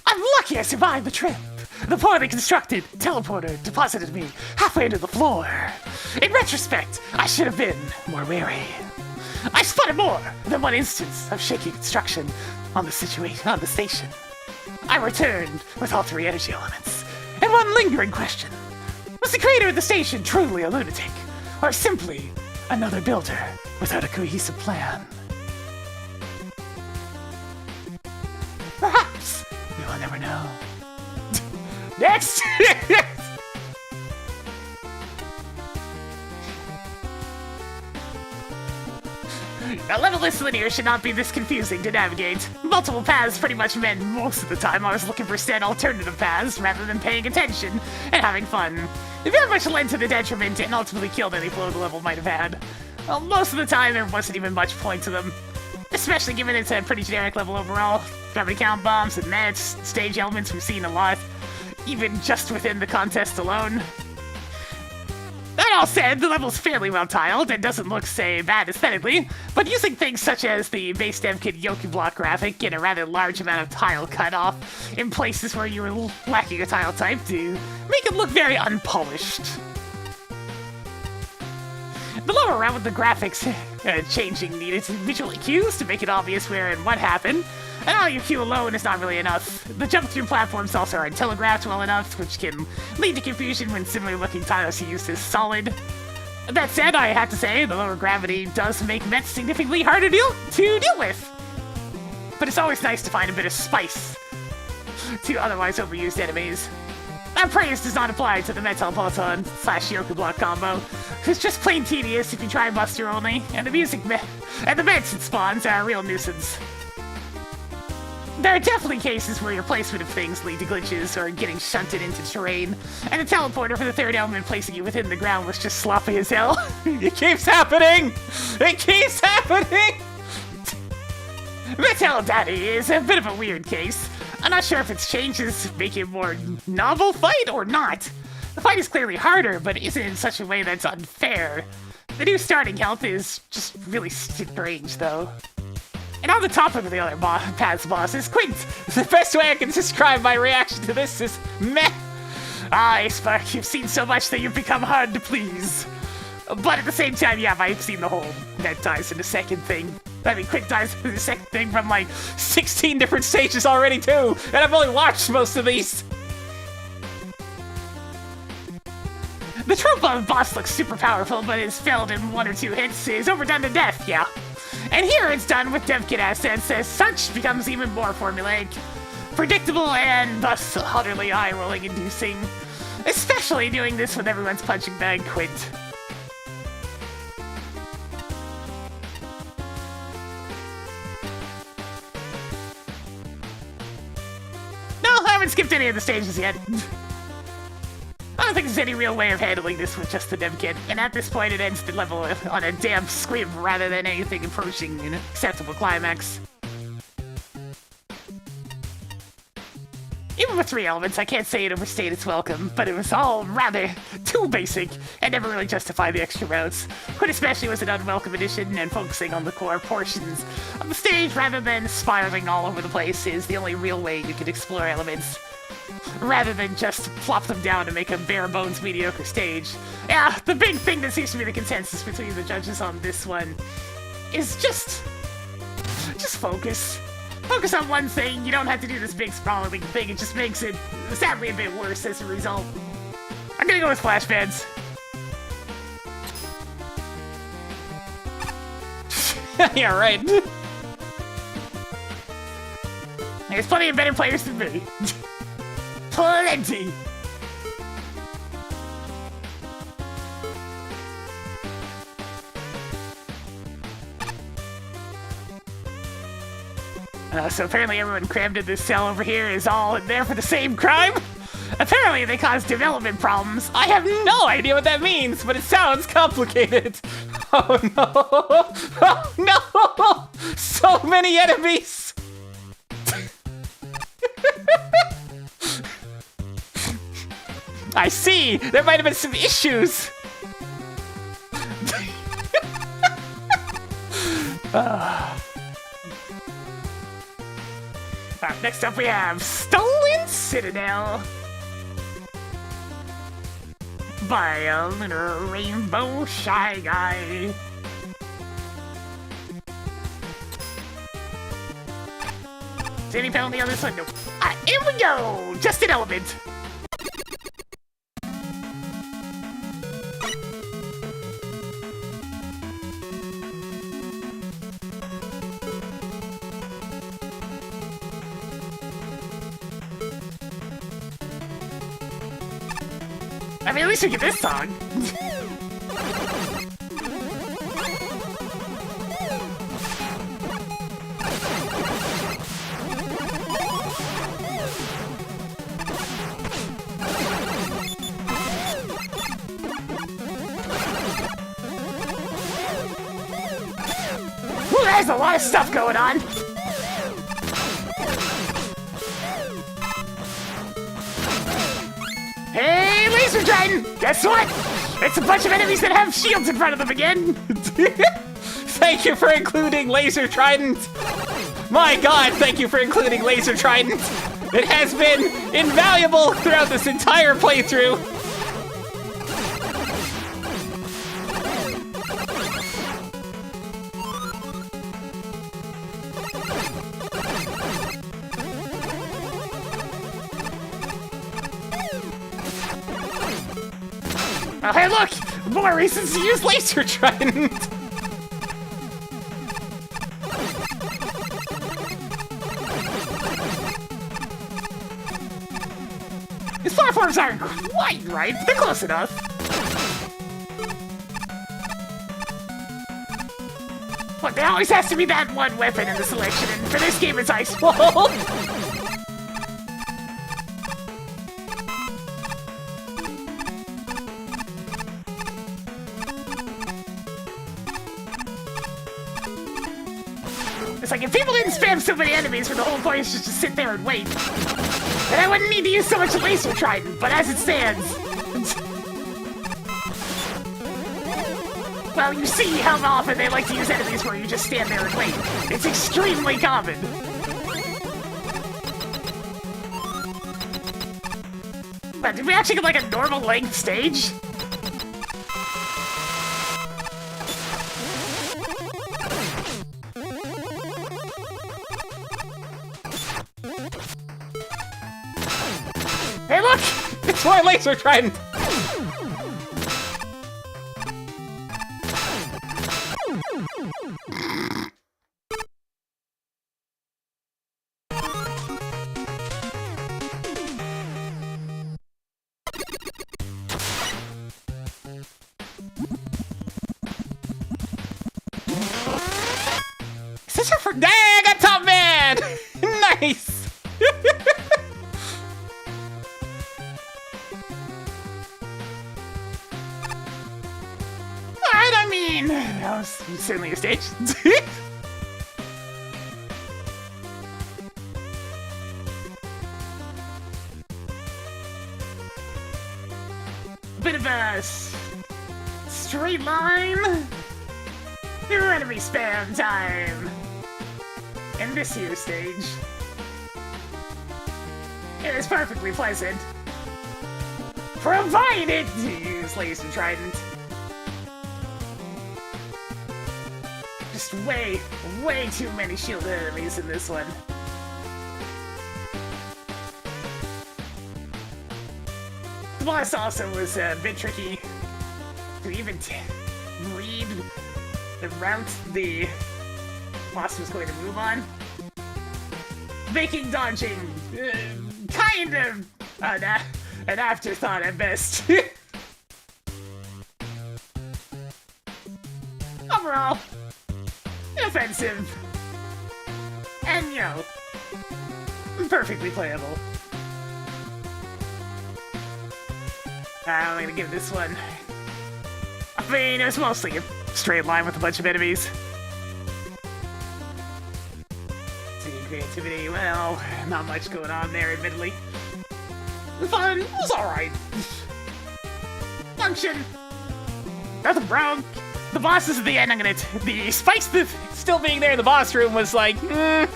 I'm lucky I survived the trip. The poorly constructed teleporter deposited me halfway to the floor. In retrospect, I should have been more wary. I spotted more than one instance of shaky construction on the station. I returned with all 3 energy elements, and one lingering question. Was the creator of the station truly a lunatic, or simply another builder without a cohesive plan? Perhaps we will never know. Next! A level-less linear should not be this confusing to navigate. Multiple paths pretty much meant most of the time I was looking for said alternative paths rather than paying attention and having fun. It very much led to the detriment and ultimately killed any flow the level might have had. Well, most of the time there wasn't even much point to them. Especially given it's a pretty generic level overall. Gravity count bombs and nets, stage elements we've seen a lot, even just within the contest alone. That all said, the level's fairly well tiled and doesn't look, say, bad aesthetically, but using things such as the base dev kit Yoki block graphic and a rather large amount of tile cut off in places where you were lacking a tile type to make it look very unpolished. The lower round with the graphics changing needed visual cues to make it obvious where and what happened, and all your cue alone is not really enough. The jump-through platforms also aren't telegraphed well enough, which can lead to confusion when similar-looking tiles are used as solid. That said, I have to say, the lower gravity does make mets significantly harder to deal with. But it's always nice to find a bit of spice to otherwise overused enemies. That praise does not apply to the Metal Poton / Yoku block combo. It's just plain tedious if you try Buster only, and the mets it spawns are a real nuisance. There are definitely cases where your placement of things lead to glitches or getting shunted into terrain, and the teleporter for the third element placing you within the ground was just sloppy as hell. It keeps happening! It keeps happening! Metal Daddy is a bit of a weird case. I'm not sure if its changes make it a more novel fight or not. The fight is clearly harder, but isn't in such a way that's unfair. The new starting health is just really strange, though. And on the topic of the other paths bosses, Quint! The best way I can describe my reaction to this is meh! Ah, Spark, you've seen so much that you've become hard to please. But at the same time, yeah, I've seen the whole net dies in the second thing. I mean, Quint dies in the second thing from like 16 different stages already too, and I've only watched most of these. The trope boss looks super powerful, but is failed in 1 or 2 hits, is overdone to death, yeah. And here it's done with dev kit assets, as such becomes even more formulaic, predictable, and thus utterly eye-rolling inducing. Especially doing this with everyone's punching bag Quint. No, I haven't skipped any of the stages yet. I don't think there's any real way of handling this with just the dev kit, and at this point it ends the level on a damn squib rather than anything approaching an acceptable climax. Even with 3 elements, I can't say it overstayed its welcome, but it was all rather too basic and never really justified the extra routes. Quite especially was an unwelcome addition, and focusing on the core portions of the stage rather than spiraling all over the place is the only real way you can explore elements, rather than just plop them down to make a bare-bones mediocre stage. Yeah, the big thing that seems to be the consensus between the judges on this one is just focus. Focus on one thing, you don't have to do this big sprawling thing, it just makes it, sadly, a bit worse as a result. I'm gonna go with flashbands. Yeah, right. There's plenty of better players than me. Plenty! So apparently everyone crammed in this cell over here is all in there for the same crime? Apparently they caused development problems. I have no idea what that means, but it sounds complicated. Oh no! Oh no! So many enemies! I see! There might have been some issues! Next up we have Stolen Citadel by a little rainbow shy guy. Is any penalty on this one? Nope. Here we go! Just an element. I mean, at least we get this song. Ooh, there's a lot of stuff going on. Hey, Laser Dragon! Guess what? It's a bunch of enemies that have shields in front of them again! Thank you for including Laser Trident! My god, thank you for including Laser Trident! It has been invaluable throughout this entire playthrough! Oh, hey, look! More reasons to use Laser Trident! These platforms aren't quite right, but they're close enough. Look, there always has to be that one weapon in the selection, and for this game it's Ice Wall. It's like, if people didn't spam so many enemies for the whole point is just to sit there and wait, then I wouldn't need to use so much Laser Trident, but as it stands... well, you see how often they like to use enemies where you just stand there and wait. It's extremely common. But did we actually get like a normal length stage? Hey look! It's my Laser Trident! Is this for dang? I got Top Man! Nice! Alright, I mean, that was certainly a stage. Bit of a straight line. New enemy spam time. And this here stage. It is perfectly pleasant. Provided you use Laser Trident. Just way too many shielded enemies in this one. The boss also was a bit tricky to even read the route the boss was going to move on, making dodging kind of an afterthought at best. Overall, inoffensive, and you know, perfectly playable. I'm gonna give this one. I mean, it was mostly a straight line with a bunch of enemies. Seeing creativity, well, not much going on there, admittedly. Fun, it was alright. Function, nothing broke. The bosses at the end, the spikes Still being there in the boss room was like, yeah,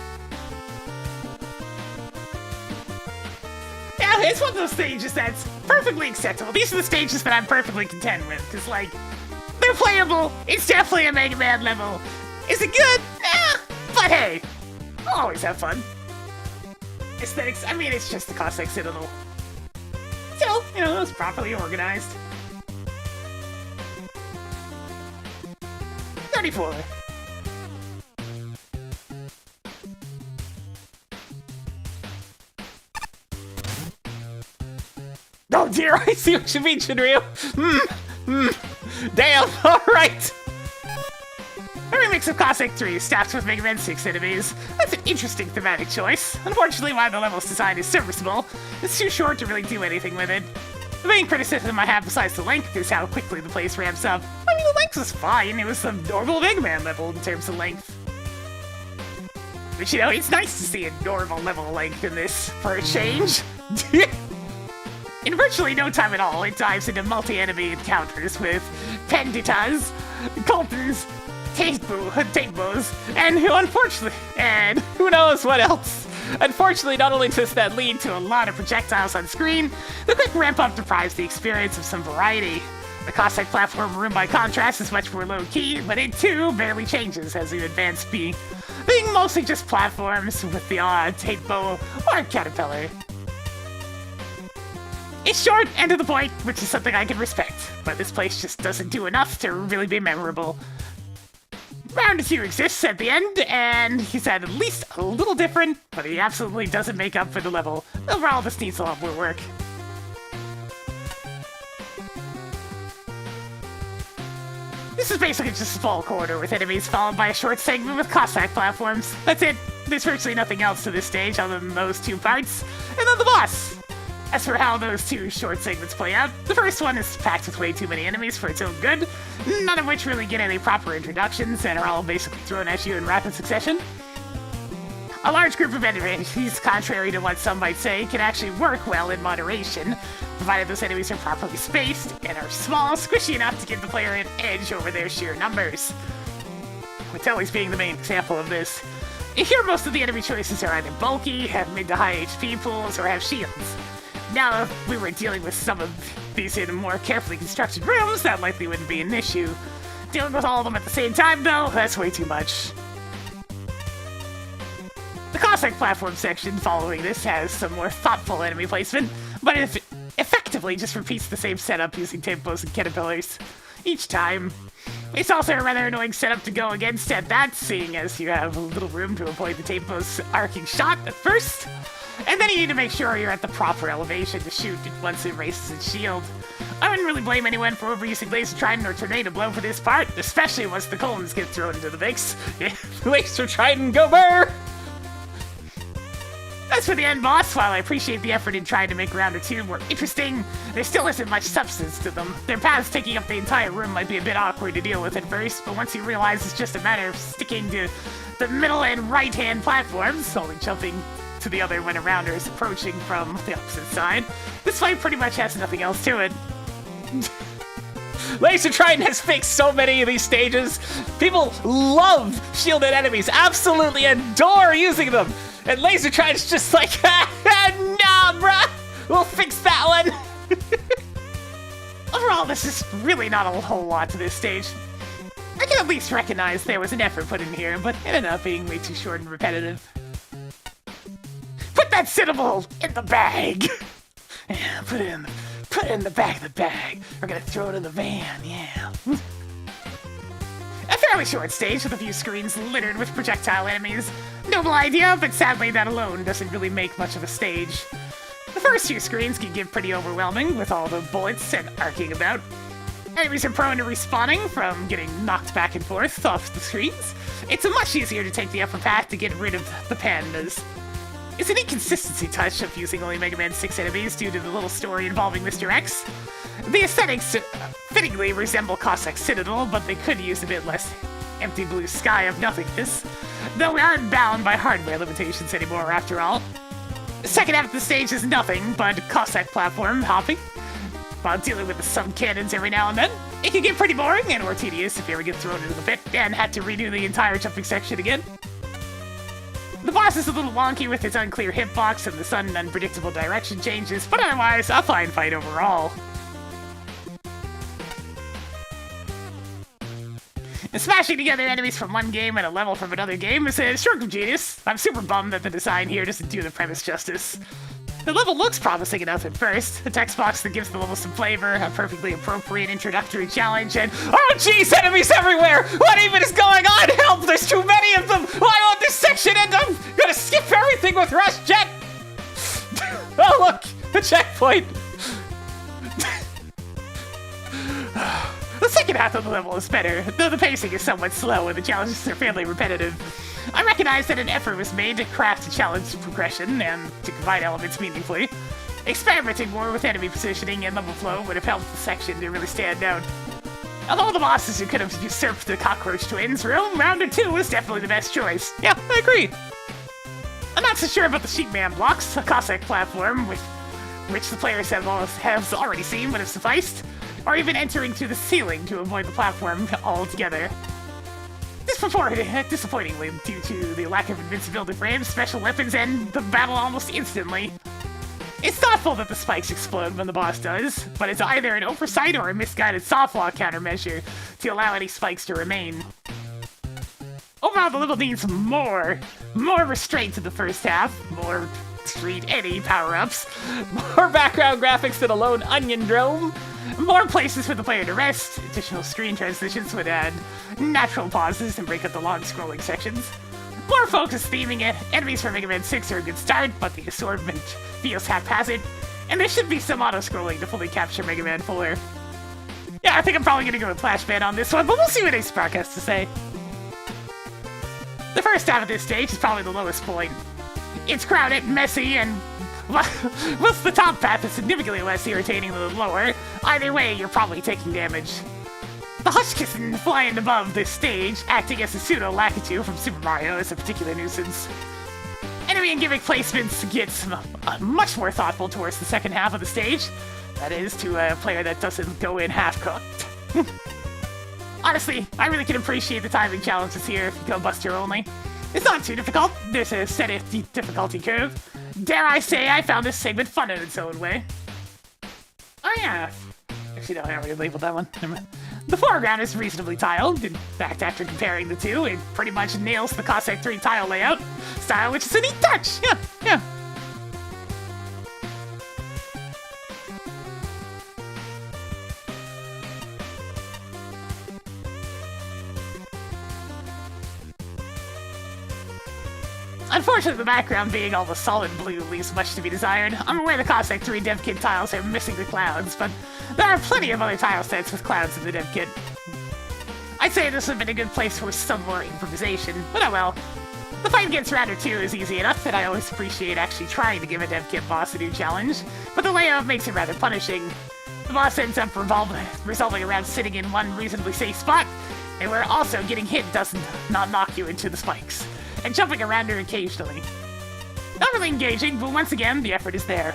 it's one of those stages that's perfectly acceptable. These are the stages that I'm perfectly content with, because, like, they're playable. It's definitely a Mega Man level. Is it good? But hey, I'll always have fun. Aesthetics, I mean, it's just the classic Citadel. Still, you know, it was properly organized. 34. Oh dear, I see what you mean, Shinryu. Damn, alright. A remix of Cossack 3 staffed with Mega Man 6 enemies. That's an interesting thematic choice. Unfortunately, while the level's design is serviceable, it's too short to really do anything with it. The main criticism I have besides the length is how quickly the place ramps up. I mean, the length was fine. It was a normal Mega Man level in terms of length. But you know, it's nice to see a normal level length in this for a change. In virtually no time at all, it dives into multi-enemy encounters with Penditas, Colters, Tatebos, and who knows what else. Unfortunately, not only does that lead to a lot of projectiles on screen, the quick ramp-up deprives the experience of some variety. The Cossack platform room, by contrast, is much more low-key, but it too barely changes as you advance, being mostly just platforms with the odd Tatebo or Caterpillar. It's short and to the point, which is something I can respect, but this place just doesn't do enough to really be memorable. Round 2 exists at the end, and he's at least a little different, but he absolutely doesn't make up for the level. Overall, this needs a lot more work. This is basically just a small corridor with enemies followed by a short segment with Cossack platforms. That's it. There's virtually nothing else to this stage other than those 2 parts, and then the boss! As for how those 2 short segments play out, the first one is packed with way too many enemies for its own good, none of which really get any proper introductions and are all basically thrown at you in rapid succession. A large group of enemies, contrary to what some might say, can actually work well in moderation, provided those enemies are properly spaced and are small, squishy enough to give the player an edge over their sheer numbers. With Telly's being the main example of this. Here most of the enemy choices are either bulky, have mid to high HP pools, or have shields. Now, if we were dealing with some of these in more carefully constructed rooms, that likely wouldn't be an issue. Dealing with all of them at the same time, though, that's way too much. The Cossack platform section following this has some more thoughtful enemy placement, but it effectively just repeats the same setup using Tatebos and Caterpillars each time. It's also a rather annoying setup to go against at that, seeing as you have little room to avoid the Tatebos' arcing shot at first. And then you need to make sure you're at the proper elevation to shoot once it raises its shield. I wouldn't really blame anyone for overusing Laser Trident or Tornado Blow for this part, especially once the colons get thrown into the mix. Laser Trident, go burr! As for the end boss, while I appreciate the effort in trying to make Round 2 more interesting, there still isn't much substance to them. Their paths taking up the entire room might be a bit awkward to deal with at first, but once you realize it's just a matter of sticking to the middle and right-hand platforms, only jumping to the other when a rounder is approaching from the opposite side, this fight pretty much has nothing else to it. Laser Trident has fixed so many of these stages. People love shielded enemies, absolutely adore using them. And Laser Trident's just like, nah, bruh, we'll fix that one. Overall, this is really not a whole lot to this stage. I can at least recognize there was an effort put in here, but it ended up being way too short and repetitive. Put that Citadel in the bag! Yeah, put it in the back of the bag. We're gonna throw it in the van, yeah. A fairly short stage with a few screens littered with projectile enemies. Noble idea, but sadly that alone doesn't really make much of a stage. The first few screens can get pretty overwhelming with all the bullets and arcing about. Enemies are prone to respawning from getting knocked back and forth off the screens. It's much easier to take the upper path to get rid of the pandas. It's an inconsistency touch of using only Mega Man 6 enemies due to the little story involving Mr. X. The aesthetics fittingly resemble Cossack Citadel, but they could use a bit less empty blue sky of nothingness, though we aren't bound by hardware limitations anymore after all. The second half of the stage is nothing but Cossack platform hopping, while dealing with some cannons every now and then. It can get pretty boring and or tedious if you ever get thrown into the pit and had to redo the entire jumping section again. The boss is a little wonky with its unclear hitbox and the sudden unpredictable direction changes, but otherwise, a fine fight overall. And smashing together enemies from one game and a level from another game is a stroke of genius. I'm super bummed that the design here doesn't do the premise justice. The level looks promising enough at first, a text box that gives the level some flavor, a perfectly appropriate introductory challenge, and oh jeez, enemies everywhere! What even is going on? Help, there's too many of them! Why won't this section end? I'm gonna skip everything with Rush Jet! Oh look, the checkpoint! The second half of the level is better, though the pacing is somewhat slow and the challenges are fairly repetitive. I recognize that an effort was made to craft a challenge progression and to combine elements meaningfully. Experimenting more with enemy positioning and level flow would have helped the section to really stand out. Although the bosses who could have usurped the Cockroach Twins, Round 2 was definitely the best choice. Yeah, I agree. I'm not so sure about the Sheepman blocks, a Cossack platform, which the players have already seen would have sufficed, or even entering through the ceiling to avoid the platform altogether. Disappointingly, due to the lack of invincibility frames, special weapons end the battle almost instantly. It's thoughtful that the spikes explode when the boss does, but it's either an oversight or a misguided softlock countermeasure to allow any spikes to remain. Overall, the level needs more restraint in the first half, more street any power-ups, More background graphics than a lone onion drone. more places for the player to rest, additional screen transitions would add natural pauses and break up the long scrolling sections. More focused theming it. Enemies from Mega Man 6 are a good start, but the assortment feels haphazard, and there should be some auto-scrolling to fully capture Mega Man 4. Yeah, I think I'm probably gonna go with Flashman on this one, but we'll see what Ace Spark has to say. The first half of this stage is probably the lowest point. It's crowded, messy, and whilst the top path is significantly less irritating than the lower, either way, you're probably taking damage. The Hushkissin flying above this stage, acting as a pseudo-Lakitu from Super Mario, is a particular nuisance. Enemy and gimmick placements gets much more thoughtful towards the second half of the stage. That is, to a player that doesn't go in half-cooked. Honestly, I really can appreciate the timing challenges here if you go Buster only. It's not too difficult. There's a set difficulty curve. Dare I say I found this segment fun in its own way. Oh yeah. Actually, no, I already labeled that one. Never mind. The foreground is reasonably tiled. In fact, after comparing the two, it pretty much nails the Cossack 3 tile layout style, which is a neat touch. Yeah. Unfortunately, the background being all the solid blue leaves much to be desired. I'm aware the Cossack 3 dev kit tiles are missing the clouds, but there are plenty of other tile sets with clouds in the dev kit. I'd say this would have been a good place for some more improvisation, but oh well. The fight against Rounder 2 is easy enough, and I always appreciate actually trying to give a dev kit boss a new challenge, but the layout makes it rather punishing. The boss ends up resolving around sitting in one reasonably safe spot, and where also getting hit doesn't not knock you into the spikes, and jumping around her occasionally. Not really engaging, but once again, the effort is there.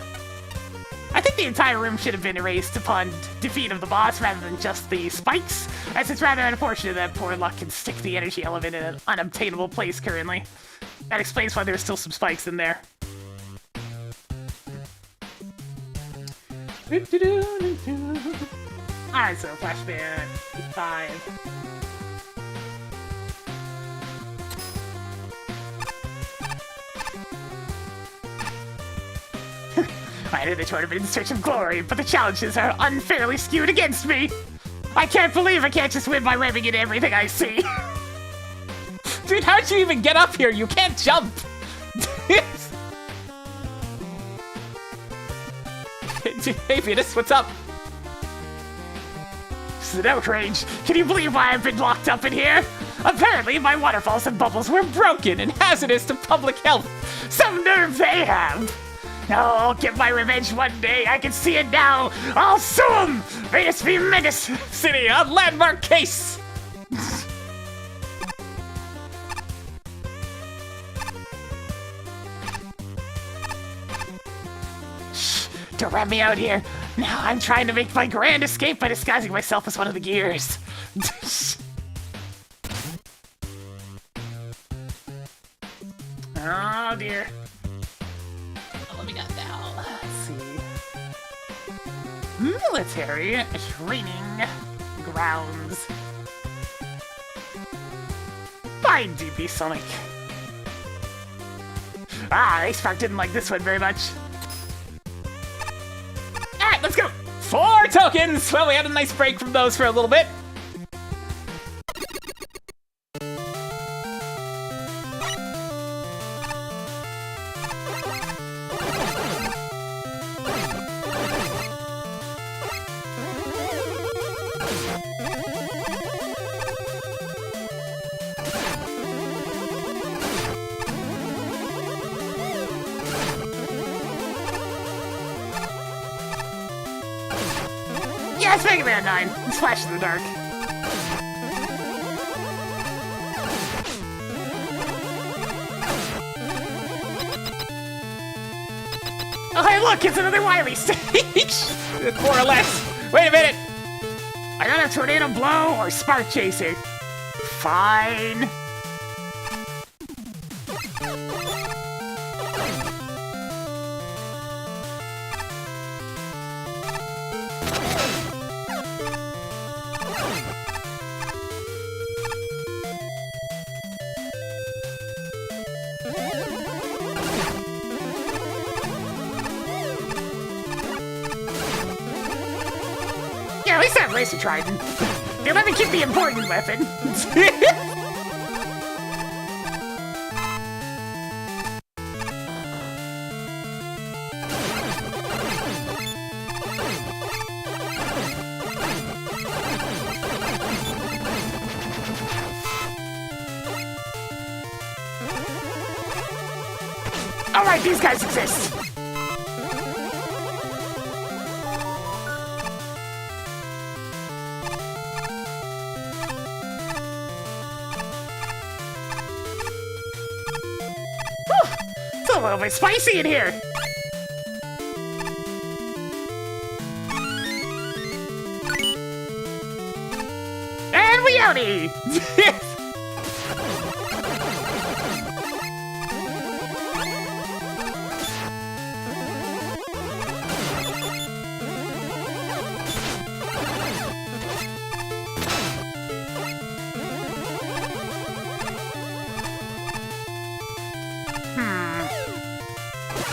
I think the entire room should have been erased upon defeat of the boss rather than just the spikes, as it's rather unfortunate that poor luck can stick the energy element in an unobtainable place currently. That explains why there's still some spikes in there. Alright, so Flashman 5. I entered the tournament in search of glory, but the challenges are unfairly skewed against me. I can't believe I can't just win by ramming into everything I see. Dude, how'd you even get up here? You can't jump. Hey, Venus, what's up? This is an outrage. Can you believe why I've been locked up in here? Apparently, my waterfalls and bubbles were broken and hazardous to public health. Some nerve they have. I'll get my revenge one day. I can see it now. I'll sue him. Venus v. Megas City, a landmark case. Shh, don't rat me out here. Now I'm trying to make my grand escape by disguising myself as one of the gears. Oh dear. What we got now? Let's see. Military training grounds. By DP Sonic. Ace Spark didn't like this one very much. Alright, let's go! 4 tokens! Well, we had a nice break from those for a little bit. Yeah, it's Mega Man 9. It's Flash in the Dark. Oh, hey, look, it's another Wily stage! More or less. Wait a minute. I got a Tornado Blow or Spark Chaser. Fine. Yeah, at least I have Laser Trident. They let me keep the important weapon. Alright, these guys exist. It's a little bit spicy in here. And we outie!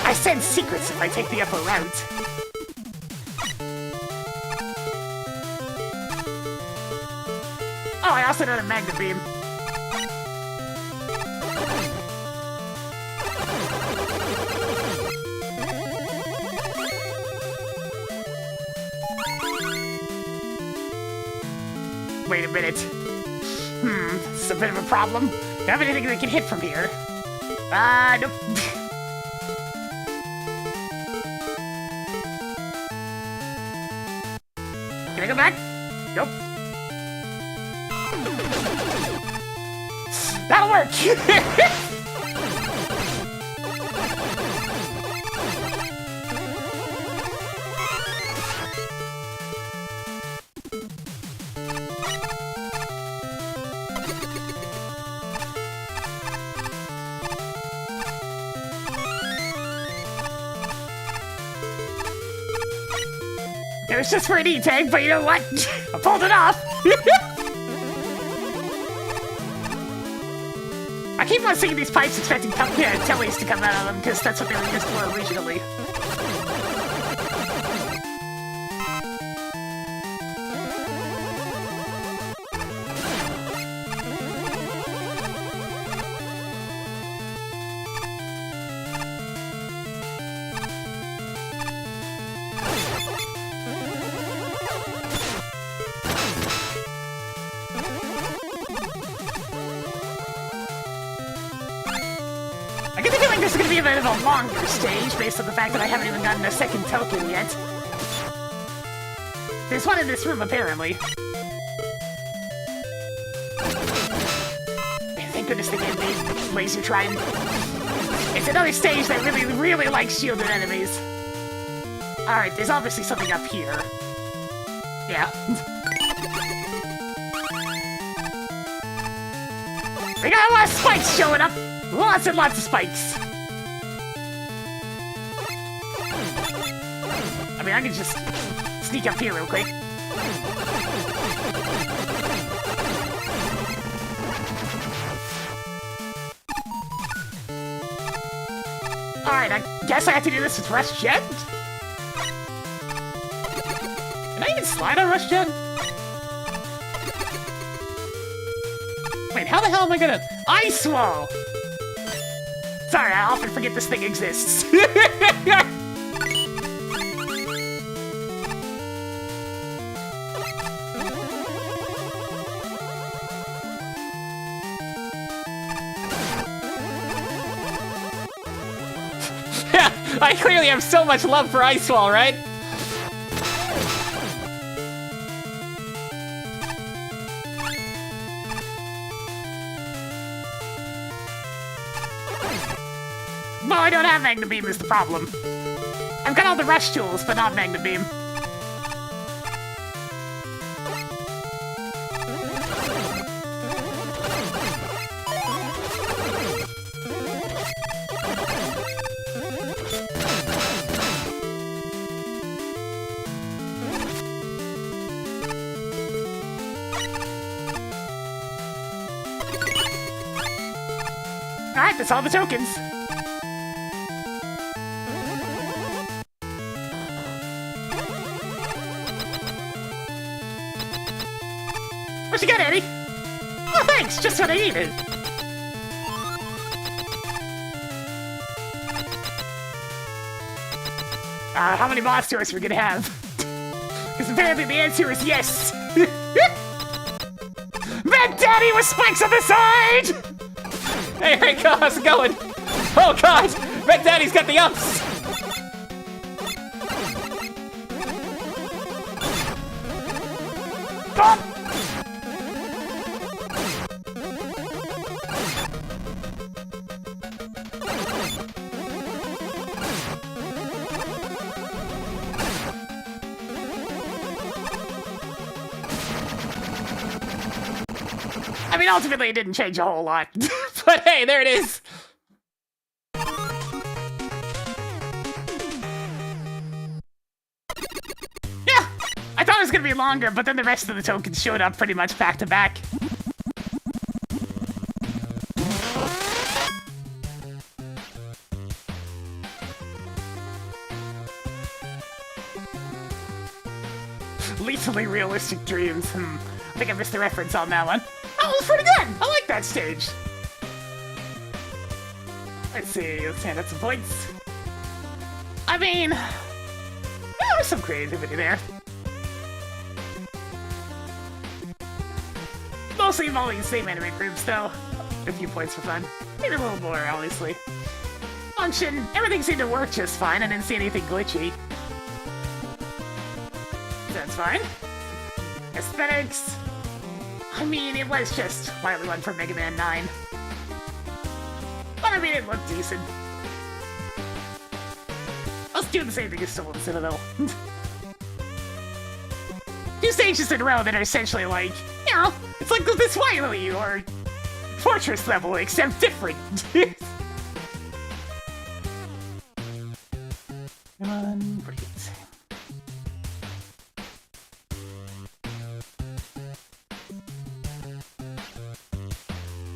I sense secrets if I take the upper route. Oh, I also know the Magnet Beam. Wait a minute. This is a bit of a problem. Do I have anything that can hit from here? Nope. Can I go back? Nope. That'll work! It was just for an E-tag, but you know what? I pulled it off! I keep on seeing these pipes expecting tellies to come out of them, because that's what they were used for originally. I get the feeling this is going to be a bit of a longer stage based on the fact that I haven't even gotten a second token yet. There's one in this room, apparently. Thank goodness they gave me Laser Trident. It's another stage that really, really likes shielded enemies. Alright, there's obviously something up here. Yeah. We got a lot of spikes showing up! Lots and lots of spikes! I mean, I can just sneak up here real quick. Alright, I guess I have to do this with Rush Jet? Can I even slide on Rush Jet? Wait, how the hell am I gonna... Ice Wall! Sorry, I often forget this thing exists. I clearly have so much love for Ice Wall, right? Well, I don't have Magna Beam is the problem. I've got all the rush tools, but not Magna Beam. Alright, that's all the tokens. What you got, Eddie? Oh, thanks! Just what I needed. How many boss tours are we gonna have? Because apparently the answer is yes! Bad Daddy with spikes on the side! Hey, Rico, how's it going? Oh god! Red Daddy's got the ups! Bump! I mean, ultimately, it didn't change a whole lot. But hey, there it is! Yeah! I thought it was gonna be longer, but then the rest of the tokens showed up pretty much back to back. Lethally realistic dreams. I think I missed the reference on that one. Oh, it was pretty good! I like that stage. Let's see, let's hand out some points. I mean, yeah, there's some creativity there. Mostly involving the same anime groups, though. A few points for fun. Maybe a little more, obviously. Function, everything seemed to work just fine. I didn't see anything glitchy. That's fine. Aesthetics. I mean, it was just slightly one from Mega Man 9. But I mean, it looked decent. Let's do the same thing as still in Citadel. 2 stages in a row that are essentially like, you know, it's like this Wily or Fortress level, except different. Come on, breathe.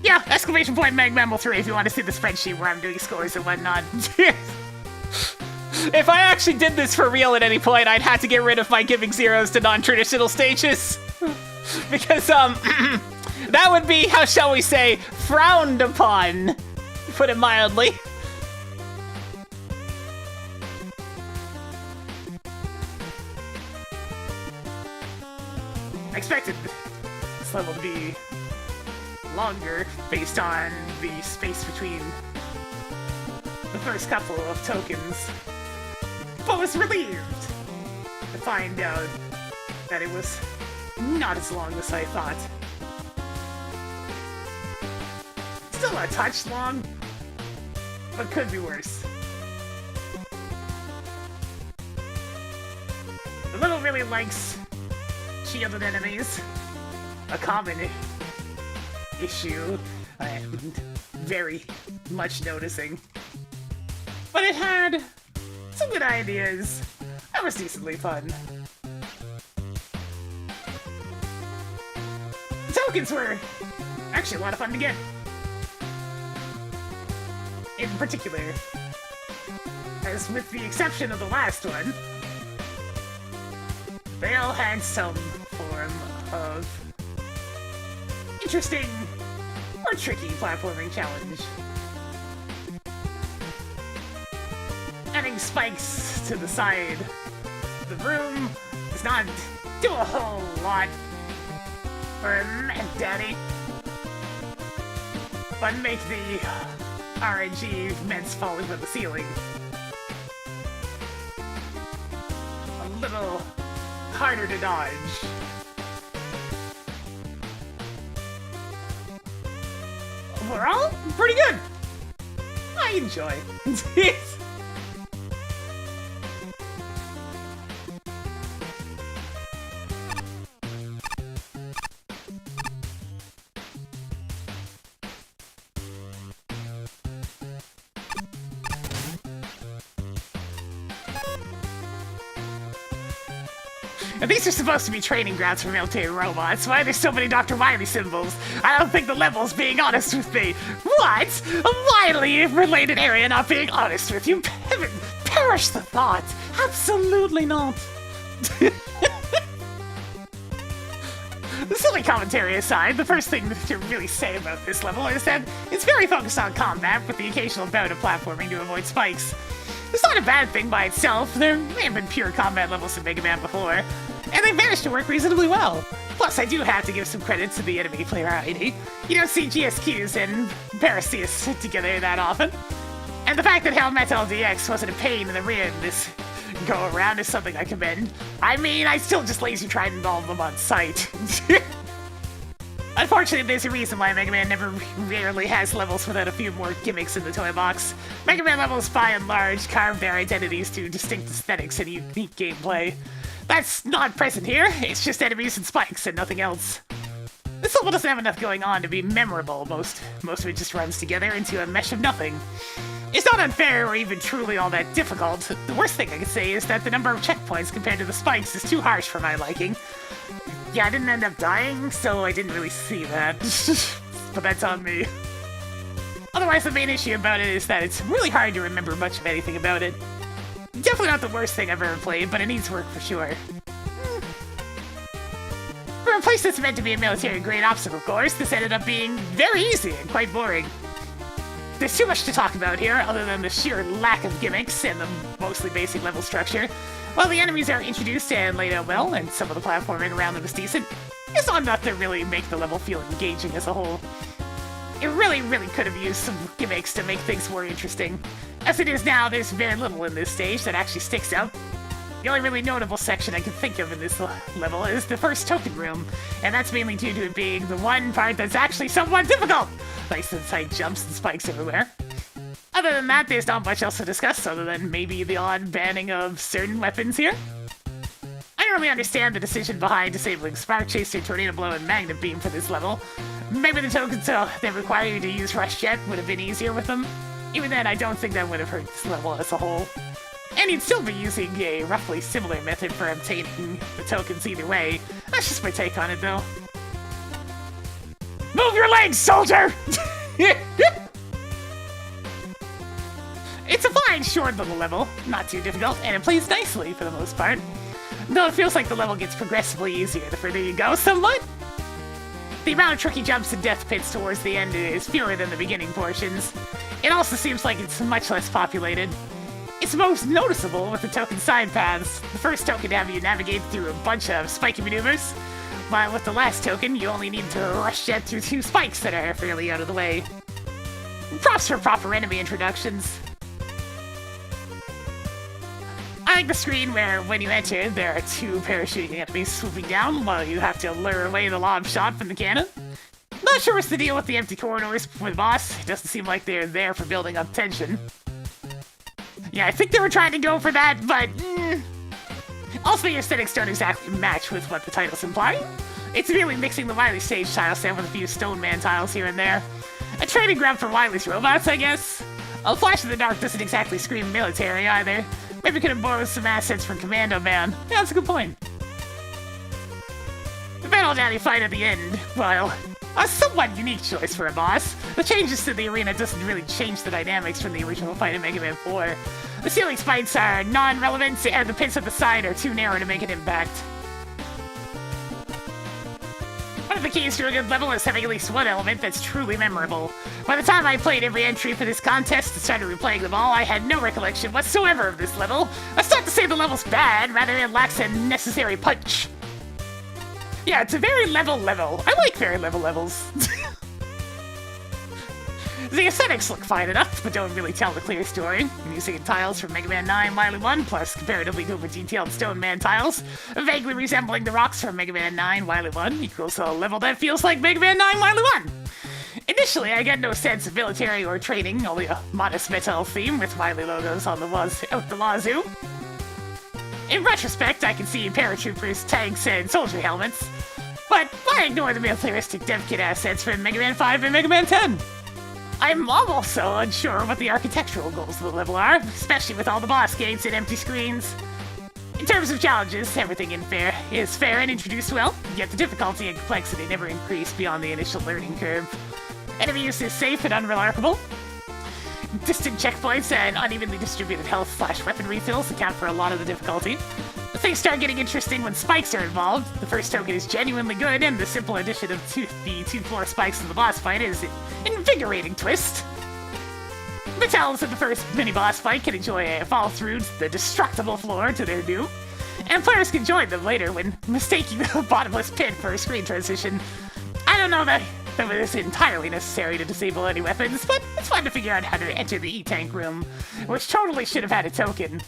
Yeah, exclamation point MAGMML3 if you want to see the spreadsheet where I'm doing scores and whatnot. If I actually did this for real at any point, I'd have to get rid of my giving zeros to non-traditional stages. Because, that would be, how shall we say, frowned upon, to put it mildly. I expected this level to be longer based on the space between the first couple of tokens, but was relieved to find out that it was not as long as I thought. Still a touch long, but could be worse. The little really likes shielded enemies, a common issue I am very much noticing. But it had some good ideas. That was decently fun. The tokens were actually a lot of fun to get. In particular, as with the exception of the last one, they all had some form of interesting or tricky platforming challenge. Adding spikes to the side of the room does not do a whole lot for Mad Daddy, but make the RNG vents falling from the ceiling a little harder to dodge. Overall, pretty good. I enjoy. And these are supposed to be training grounds for military robots. Why are there so many Dr. Wily symbols? I don't think the level's being honest with me. What? A Wily-related area not being honest with you? Heaven, perish the thought. Absolutely not. The silly commentary aside, the first thing to really say about this level is that it's very focused on combat with the occasional bout of platforming to avoid spikes. It's not a bad thing by itself. There may have been pure combat levels in Mega Man before, and they managed to work reasonably well. Plus, I do have to give some credit to the enemy variety. You don't see GSQs and Paraceus together that often. And the fact that Hellmetal DX wasn't a pain in the rear in this go-around is something I commend. I mean, I still just lazy tried to involve them on sight. Unfortunately, there's a reason why Mega Man rarely has levels without a few more gimmicks in the toy box. Mega Man levels, by and large, carve their identities to distinct aesthetics and unique gameplay. That's not present here, it's just enemies and spikes and nothing else. This level doesn't have enough going on to be memorable. Most of it just runs together into a mesh of nothing. It's not unfair or even truly all that difficult. The worst thing I could say is that the number of checkpoints compared to the spikes is too harsh for my liking. Yeah, I didn't end up dying, so I didn't really see that. But that's on me. Otherwise, the main issue about it is that it's really hard to remember much of anything about it. Definitely not the worst thing I've ever played, but it needs work for sure. For a place that's meant to be a military-grade obstacle course, this ended up being very easy and quite boring. There's too much to talk about here, other than the sheer lack of gimmicks and the mostly basic level structure. While the enemies are introduced and laid out well, and some of the platforming around them is decent, it's not enough to really make the level feel engaging as a whole. It really could have used some gimmicks to make things more interesting. As it is now, there's very little in this stage that actually sticks out. The only really notable section I can think of in this level is the first token room, and that's mainly due to it being the one part that's actually somewhat difficult, thanks to the tight jumps and spikes everywhere. Other than that, there's not much else to discuss other than maybe the odd banning of certain weapons here. I don't really understand the decision behind disabling Spark Chaser, Tornado Blow, and Magnet Beam for this level. Maybe the tokens that require you to use Rush Jet would have been easier with them. Even then, I don't think that would have hurt this level as a whole. And you'd still be using a roughly similar method for obtaining the tokens either way. That's just my take on it, though. Move your legs, soldier! It's a fine, short little level, not too difficult, and it plays nicely for the most part. Though it feels like the level gets progressively easier the further you go, somewhat. The amount of tricky jumps and death pits towards the end is fewer than the beginning portions. It also seems like it's much less populated. It's most noticeable with the token side paths. The first token to have you navigate through a bunch of spiky maneuvers, while with the last token, you only need to rush jet through 2 spikes that are fairly out of the way. Props for proper enemy introductions. I like the screen where, when you enter, there are 2 parachuting enemies swooping down while you have to lure away the lob shot from the cannon. Not sure what's the deal with the empty corridors before the boss. It doesn't seem like they're there for building up tension. Yeah, I think they were trying to go for that, but also the aesthetics don't exactly match with what the titles imply. It's merely mixing the Wily stage tile set with a few Stone Man tiles here and there. A training ground for Wily's robots, I guess. A Flash in the Dark doesn't exactly scream military either. Maybe we could have borrowed some assets from Commando Man. Yeah, that's a good point. The Battle Daddy fight at the end, well, a somewhat unique choice for a boss. The changes to the arena doesn't really change the dynamics from the original fight in Mega Man 4. The ceiling spikes are non-relevant, and the pits at the side are too narrow to make an impact. One of the keys to a good level is having at least one element that's truly memorable. By the time I played every entry for this contest and started replaying them all, I had no recollection whatsoever of this level. That's not to say the level's bad, rather it lacks a necessary punch. Yeah, it's a very level level. I like very level levels. The aesthetics look fine enough, but don't really tell the clear story. Music and tiles from Mega Man 9 Wily 1, plus comparatively over-detailed Stone Man tiles, vaguely resembling the rocks from Mega Man 9 Wily 1, equals a level that feels like Mega Man 9 Wily 1. In Initially, I get no sense of military or training, only a modest metal theme with Wiley logos on the walls out the wazoo. In retrospect, I can see paratroopers, tanks, and soldier helmets, but why ignore the militaristic dev kit assets from Mega Man 5 and Mega Man 10? I'm also unsure what the architectural goals of the level are, especially with all the boss gates and empty screens. In terms of challenges, everything is fair and introduced well, yet the difficulty and complexity never increase beyond the initial learning curve. Enemy use is safe and unremarkable. Distant checkpoints and unevenly distributed health/weapon refills account for a lot of the difficulty. Things start getting interesting when spikes are involved. The first token is genuinely good, and the simple addition of the two-floor spikes in the boss fight is an invigorating twist. Battles in the first mini-boss fight can enjoy a fall through the destructible floor to their doom, and players can join them later when mistaking the bottomless pit for a screen transition. I don't know that it was entirely necessary to disable any weapons, but it's fun to figure out how to enter the E-Tank room, which totally should have had a token.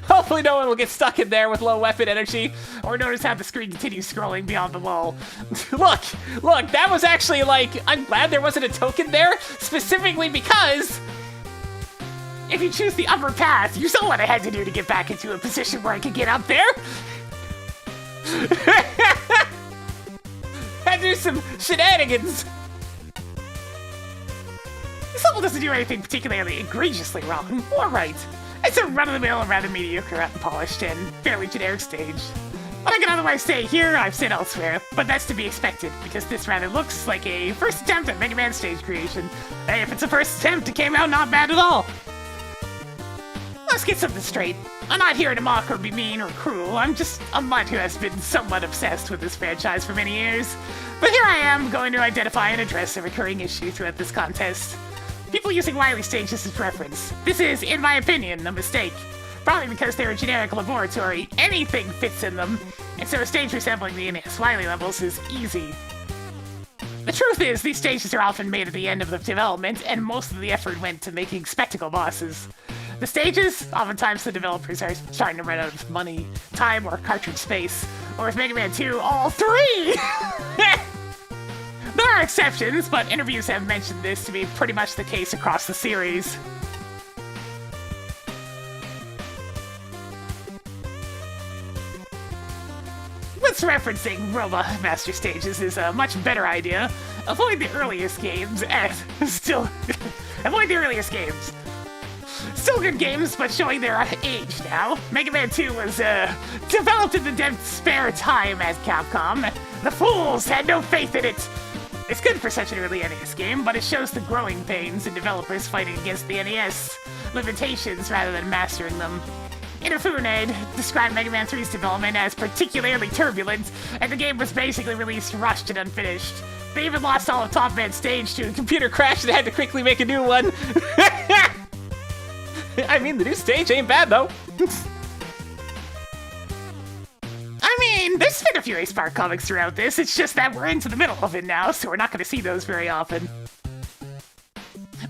Hopefully no one will get stuck in there with low weapon energy, or notice how the screen continues scrolling beyond the wall. Look, that was actually like, I'm glad there wasn't a token there, specifically because if you choose the upper path, you saw what I had to do to get back into a position where I could get up there. Had to do some shenanigans. This level doesn't do anything particularly egregiously wrong or right. It's a run-of-the-mill, rather mediocre, unpolished, and fairly generic stage. What I can otherwise say here, I've said elsewhere, but that's to be expected, because this rather looks like a first attempt at Mega Man stage creation. Hey, if it's a first attempt, it came out not bad at all. Let's get something straight. I'm not here to mock or be mean or cruel. I'm just a mutt who has been somewhat obsessed with this franchise for many years. But here I am, going to identify and address a recurring issue throughout this contest. People using Wily stages as reference. This is, in my opinion, a mistake. Probably because they're a generic laboratory, anything fits in them, and so a stage resembling the NES Wily levels is easy. The truth is, these stages are often made at the end of the development, and most of the effort went to making spectacle bosses. The stages, oftentimes the developers are starting to run out of money, time, or cartridge space, or with Mega Man 2, all three! There are exceptions, but interviews have mentioned this to be pretty much the case across the series. What's referencing Roma Master Stages is a much better idea. Avoid the earliest games, and avoid the earliest games. Still good games, but showing their age now. Mega Man 2 was developed in the dev's spare time at Capcom. The fools had no faith in it. It's good for such an early NES game, but it shows the growing pains in developers fighting against the NES limitations rather than mastering them. Inafune described Mega Man 3's development as particularly turbulent, and the game was basically released rushed and unfinished. They even lost all of Top Man's stage to a computer crash and had to quickly make a new one. I mean, the new stage ain't bad, though. I mean, there's been a few A-Spark comics throughout this, it's just that we're into the middle of it now, so we're not going to see those very often.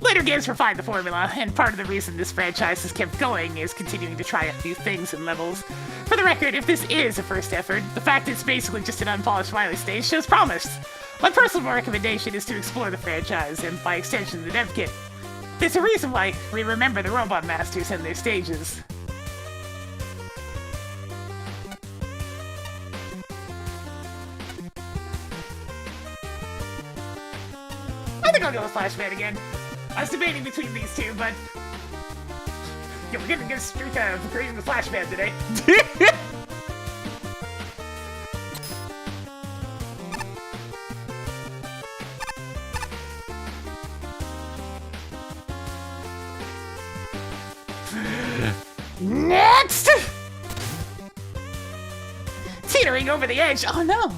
Later games refine the formula, and part of the reason this franchise has kept going is continuing to try out new things and levels. For the record, if this is a first effort, the fact it's basically just an unpolished Wily stage shows promise. My personal recommendation is to explore the franchise, and by extension the dev kit. There's a reason why we remember the Robot Masters and their stages. I think I'll go with Flashman again. I was debating between these two, but yeah, we're getting a good streak of agreeing with Flashman today. Next! Teetering over the edge. Oh no!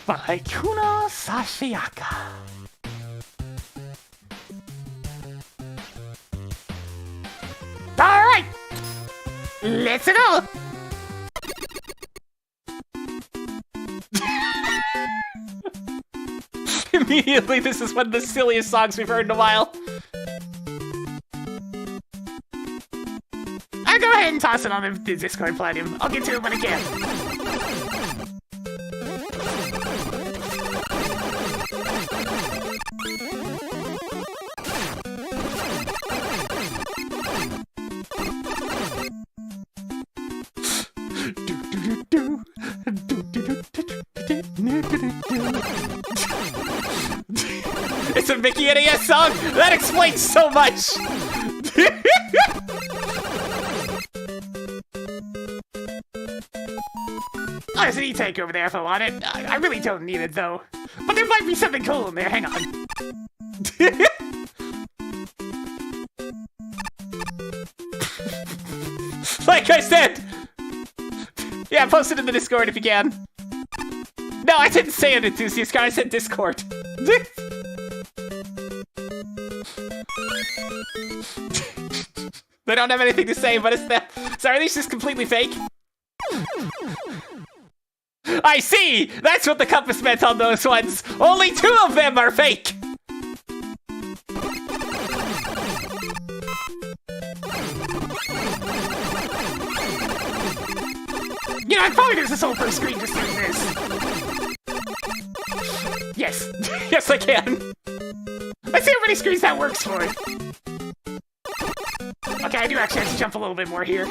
By Kuno Sashiyaka. Alright! Let's go! Immediately, this is one of the silliest songs we've heard in a while. ahead and toss it on the Discord Platinum. I'll get to it when I can. It's a Mickey NES song? That explains so much! Oh, there's an E-tank over there if I want it. I really don't need it, though. But there might be something cool in there. Hang on. Like I said! Yeah, post it in the Discord if you can. No, I didn't say an enthusiast card, I said Discord. They don't have anything to say, but it's that. So are these just completely fake? I see! That's what the compass meant on those ones! Only 2 of them are fake! You know, I probably there's this whole first screen just doing this. Yes. Yes, I can! Let's see how many screens that works for. Okay, I do actually have to jump a little bit more here.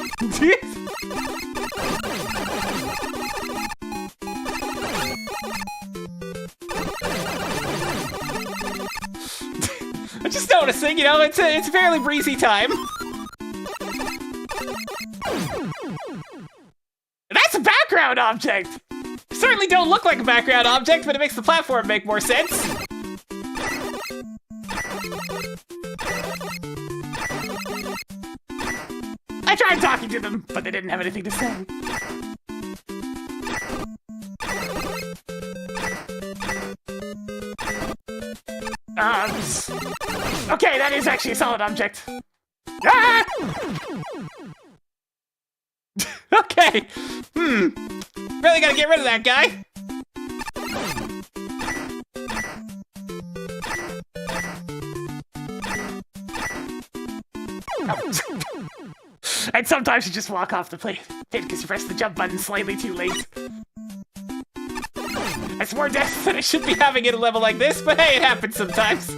I'm just noticing, you know, it's fairly breezy time. That's a background object! Certainly don't look like a background object, but it makes the platform make more sense. I tried talking to them, but they didn't have anything to say. Okay, that is actually a solid object. Ah! Okay. Really gotta get rid of that guy. And sometimes you just walk off the plate because you press the jump button slightly too late. That's more death than I should be having at a level like this, but hey, it happens sometimes.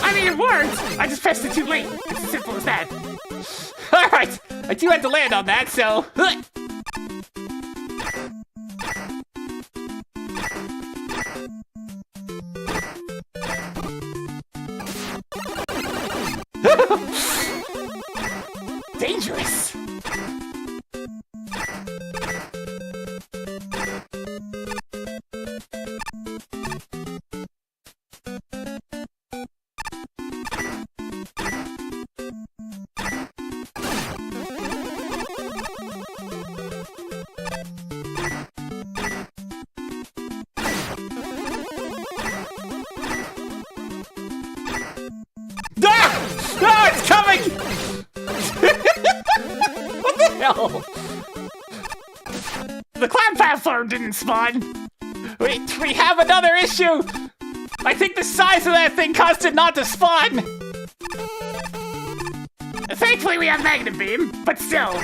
I mean, it worked! I just pressed it too late. It's as simple as that. Alright, I do have to land on that, so... Dangerous! Ah, it's coming! What the hell? The cloud platform didn't spawn. We have another issue! I think the size of that thing caused it not to spawn! Thankfully we have Magnet Beam, but still.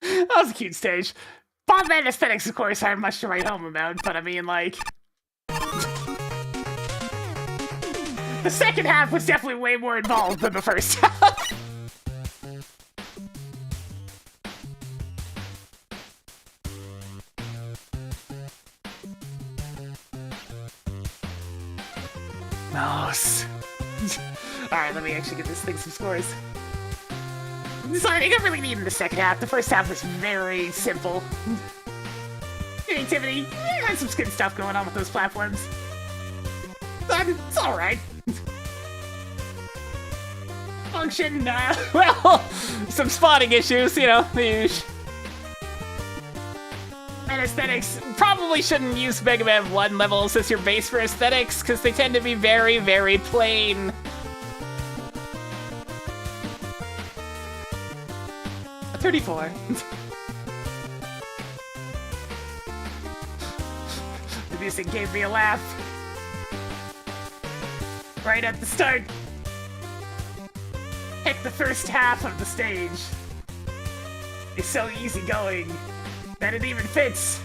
That was a cute stage. Bomb Man aesthetics, of course, aren't much to write home about, but I mean, like... The second half was definitely way more involved than the first half. Alright, let me actually give this thing some scores. So I think I really need in the second half. The first half was very simple. Creativity, had some good stuff going on with those platforms. But it's alright. Function, Well, some spotting issues, you know, the usual. and aesthetics. Probably shouldn't use Mega Man 1 levels as your base for aesthetics, because they tend to be very, very plain. A 34. The music gave me a laugh. Right at the start. Heck, the first half of the stage is so easygoing that it even fits.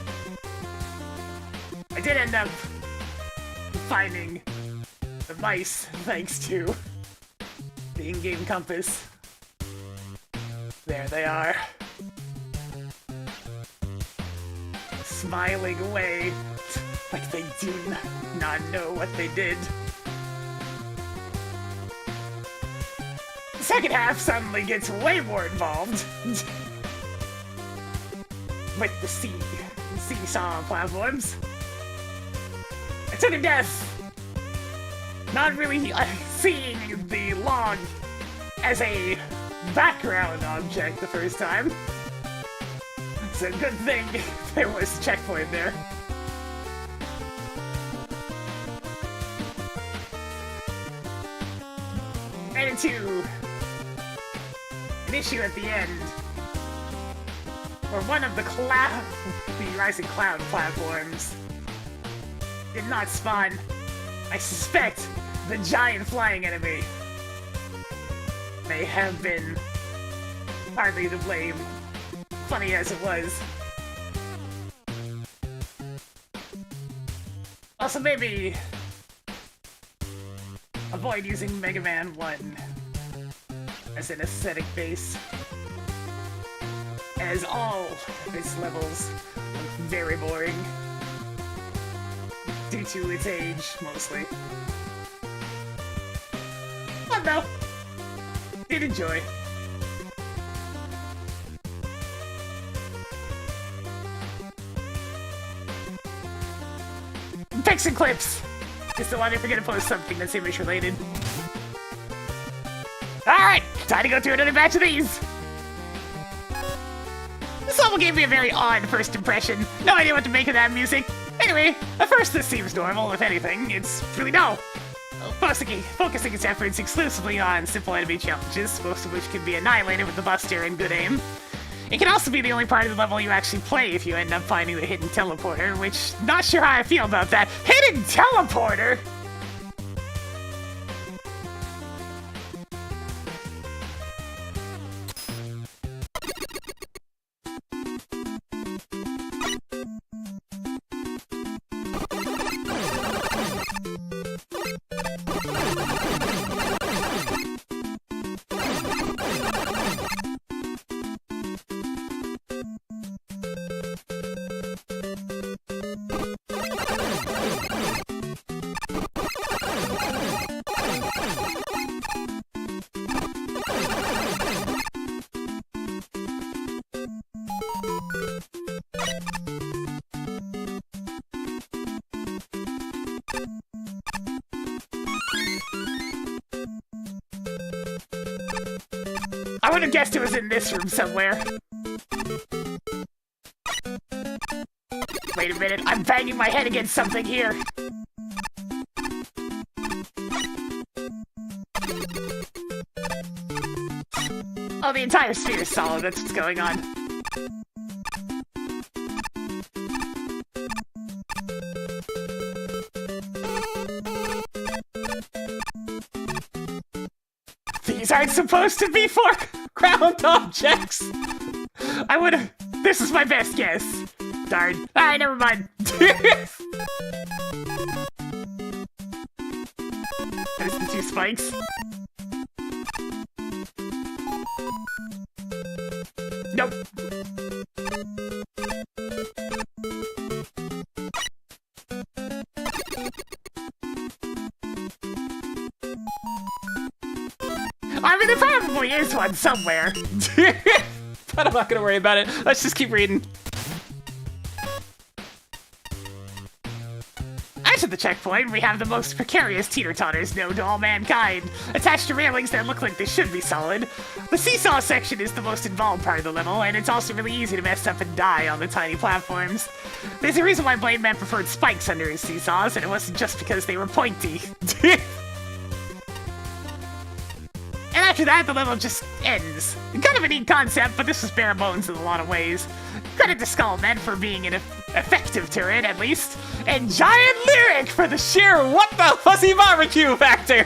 I did end up finding the mice thanks to the in-game compass. There they are. Smiling away like they do not know what they did. The second half suddenly gets way more involved. With the seesaw platforms. And to the death. Not really seeing the log as a background object the first time. It's a good thing there was a checkpoint there. And into an issue at the end where one of the Rising Cloud platforms did not spawn. I suspect the giant flying enemy may have been partly to blame, funny as it was. Also, maybe avoid using Mega Man 1 as an aesthetic base, as all of its levels look very boring due to its age, mostly. But no, did enjoy. Pics and clips! Just don't want to forget to post something that's image related. Alright, time to go through another batch of these! This level gave me a very odd first impression. No idea what to make of that music. Anyway, at first this seems normal, if anything. It's really no. Focusing its efforts exclusively on simple enemy challenges, most of which can be annihilated with the Buster and good aim. It can also be the only part of the level you actually play if you end up finding the hidden teleporter, which, not sure how I feel about that. Hidden teleporter?! I would have guessed it was in this room somewhere. Wait a minute, I'm banging my head against something here. Oh, the entire sphere is solid, that's what's going on. These aren't supposed to be for ground objects! I would've... This is my best guess. Darn. Alright, never mind. There's the two spikes. Nope. there probably is one somewhere. But I'm not gonna worry about it. Let's just keep reading. At the checkpoint, we have the most precarious teeter-totters known to all mankind, attached to railings that look like they should be solid. The seesaw section is the most involved part of the level, and it's also really easy to mess up and die on the tiny platforms. There's a reason why Blade Man preferred spikes under his seesaws, and it wasn't just because they were pointy. And after that, the level just ends. Kind of a neat concept, but this was bare bones in a lot of ways. Credit to Skullman for being an effective turret, at least, and Giant Lyric for the sheer what the fuzzy barbecue factor!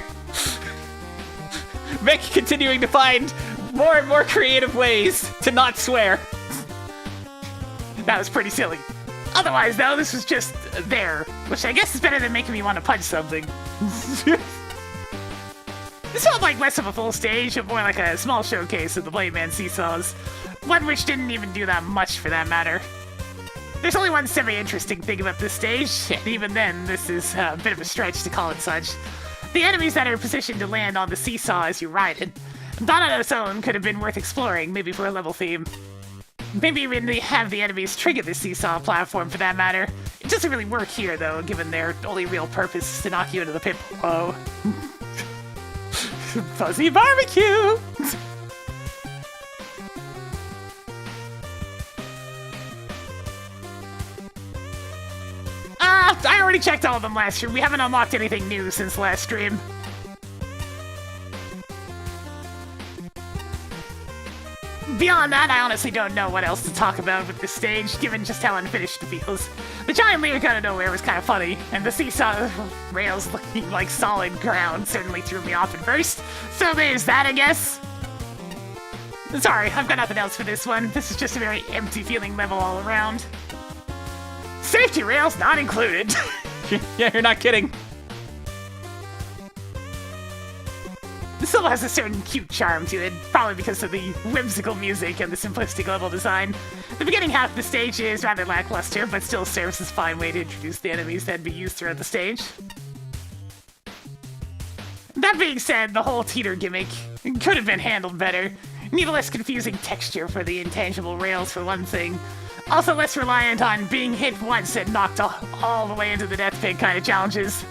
Mick continuing to find more and more creative ways to not swear. That was pretty silly. Otherwise, though, this was just there, which I guess is better than making me want to punch something. This felt like less of a full stage, and more like a small showcase of the Blade Man seesaws. One which didn't even do that much for that matter. There's only one semi-interesting thing about this stage, and even then, this is a bit of a stretch to call it such. The enemies that are positioned to land on the seesaw as you ride it. That on its own could have been worth exploring, maybe for a level theme. Maybe even have the enemies trigger the seesaw platform for that matter. It doesn't really work here though, given their only real purpose is to knock you into the pit below. Fuzzy barbecue! I already checked all of them last stream. We haven't unlocked anything new since last stream. Beyond that, I honestly don't know what else to talk about with this stage, given just how unfinished it feels. The giant lyric out of nowhere was kind of funny, and the seesaw rails looking like solid ground certainly threw me off at first. So there's that, I guess. Sorry, I've got nothing else for this one. This is just a very empty-feeling level all around. Safety rails not included. Yeah, you're not kidding. This level has a certain cute charm to it, probably because of the whimsical music and the simplistic level design. The beginning half of the stage is rather lackluster, but still serves as a fine way to introduce the enemies that'd be used throughout the stage. That being said, the whole teeter gimmick could have been handled better. Need a less confusing texture for the intangible rails for one thing. Also less reliant on being hit once and knocked all the way into the death pit kind of challenges.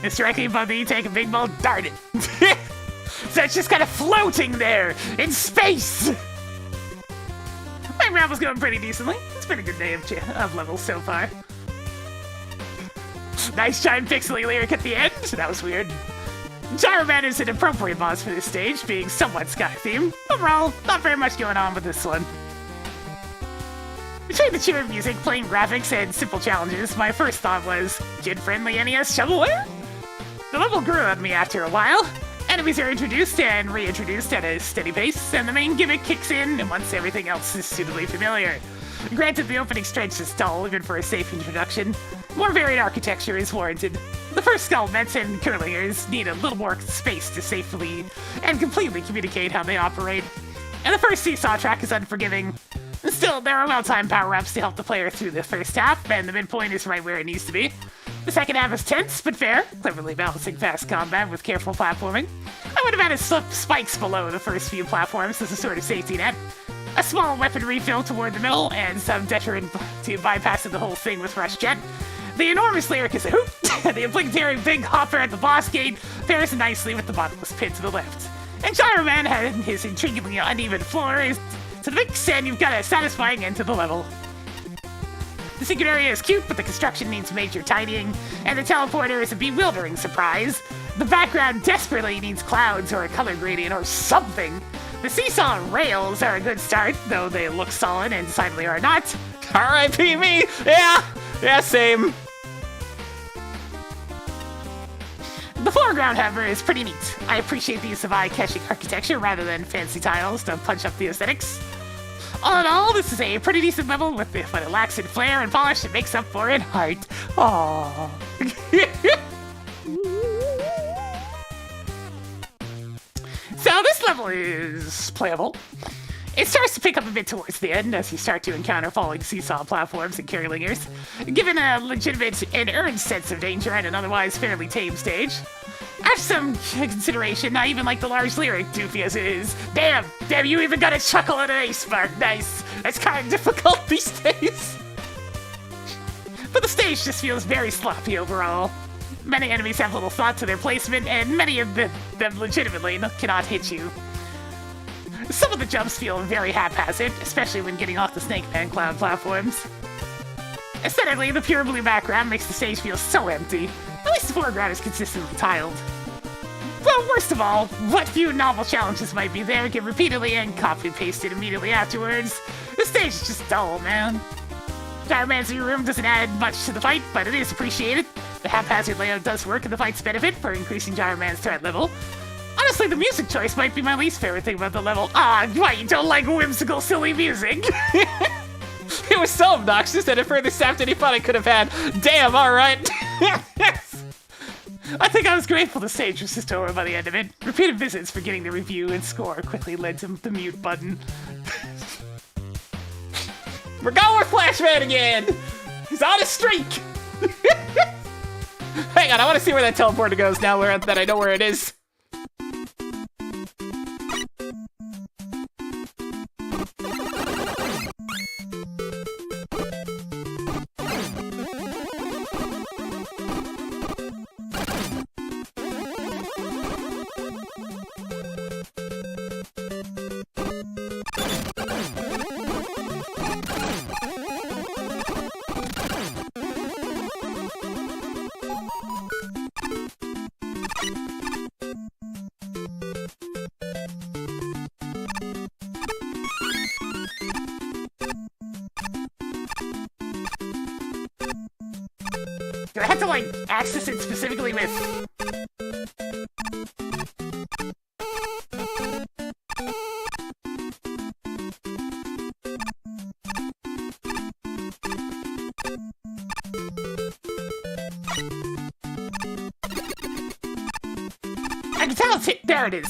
It's directly above me, take a big ball, dart it. So it's just kind of floating there in space. My round was going pretty decently. It's been a good day of levels so far. Nice giant pixely lyric at the end. That was weird. Gyro Man is an appropriate boss for this stage, being somewhat sky themed. Overall, not very much going on with this one. Between the cheering music, plain graphics, and simple challenges, my first thought was, kid-friendly NES shovelware? The level grew on me after a while. Enemies are introduced and reintroduced at a steady pace, and the main gimmick kicks in once everything else is suitably familiar. Granted, the opening stretch is dull, even for a safe introduction. More varied architecture is warranted. The first skull vents and curlingers need a little more space to safely and completely communicate how they operate. And the first seesaw track is unforgiving. Still, there are well-timed power-ups to help the player through the first half, and the midpoint is right where it needs to be. The second half is tense, but fair, cleverly balancing fast combat with careful platforming. I would have added spikes below the first few platforms as a sort of safety net. A small weapon refill toward the middle, and some deterrent to bypassing the whole thing with Rush Jet. The enormous lyric is a hoot, and the obligatory big hopper at the boss gate pairs nicely with the bottomless pit to the left. And Gyro Man had his intriguingly uneven floor to the mix, and you've got a satisfying end to the level. The secret area is cute, but the construction needs major tidying, and the teleporter is a bewildering surprise. The background desperately needs clouds or a color gradient or something. The seesaw rails are a good start, though they look solid and decidedly are not. R.I.P. me! Yeah, same. The foreground, however, is pretty neat. I appreciate the use of eye-catching architecture rather than fancy tiles to punch up the aesthetics. All in all, this is a pretty decent level with what it lacks in flair and polish, it makes up for in heart. Aww. So this level is playable. It starts to pick up a bit towards the end as you start to encounter falling seesaw platforms and carolingers, given a legitimate and earned sense of danger and an otherwise fairly tame stage. have some consideration, not even like the large lyric, doofy as it is. Damn, you even got a chuckle at an ace mark, nice. It's kind of difficult these days. But the stage just feels very sloppy overall. Many enemies have little thought to their placement, and many of them legitimately cannot hit you. Some of the jumps feel very haphazard, especially when getting off the Snake Man Cloud platforms. Aesthetically, the pure blue background makes the stage feel so empty. At least the foreground is consistently tiled. Well, worst of all, what few novel challenges might be there get repeatedly and copy-pasted immediately afterwards. The stage is just dull, man. Gyromancy Room doesn't add much to the fight, but it is appreciated. The haphazard layout does work in the fight's benefit for increasing Gyroman's threat level. Honestly, the music choice might be my least favorite thing about the level. Ah, why, you don't like whimsical, silly music? It was so obnoxious that it further sapped any fun I could have had. Damn, alright. I think I was grateful the stage was just over by the end of it. Repeated visits for getting the review and score quickly led to the mute button. We're going with Flashman again! He's on a streak! Hang on, I want to see where that teleporter goes now that I know where it is. Do I have to, like, access it specifically with... I can tell it's hit. There it is.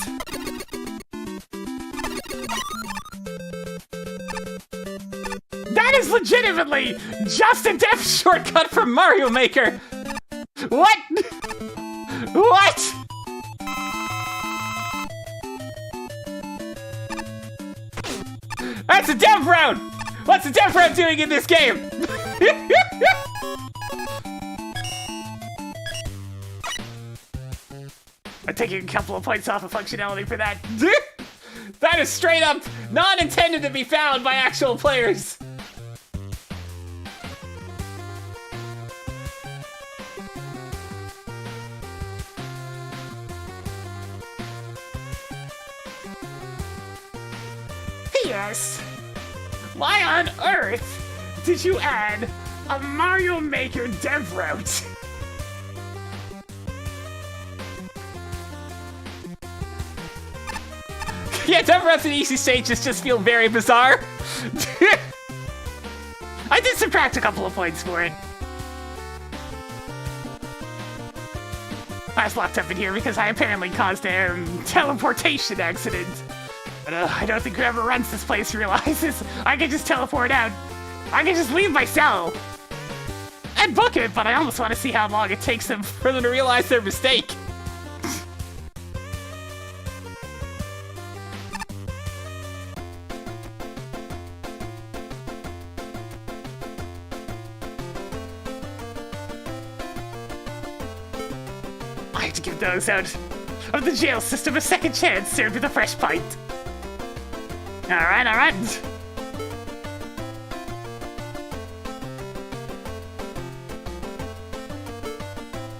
That is legitimately just a death shortcut from Mario Maker! What? What? That's a dev round! What's the dev round doing in this game? I'm taking a couple of points off of functionality for that. That is straight up not intended to be found by actual players. Yes. Why on earth did you add a Mario Maker dev route? Yeah, dev routes in easy stages just feel very bizarre. I did subtract a couple of points for it. I was locked up in here because I apparently caused a teleportation accident. But I don't think whoever runs this place realizes I can just teleport out. I can just leave my cell. And book it, but I almost want to see how long it takes them For them to realize their mistake. I have to give those out of the jail system a second chance served with a fresh pint. Alright, alright.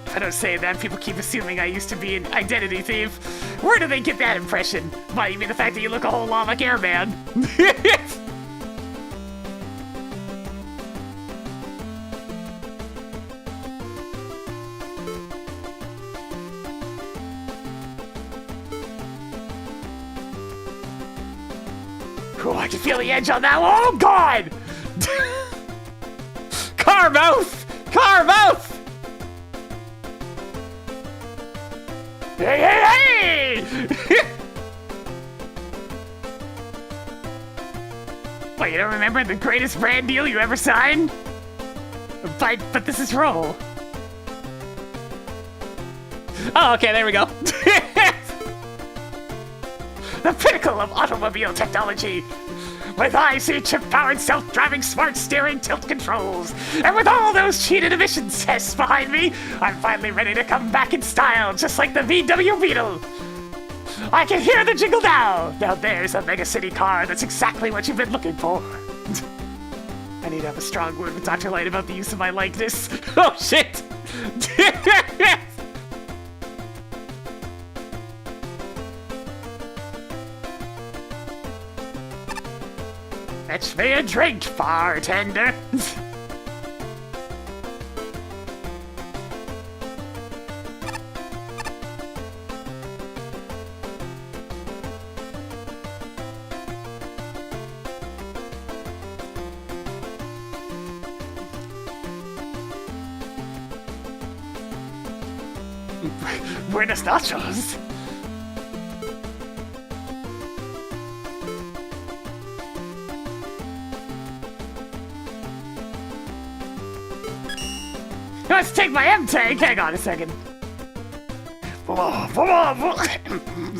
If I don't say that, people keep assuming I used to be an identity thief. Where do they get that impression? Why, you mean the fact that you look a whole lot like Airman? Oh, I can feel the edge on that one. Oh, God! Car mouth! Car mouth! Hey, hey, hey! What, you don't remember the greatest brand deal you ever signed? But this is roll. Oh, okay, there we go. The pinnacle of automobile technology. With IC chip-powered self-driving smart steering tilt controls, and with all those cheated emissions tests behind me, I'm finally ready to come back in style, just like the VW Beetle. I can hear the jingle now. Now there's a mega city car that's exactly what you've been looking for. I need to have a strong word with Dr. Light about the use of my likeness. Oh, shit. Fetch me a drink, bartender. Buenos nachos. Let's take my M-Tank. Hang on a second.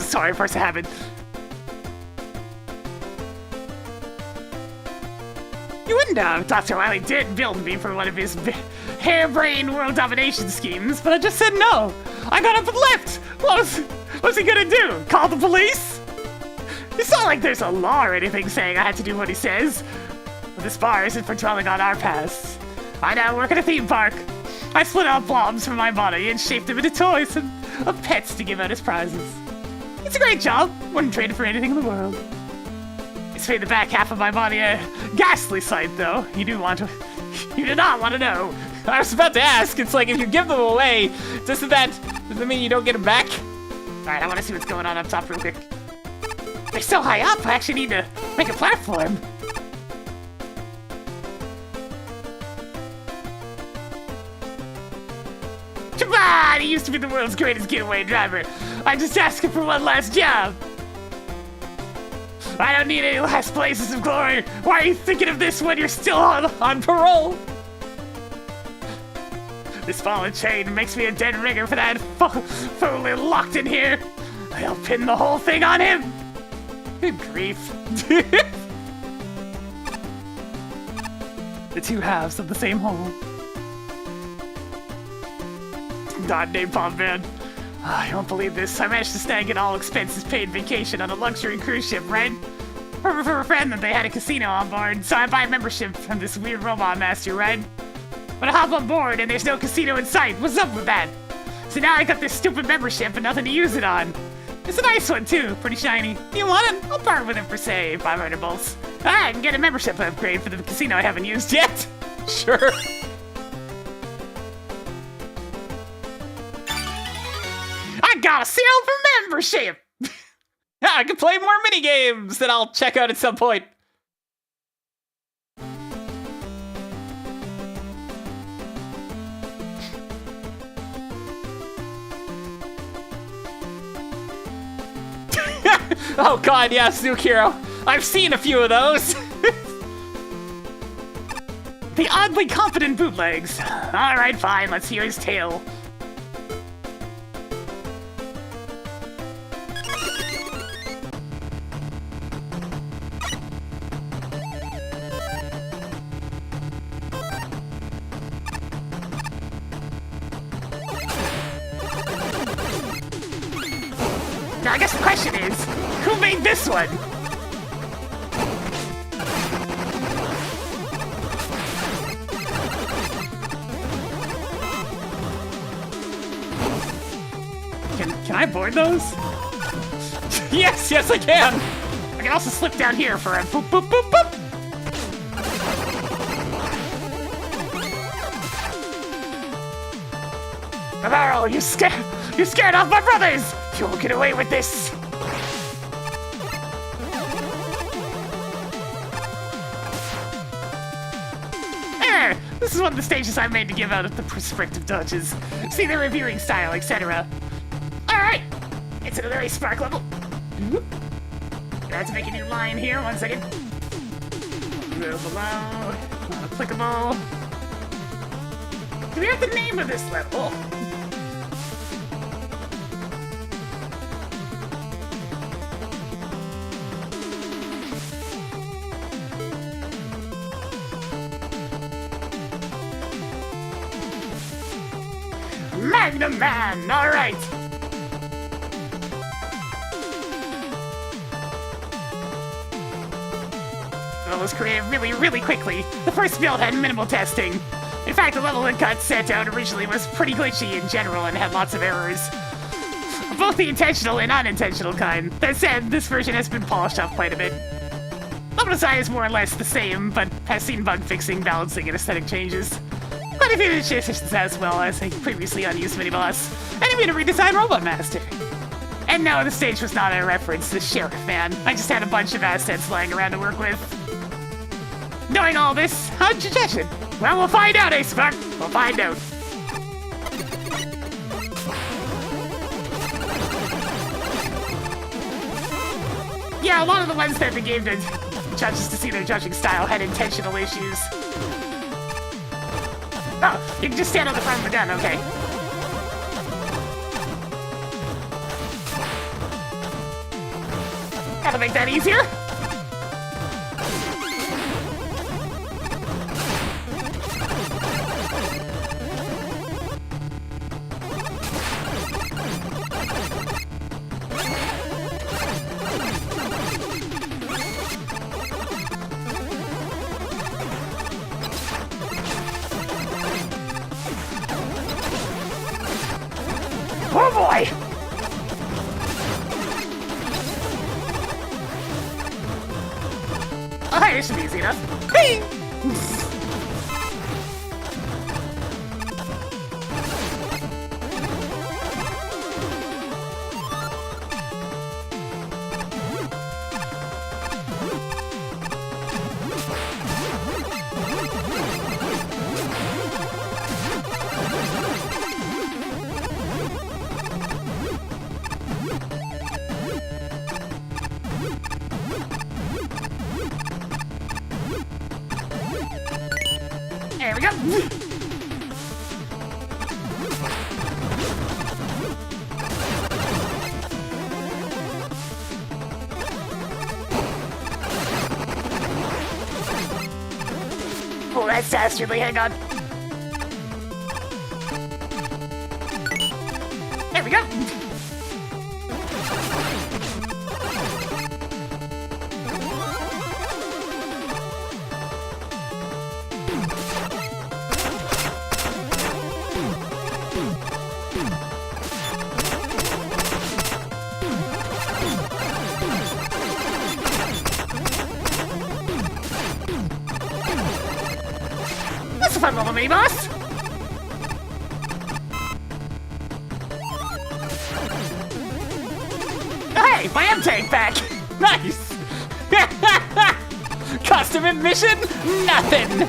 Sorry, force of habit. You wouldn't have. Dr. Wily did build me for one of his harebrained world domination schemes, but I just said no. I got up and left. What's he gonna do? Call the police? It's not like there's a law or anything saying I had to do what he says. But this bar isn't for dwelling on our past. I now work at a theme park. I split out blobs from my body and shaped them into toys and of pets to give out as prizes. It's a great job. Wouldn't trade it for anything in the world. It's made the back half of my body a ghastly sight, though. You do not want to know. I was about to ask, it's like if you give them away, does that mean you don't get them back? Alright, I want to see what's going on up top real quick. They're so high up, I actually need to make a platform. Come on! He used to be the world's greatest getaway driver. I'm just asking for one last job. I don't need any last places of glory. Why are you thinking of this when you're still on parole? This fallen chain makes me a dead ringer for that fool locked in here. I'll pin the whole thing on him. Good grief. The two halves of the same whole. Not napalm, man. You won't believe this. I managed to snag an all-expenses paid vacation on a luxury cruise ship, right? For a friend that they had a casino on board, so I buy a membership from this weird robot master, right? But I hop on board and there's no casino in sight. What's up with that? So now I got this stupid membership and nothing to use it on. It's a nice one too, pretty shiny. You want it? I'll part with it for say 500 bolts. I can get a membership upgrade for the casino I haven't used yet. Sure. I got a silver membership! Yeah, I can play more mini games that I'll check out at some point. Oh god, yes, Nuke Hero. I've seen a few of those. The oddly confident bootlegs. Alright, fine, let's hear his tale. Now I guess the question is, who made this one? Can I board those? Yes, yes I can! I can also slip down here for a boop boop boop boop! Navarro, you scared off my brothers! You won't get away with this! This is one of the stages I made to give out at the prospective judges. See their reviewing style, etc. Alright! It's at a very spark level. I have to make a new line here, 1 second. Go below. Unapplicable. Do we have the name of this level? Magnum Man. All right. It was created really quickly. The first build had minimal testing. In fact, the level it got sent out originally was pretty glitchy in general and had lots of errors. Both the intentional and unintentional kind. That said, this version has been polished up quite a bit. Level design is more or less the same, but has seen bug fixing, balancing, and aesthetic changes. Quite a few additions as well as a previously unused mini-boss, and even a redesigned Robot Master. And no, the stage was not a reference to the Sheriff Man. I just had a bunch of assets lying around to work with. Knowing all this, how'd you judge it? Well, we'll find out, Spark. We'll find out. Yeah, a lot of the ones that the game did judges to see their judging style had intentional issues. Oh, you can just stand on the front of the gun, okay. That'll make that easier. Oh boy! Oh, hey, this should be easy enough. Hey! There we go. Oh, that's dastardly. Hang on. There we go. That's a fun little mini-boss! Hey, my M-Tank back! Nice! Custom admission? Nothing!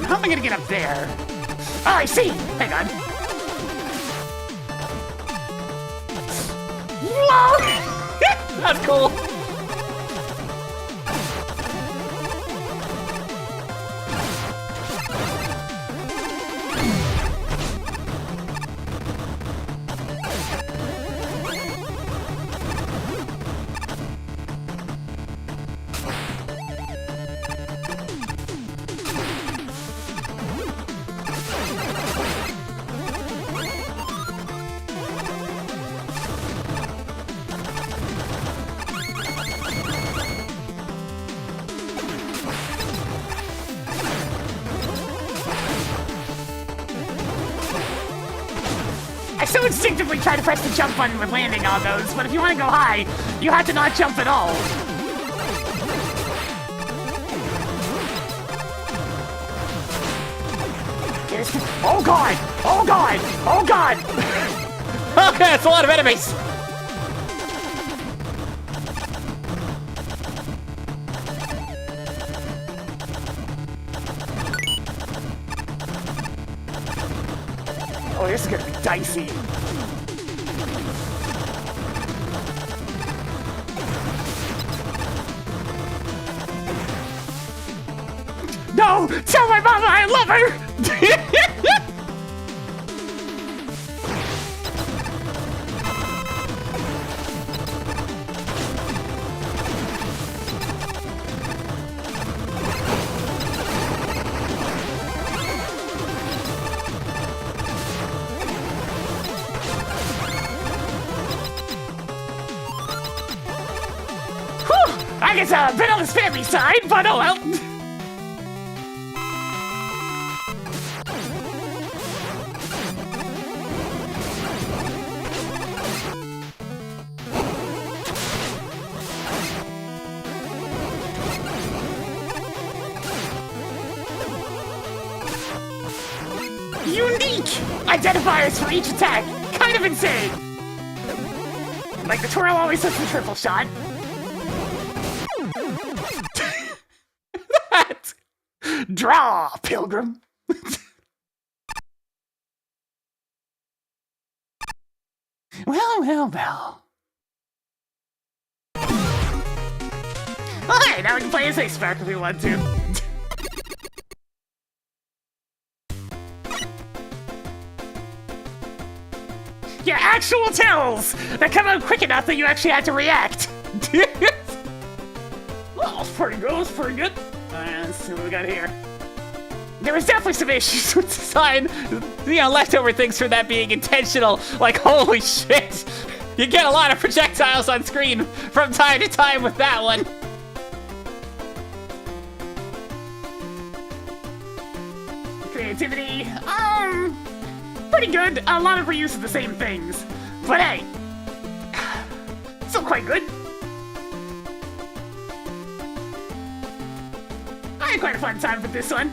How am I gonna get up there? Oh, I see! Hang on. Whoa! That's cool. I so instinctively try to press the jump button with landing on those, but if you want to go high, you have to not jump at all. Oh god! Oh god! Oh god! Okay, it's a lot of enemies. Oh, this is gonna be dicey. No! Tell my mama I love her! I guess a bit on the spammy side, but oh well. Unique identifiers for each attack. Kind of insane. Like the twirl always does the triple shot. That. Draw, pilgrim. Well. Alright, now we can play as a spark if we want to. Yeah, actual tells that come out quick enough that you actually have to react. Well, it's pretty good, let's see what we got here. There was definitely some issues with design. You know, leftover things from that being intentional. Like, holy shit. You get a lot of projectiles on screen from time to time with that one. Creativity, pretty good. A lot of reuse of the same things. But hey, still quite good. I had quite a fun time with this one.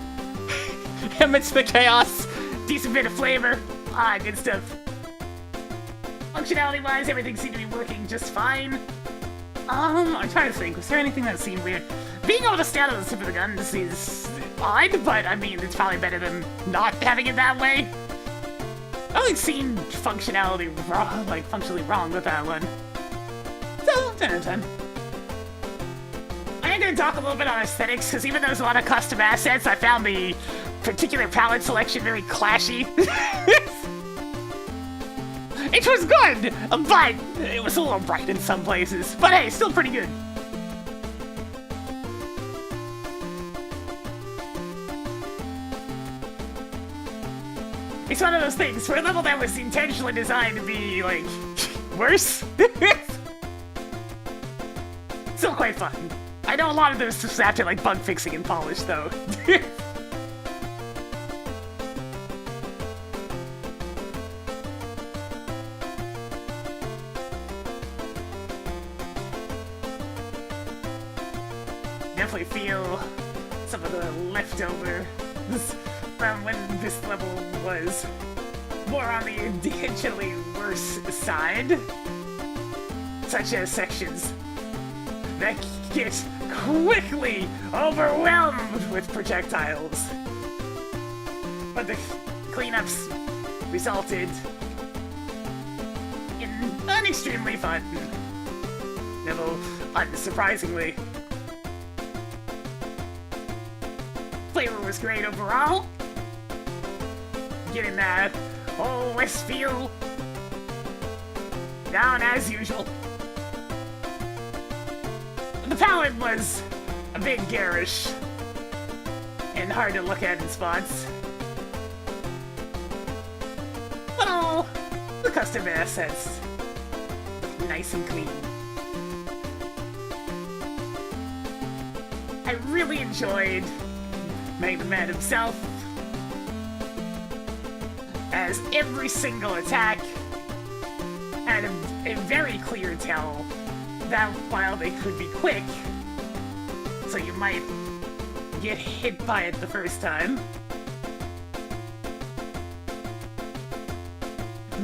Amidst the chaos, decent bit of flavor. Good stuff. Functionality-wise, everything seemed to be working just fine. I'm trying to think, was there anything that seemed weird? Being able to stand on the tip of the gun is odd, but I mean, it's probably better than not having it that way. I only seen functionality wrong, like functionally wrong with that one. So, 10 out of 10. I am going to talk a little bit on aesthetics, because even though there's a lot of custom assets, I found the particular palette selection very clashy. It was good, but it was a little bright in some places. But hey, still pretty good. It's one of those things, for a level that was intentionally designed to be, like, worse. Still quite fun. I know a lot of those just after, like, bug fixing and polish, though. Definitely feel some of the leftover from when this level was more on the intentionally worse side, such as sections that get quickly overwhelmed with projectiles. But the cleanups resulted in an extremely fun level, unsurprisingly. Flavor was great overall. Getting that whole West feel down as usual. The palette was a bit garish and hard to look at in spots. But all the custom assets look nice and clean. I really enjoyed MAGMML himself, as every single attack had a very clear tell that while they could be quick, so you might get hit by it the first time,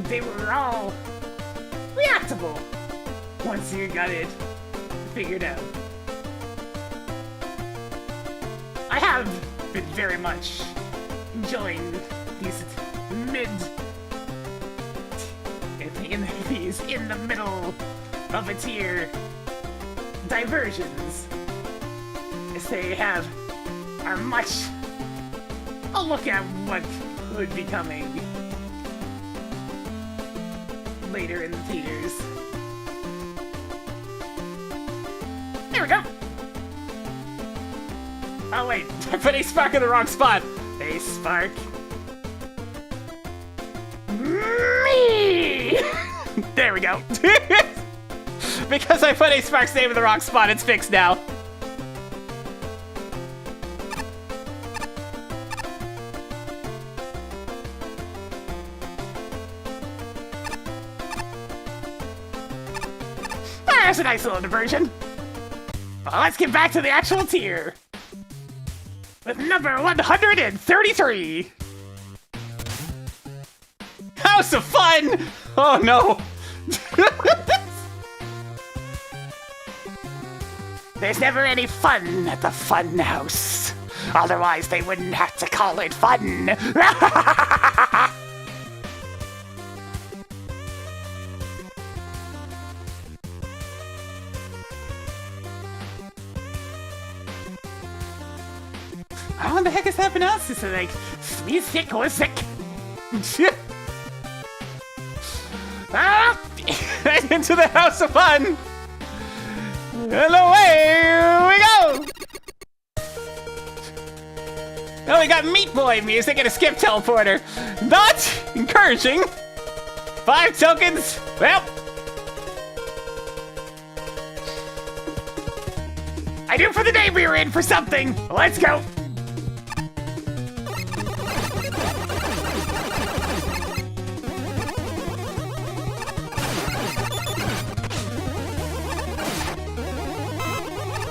they were all reactable once you got it figured out. I have been very much enjoying these in the middle of a tier diversions, as they are much a look at what could be coming later in the tiers. There we go. Oh wait, I put a spark in the wrong spot. A spark. Me! There we go. Because I put Spark's name in the wrong spot, it's fixed now. There's a nice little diversion. Well, let's get back to the actual tier. With number 133. House of Fun! Oh no! There's never any fun at the fun house. Otherwise, they wouldn't have to call it fun. How the heck is that pronounced? It's like, sick or sick. Ah! Into the House of Fun! And away we go! Oh, we got Meat Boy music and a skip teleporter. Not encouraging. 5 tokens. Well, I knew for the day we were in for something. Let's go.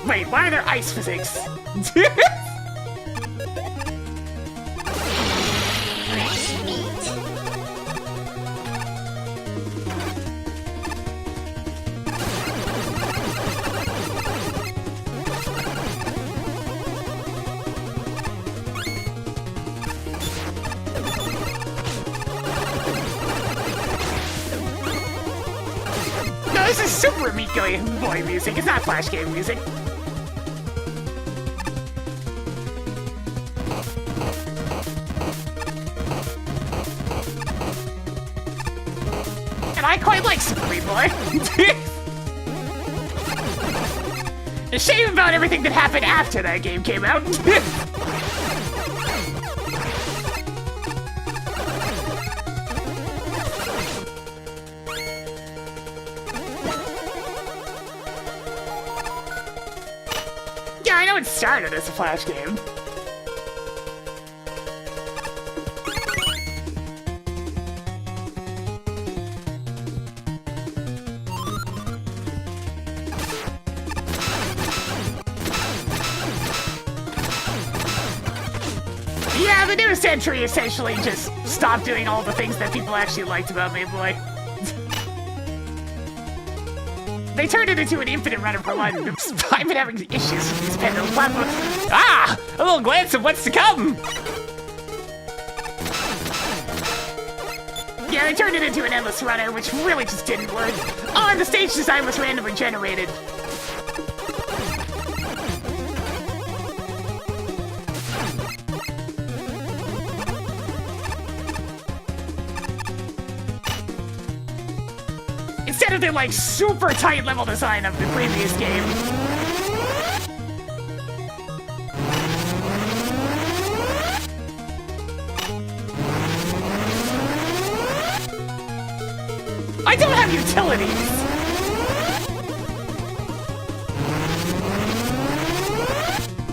Wait, why are there ice physics? No, this is super Meat Boy music. It's not Flash game music. And I quite like Super Meat Boy. A shame about everything that happened after that game came out. Yeah, I know it started as a Flash game. Yeah, the newest entry essentially just stopped doing all the things that people actually liked about Meat Boy. They turned it into an infinite runner for one. I've been having issues with these pendulum platforms. ah! A little glance of what's to come! Yeah, they turned it into an endless runner, which really just didn't work. Oh, and the stage design was randomly generated. Instead of the, like, super tight level design of the previous game. I don't have utilities!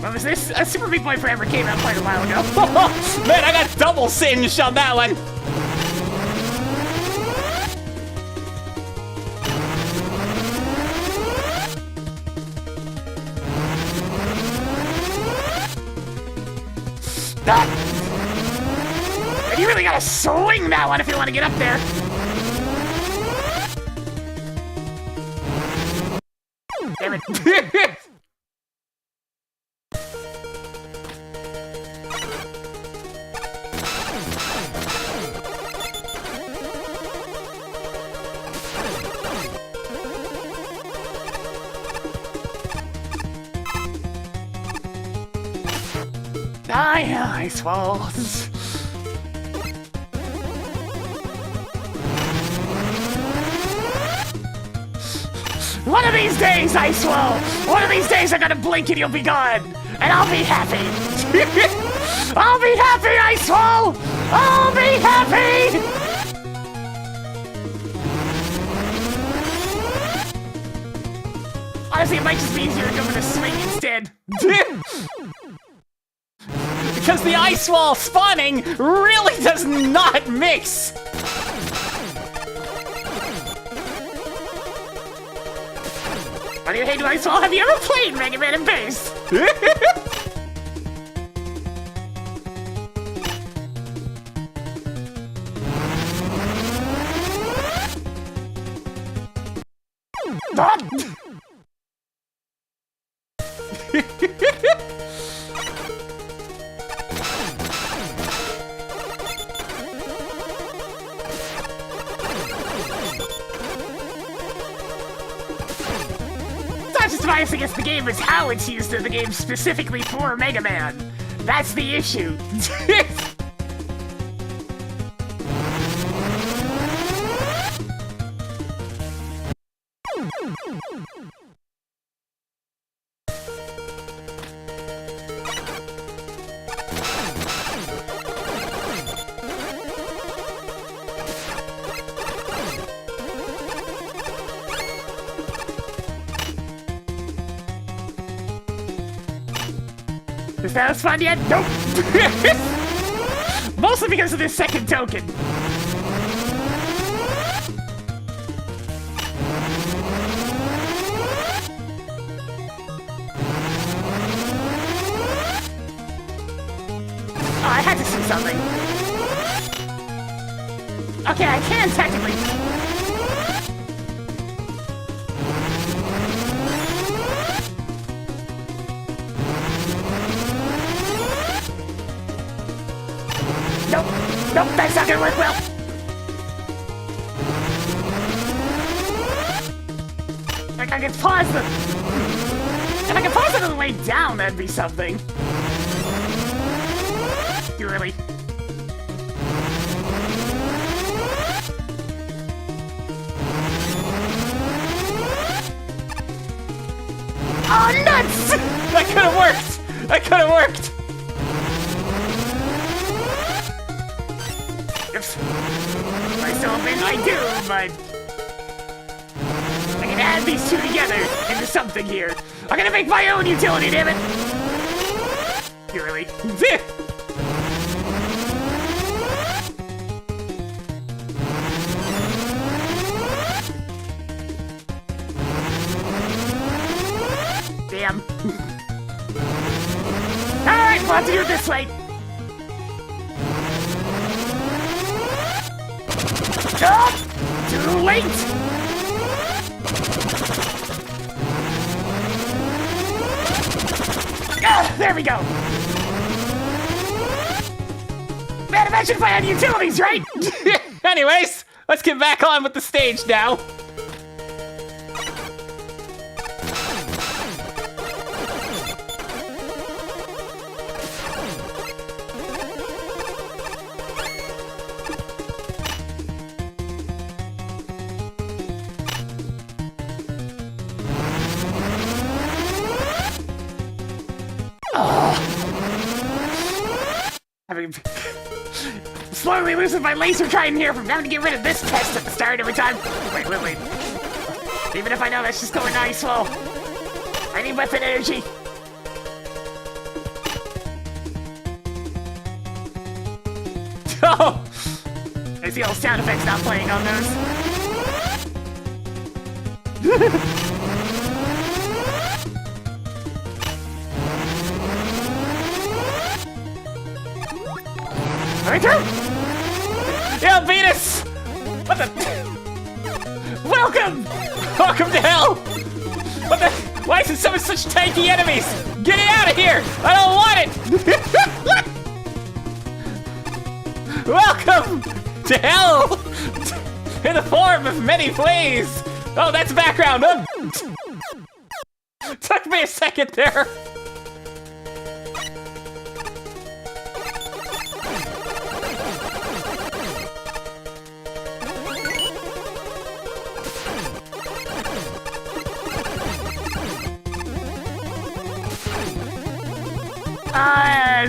What was this? Super Meat Boy Forever came out quite a while ago. Man, I got double singed on that one! And you really gotta swing that one if you want to get up there. Damn it. Ice walls. One of these days, Icewall! One of these days I'm gonna blink and you'll be gone! And I'll be happy! I'll be happy, Icewall! I'll be happy! Honestly, it might just be easier to go for the swing instead. Because the ice wall spawning really does not mix. What do you hate ice wall? Have you ever played Mega Man in base? It's not just bias against the game, it's how it's used in the game specifically for Mega Man. That's the issue. Is that as fun yet? Nope! Mostly because of this second token. Oh, I had to see something. Okay, I can technically. Nope, nope, that's not gonna work well. Like I can pause the. If I can pause it on the way down, that'd be something. You really. Oh, nuts! That could have worked! That could have worked! Oops. I still think I do, but I can add these two together into something here. I'm gonna make my own utility, damn it! You really? Damn. Alright, we'll have to do it this way. Oh, too late! Ah, there we go! Man, imagine if I had utilities, right? Anyways, let's get back on with the stage now. Slowly losing my laser trying here from having to get rid of this test at the start every time. Wait. Even if I know that's just going nice, well, I need weapon energy. Oh! There's the old sound effects not playing on those. Right through! Yeah, Venus! What the? Welcome! Welcome to hell! What the? Why is it such tanky enemies? Get it out of here! I don't want it! Welcome to hell! In the form of many fleas! Oh, that's background! Took me a second there!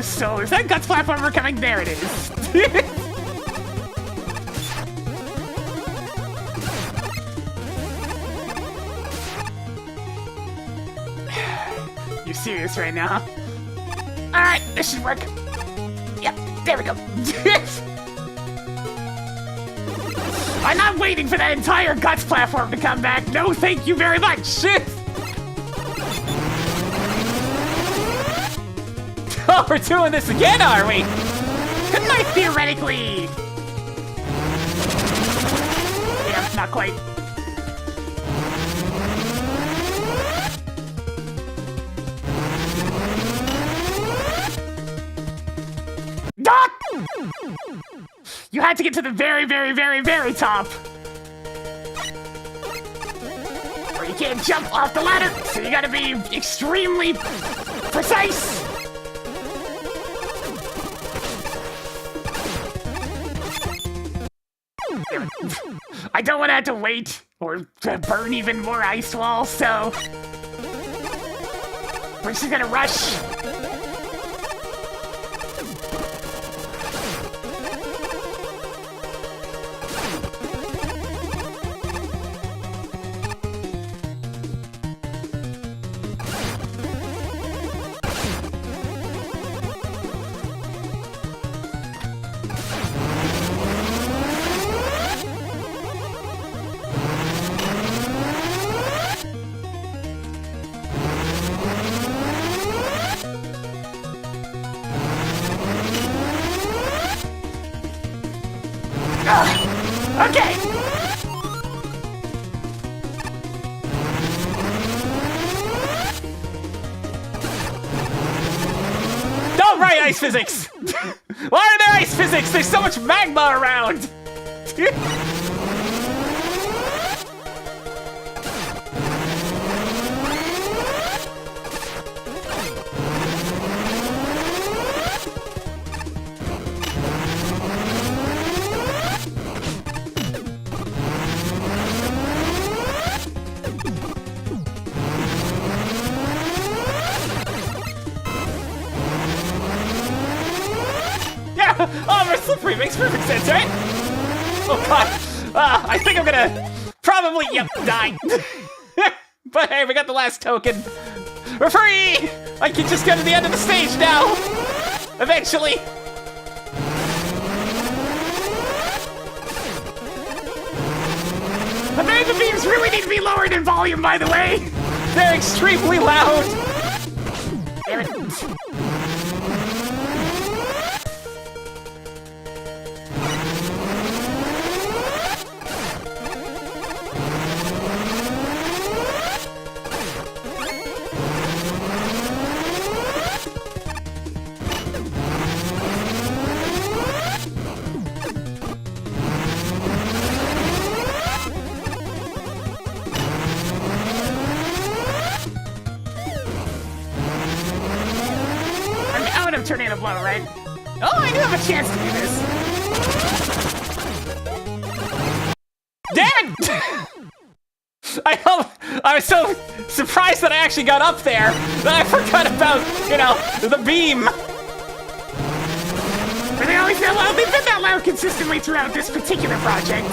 So is that Guts platformer coming? There it is. serious right now. Alright, this should work. Yep, there we go. I'm not waiting for that entire Guts platform to come back. No, thank you very much. Shit! Oh, we're doing this again, are we? Couldn't I theoretically... Yeah, not quite. Dot! You had to get to the very, very, very, very top. Or you can't jump off the ladder, so you gotta be extremely precise. I don't want to have to wait or to burn even more ice walls, so we're just gonna rush. Okay. Don't write ice physics! Why are there ice physics? There's so much magma around! Oh, we're slippery. Makes perfect sense, right? Oh, God. I think I'm gonna probably, die. But hey, we got the last token. We're free! I can just go to the end of the stage now. Eventually. The magma beams really need to be lowered in volume, by the way. They're extremely loud. Damn it. Tornado blow, right? Oh, I do have a chance to do this. Damn it! I was so surprised that I actually got up there that I forgot about, the beam. But they always been loud. They've been that loud consistently throughout this particular project.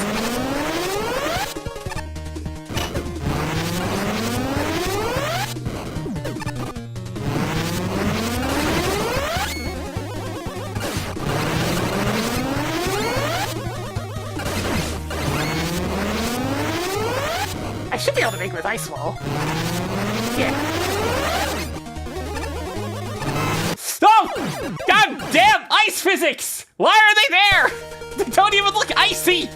I should be able to make it with ice wall. Yeah. Oh! God damn ice physics! Why are they there? They don't even look icy!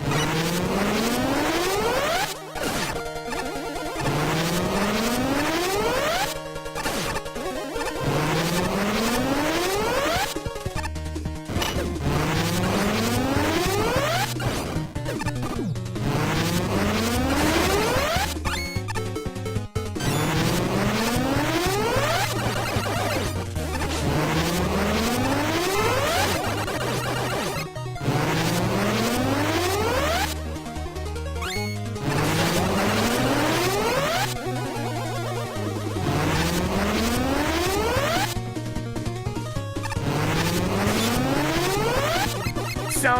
So...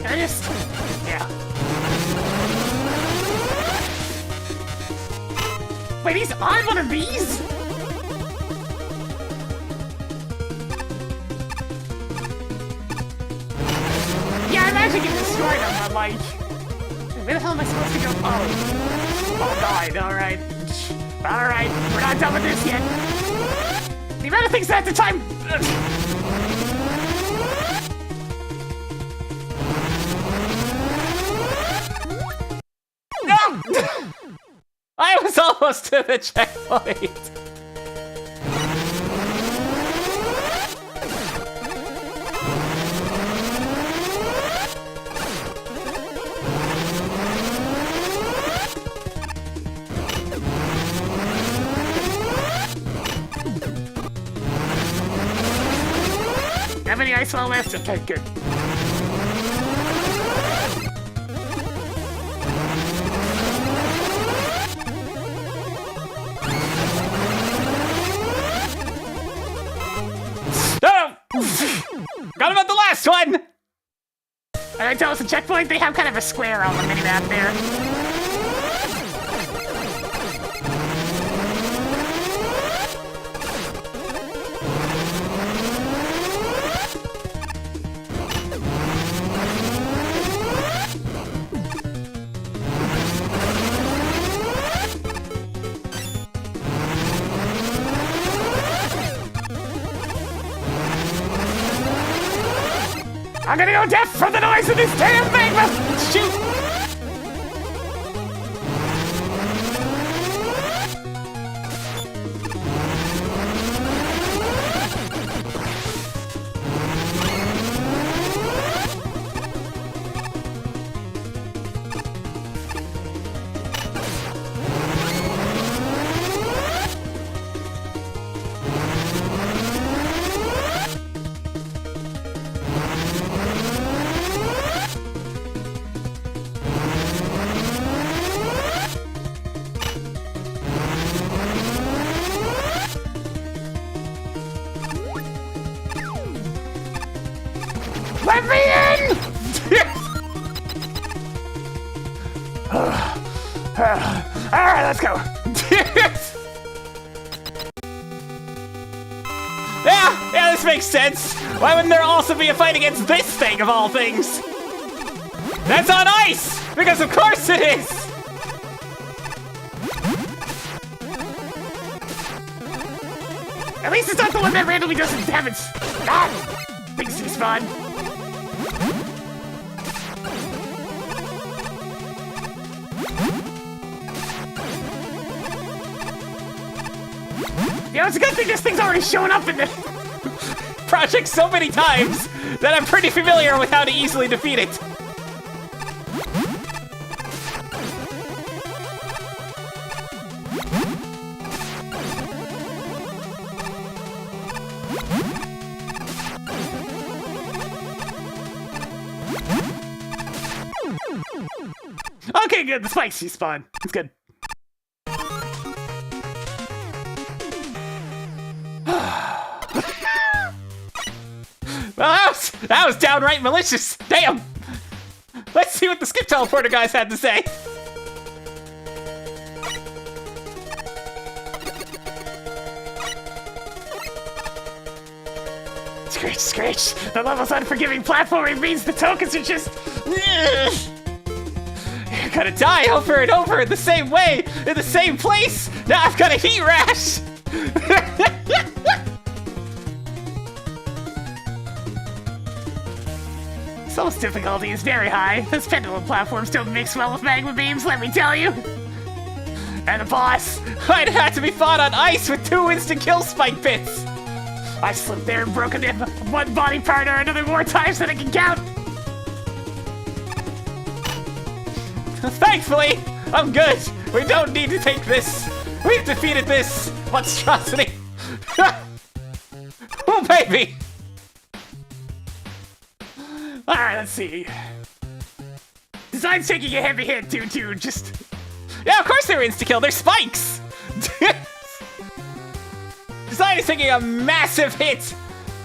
I just... Yeah. Wait, he's on one of these? Yeah, I'm actually getting destroyed on that, like... Where the hell am I supposed to go? Oh god, alright. Alright, we're not done with this yet. The amount of things that at the time... No! I was almost to the checkpoint. Have any ice well left? Okay, good. No! Forgot about the last one! And I tell us a checkpoint, they have kind of a square on the minimap there. I'm gonna go deaf from the noise of this damn magma! Shoot! Let me in! Alright, let's go. Yeah, this makes sense. Why wouldn't there also be a fight against this thing of all things? That's on ice! Because of course it is! At least it's not the one that randomly doesn't have its... Big C spawn. You know, it's a good thing this thing's already shown up in the project so many times that I'm pretty familiar with how to easily defeat it. Okay, good. The spikes spawn. It's good. Well, that was downright malicious. Damn. Let's see what the skip teleporter guys had to say. Screech, screech. The level's unforgiving platforming means the tokens are just... You're gonna die over and over in the same way, in the same place. Now I've got a heat rash. Soul's difficulty is very high. Those pendulum platforms don't mix well with magma beams, let me tell you. And the boss I'd have to be fought on ice with 2 instant kill spike pits. I slipped there and broken in one body part or another more times than I can count. Thankfully, I'm good. We don't need to take this. We've defeated this monstrosity. Oh, baby. Alright, let's see. Design's taking a heavy hit due to just... Yeah, of course they're insta-kill. They're spikes. Design is taking a massive hit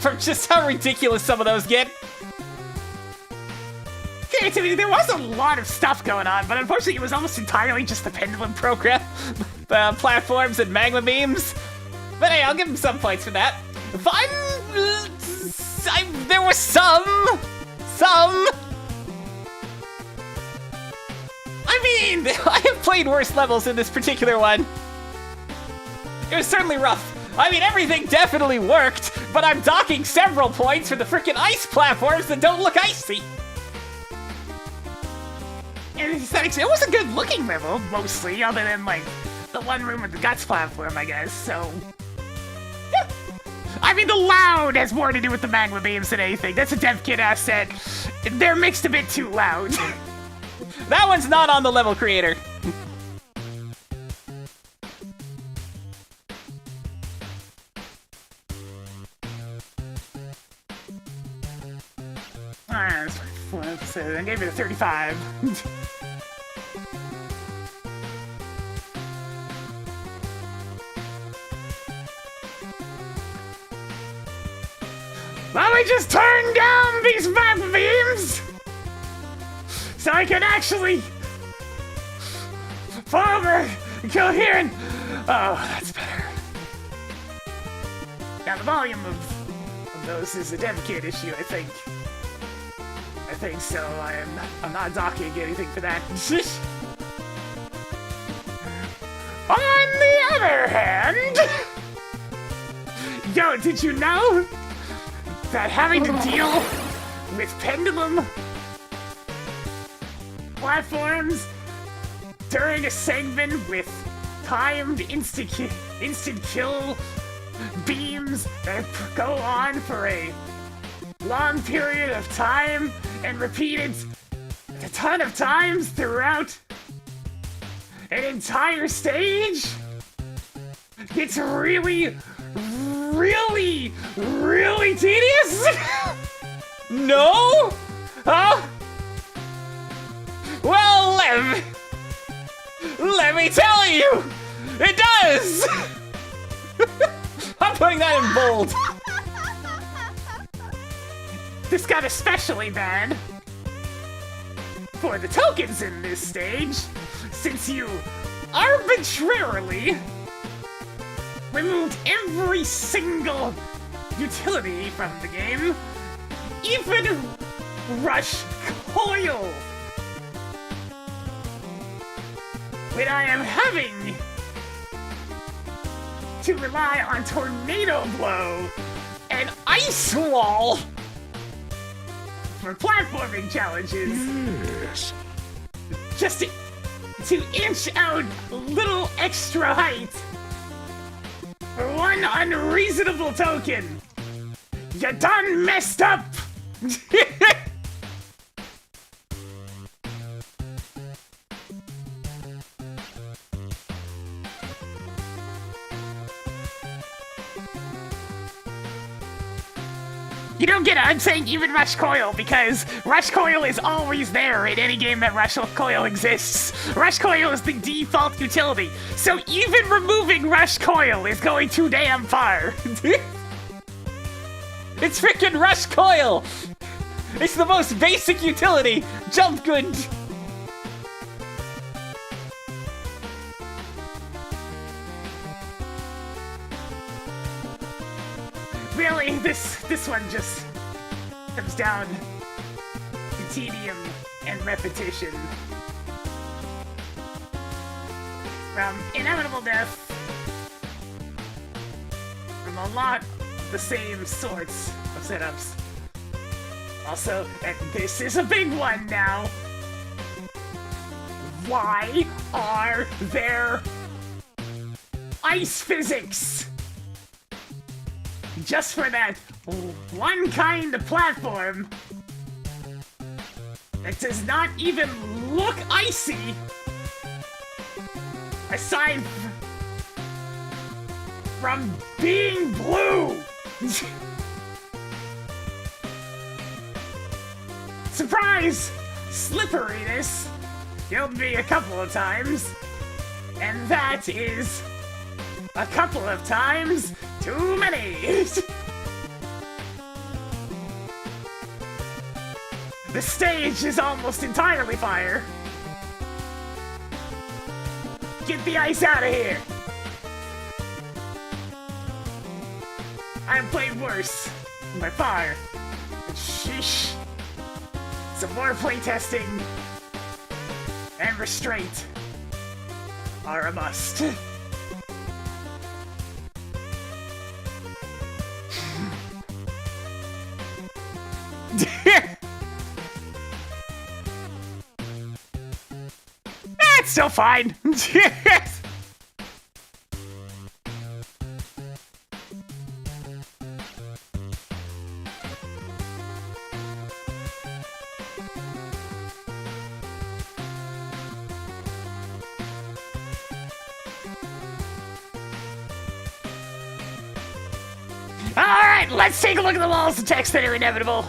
from just how ridiculous some of those get. Creativity, there was a lot of stuff going on, but unfortunately it was almost entirely just the pendulum program. platforms and magma beams. But hey, I'll give him some points for that. There was some. I mean, I have played worse levels in this particular one. It was certainly rough. I mean, everything definitely worked, but I'm docking several points for the frickin' ice platforms that don't look icy. And it was a good looking level, mostly, other than like the one room with the guts platform, I guess, so. Yeah. I mean, the loud has more to do with the magma beams than anything. That's a dev kit asset. They're mixed a bit too loud. That one's not on the level creator. Alright, so I gave it a 35. Let me just turn down these magma beams so I can actually fall over and kill here and... Oh, that's better. Now the volume of those is a dev kit issue, I think. I think so. I'm not docking anything for that. On the other hand, yo, did you know that having to deal with pendulum platforms during a segment with timed instant kill beams that go on for a long period of time and repeated a ton of times throughout an entire stage? It's really tedious? No? Huh? Well, let me tell you, it does! I'm putting that in bold. This got especially bad for the tokens in this stage, since you arbitrarily removed every single utility from the game, even Rush Coil. When I am having to rely on Tornado Blow and Ice Wall for platforming challenges. Yes. Just to inch out a little extra height for one unreasonable token. You done messed up. You don't get it, I'm saying even Rush Coil, because Rush Coil is always there in any game that Rush Coil exists. Rush Coil is the default utility, so even removing Rush Coil is going too damn far. It's frickin' Rush Coil! It's the most basic utility! Jump good! Really, this one just comes down to tedium and repetition. From inevitable death, from a lot of the same sorts of setups. Also, and this is a big one now. Why are there ice physics? Just for that one kind of platform that does not even look icy, aside from being blue. Surprise! Slipperiness killed me a couple of times, and that is a couple of times too many! The stage is almost entirely fire. Get the ice out of here! I've played worse. By far. But sheesh. Some more playtesting and restraint are a must. That's still fine. Alright, let's take a look at the walls of text that are inevitable.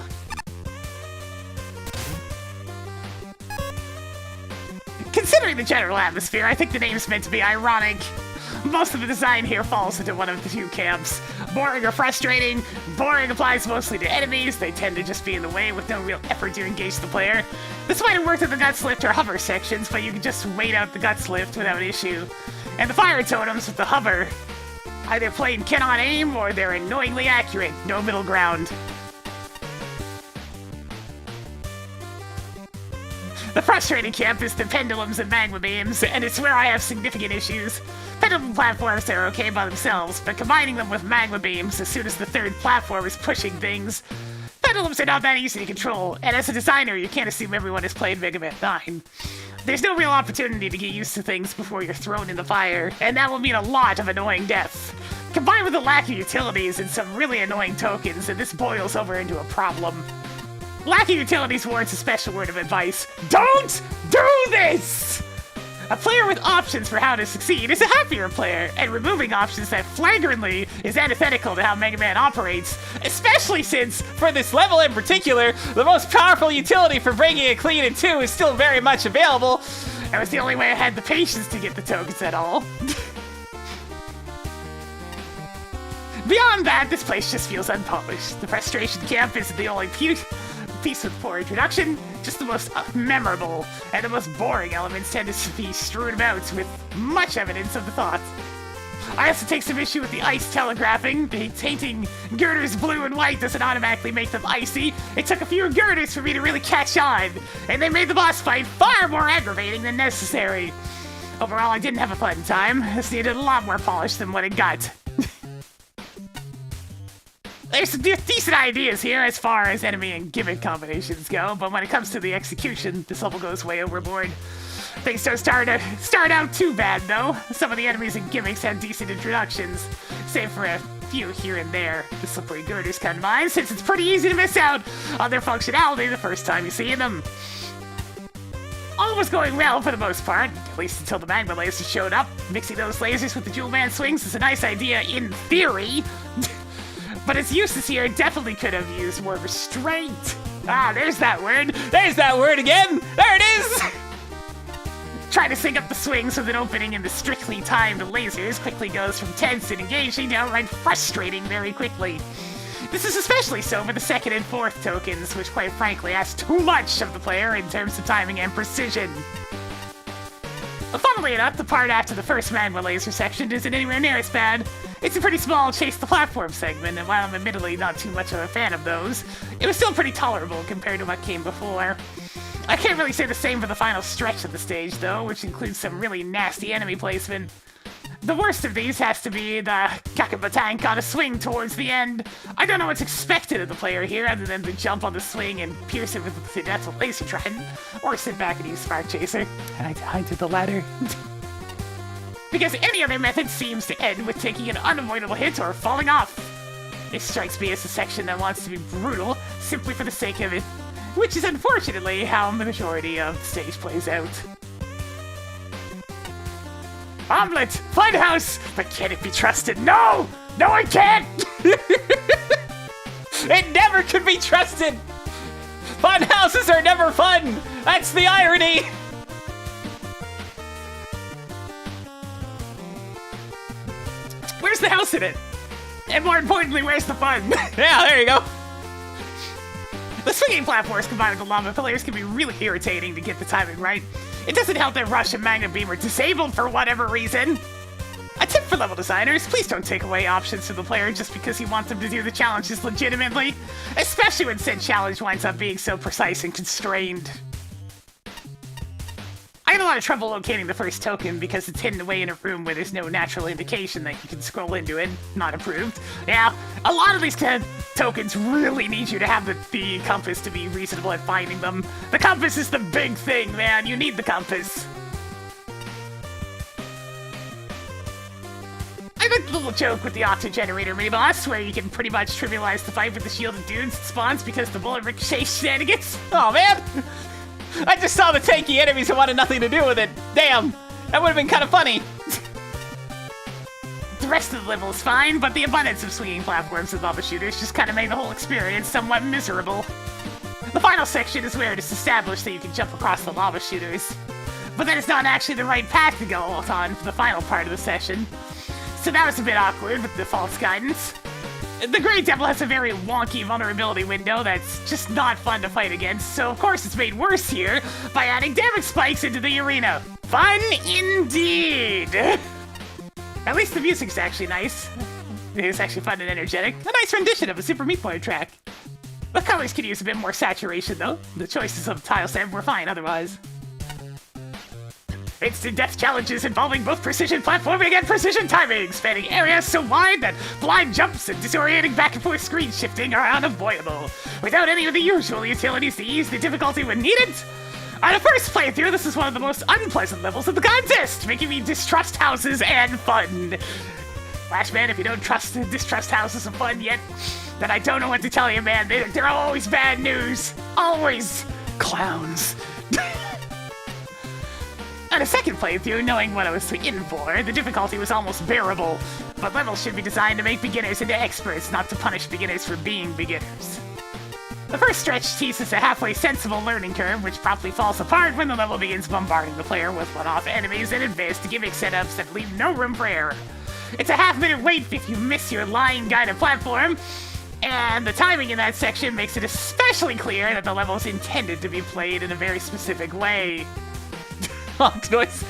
Considering the general atmosphere, I think the name's meant to be ironic. Most of the design here falls into one of the two camps. Boring or frustrating. Boring applies mostly to enemies. They tend to just be in the way with no real effort to engage the player. This might have worked in the guts lift or hover sections, but you can just wait out the guts lift without issue. And the fire totems with the hover either plain cannot aim or they're annoyingly accurate. No middle ground. The frustrating camp is the pendulums and magma beams, and it's where I have significant issues. Pendulum platforms are okay by themselves, but combining them with magma beams as soon as the third platform is pushing things, pendulums are not that easy to control, and as a designer, you can't assume everyone has played Mega Man 9. There's no real opportunity to get used to things before you're thrown in the fire, and that will mean a lot of annoying deaths. Combined with the lack of utilities and some really annoying tokens, and this boils over into a problem. Lack of utilities warrants a special word of advice. Don't do this! A player with options for how to succeed is a happier player, and removing options that flagrantly is antithetical to how Mega Man operates, especially since, For this level in particular, the most powerful utility for breaking it clean in two is still very much available. that was the only way I had the patience to get the tokens at all. Beyond that, this place just feels unpolished. The frustration camp isn't the only piece with poor introduction, just the most memorable, and the most boring elements tend to be strewn about with much evidence of the thought. I also take some issue with the ice telegraphing. The painting girders blue and white doesn't automatically make them icy. It took a few girders for me to really catch on, and they made the boss fight far more aggravating than necessary. Overall, I didn't have a fun time. This needed a lot more polish than what it got. There's some decent ideas here as far as enemy and gimmick combinations go, but when it comes to the execution, this level goes way overboard. Things don't start out too bad, though. Some of the enemies and gimmicks have decent introductions, save for a few here and there. The slippery girders come to mind, since it's pretty easy to miss out on their functionality the first time you see them. All was going well for the most part, at least until the magma lasers showed up. Mixing those lasers with the Jewel Man swings is a nice idea in theory. But its uses here definitely could have used more restraint. Ah, there's that word. There's that word again! There it is! Trying to sync up the swings with an opening in the strictly timed lasers quickly goes from tense and engaging to outright frustrating very quickly. This is especially so for the second and fourth tokens, which quite frankly ask too much of the player in terms of timing and precision. Funnily enough, the part after the first magma laser section isn't anywhere near as bad. It's a pretty small chase the platform segment, and while I'm admittedly not too much of a fan of those, it was still pretty tolerable compared to what came before. I can't really say the same for the final stretch of the stage, though, which includes some really nasty enemy placement. The worst of these has to be the Kakaba tank on a swing towards the end. I don't know what's expected of the player here other than to jump on the swing and pierce it with the death of laser trident, or sit back and use Spark Chaser. And I did the latter. Because any other method seems to end with taking an unavoidable hit or falling off. It strikes me as a section that wants to be brutal simply for the sake of it, which is unfortunately how the majority of the stage plays out. Omelette! Funhouse! But can it be trusted? No! No, I can't! It never could be trusted! Fun houses are never fun! That's the irony! Where's the house in it? And more importantly, where's the fun? Yeah, there you go. The swinging platforms combined with the lava pillars can be really irritating to get the timing right. It doesn't help that Rush and Magna Beam are disabled for whatever reason. A tip for level designers, please don't take away options from the player just because you want them to do the challenges legitimately, especially when said challenge winds up being so precise and constrained. I had a lot of trouble locating the first token because it's hidden away in a room where there's no natural indication that you can scroll into it. Not approved. Yeah, a lot of these kind of tokens really need you to have the compass to be reasonable at finding them. The compass is the big thing, man. You need the compass. I like the little joke with the auto-generator mini-boss, where you can pretty much trivialize the fight with the shielded dudes that spawns because the bullet ricochets shenanigans. Oh, man! I just saw the tanky enemies and wanted nothing to do with it. Damn, that would have been kind of funny. The rest of the level is fine, but the abundance of swinging platforms and lava shooters just kind of made the whole experience somewhat miserable. The final section is where it is established that you can jump across the lava shooters, but that is not actually the right path to go on for the final part of the session. So that was a bit awkward with the false guidance. The Grey Devil has a very wonky vulnerability window that's just not fun to fight against, so of course it's made worse here by adding damage spikes into the arena. Fun indeed! At least the music's actually nice. It's actually fun and energetic. A nice rendition of a Super Meat Boy track. The colors could use a bit more saturation though. The choices of the tile set were fine otherwise. Instant death challenges involving both precision platforming and precision timing, spanning areas so wide that blind jumps and disorienting back and forth screen shifting are unavoidable. Without any of the usual utilities to ease the difficulty when needed. On a first playthrough, this is one of the most unpleasant levels of the contest, making me distrust houses and fun. Flashman, if you don't distrust houses and fun yet, then I don't know what to tell you, man. They're always bad news. Always clowns. On a second playthrough, knowing what I was in for, the difficulty was almost bearable. But levels should be designed to make beginners into experts, not to punish beginners for being beginners. The first stretch teases a halfway sensible learning curve, which promptly falls apart when the level begins bombarding the player with one-off enemies and advanced gimmick setups that leave no room for error. It's a half-minute wait if you miss your line-guided platform, and the timing in that section makes it especially clear that the level is intended to be played in a very specific way. Honk noise.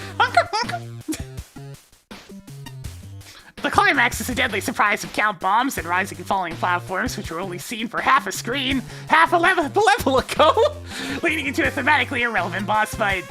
The climax is a deadly surprise of count bombs and rising and falling platforms, which were only seen for half a screen, half a level ago, leading into a thematically irrelevant boss fight.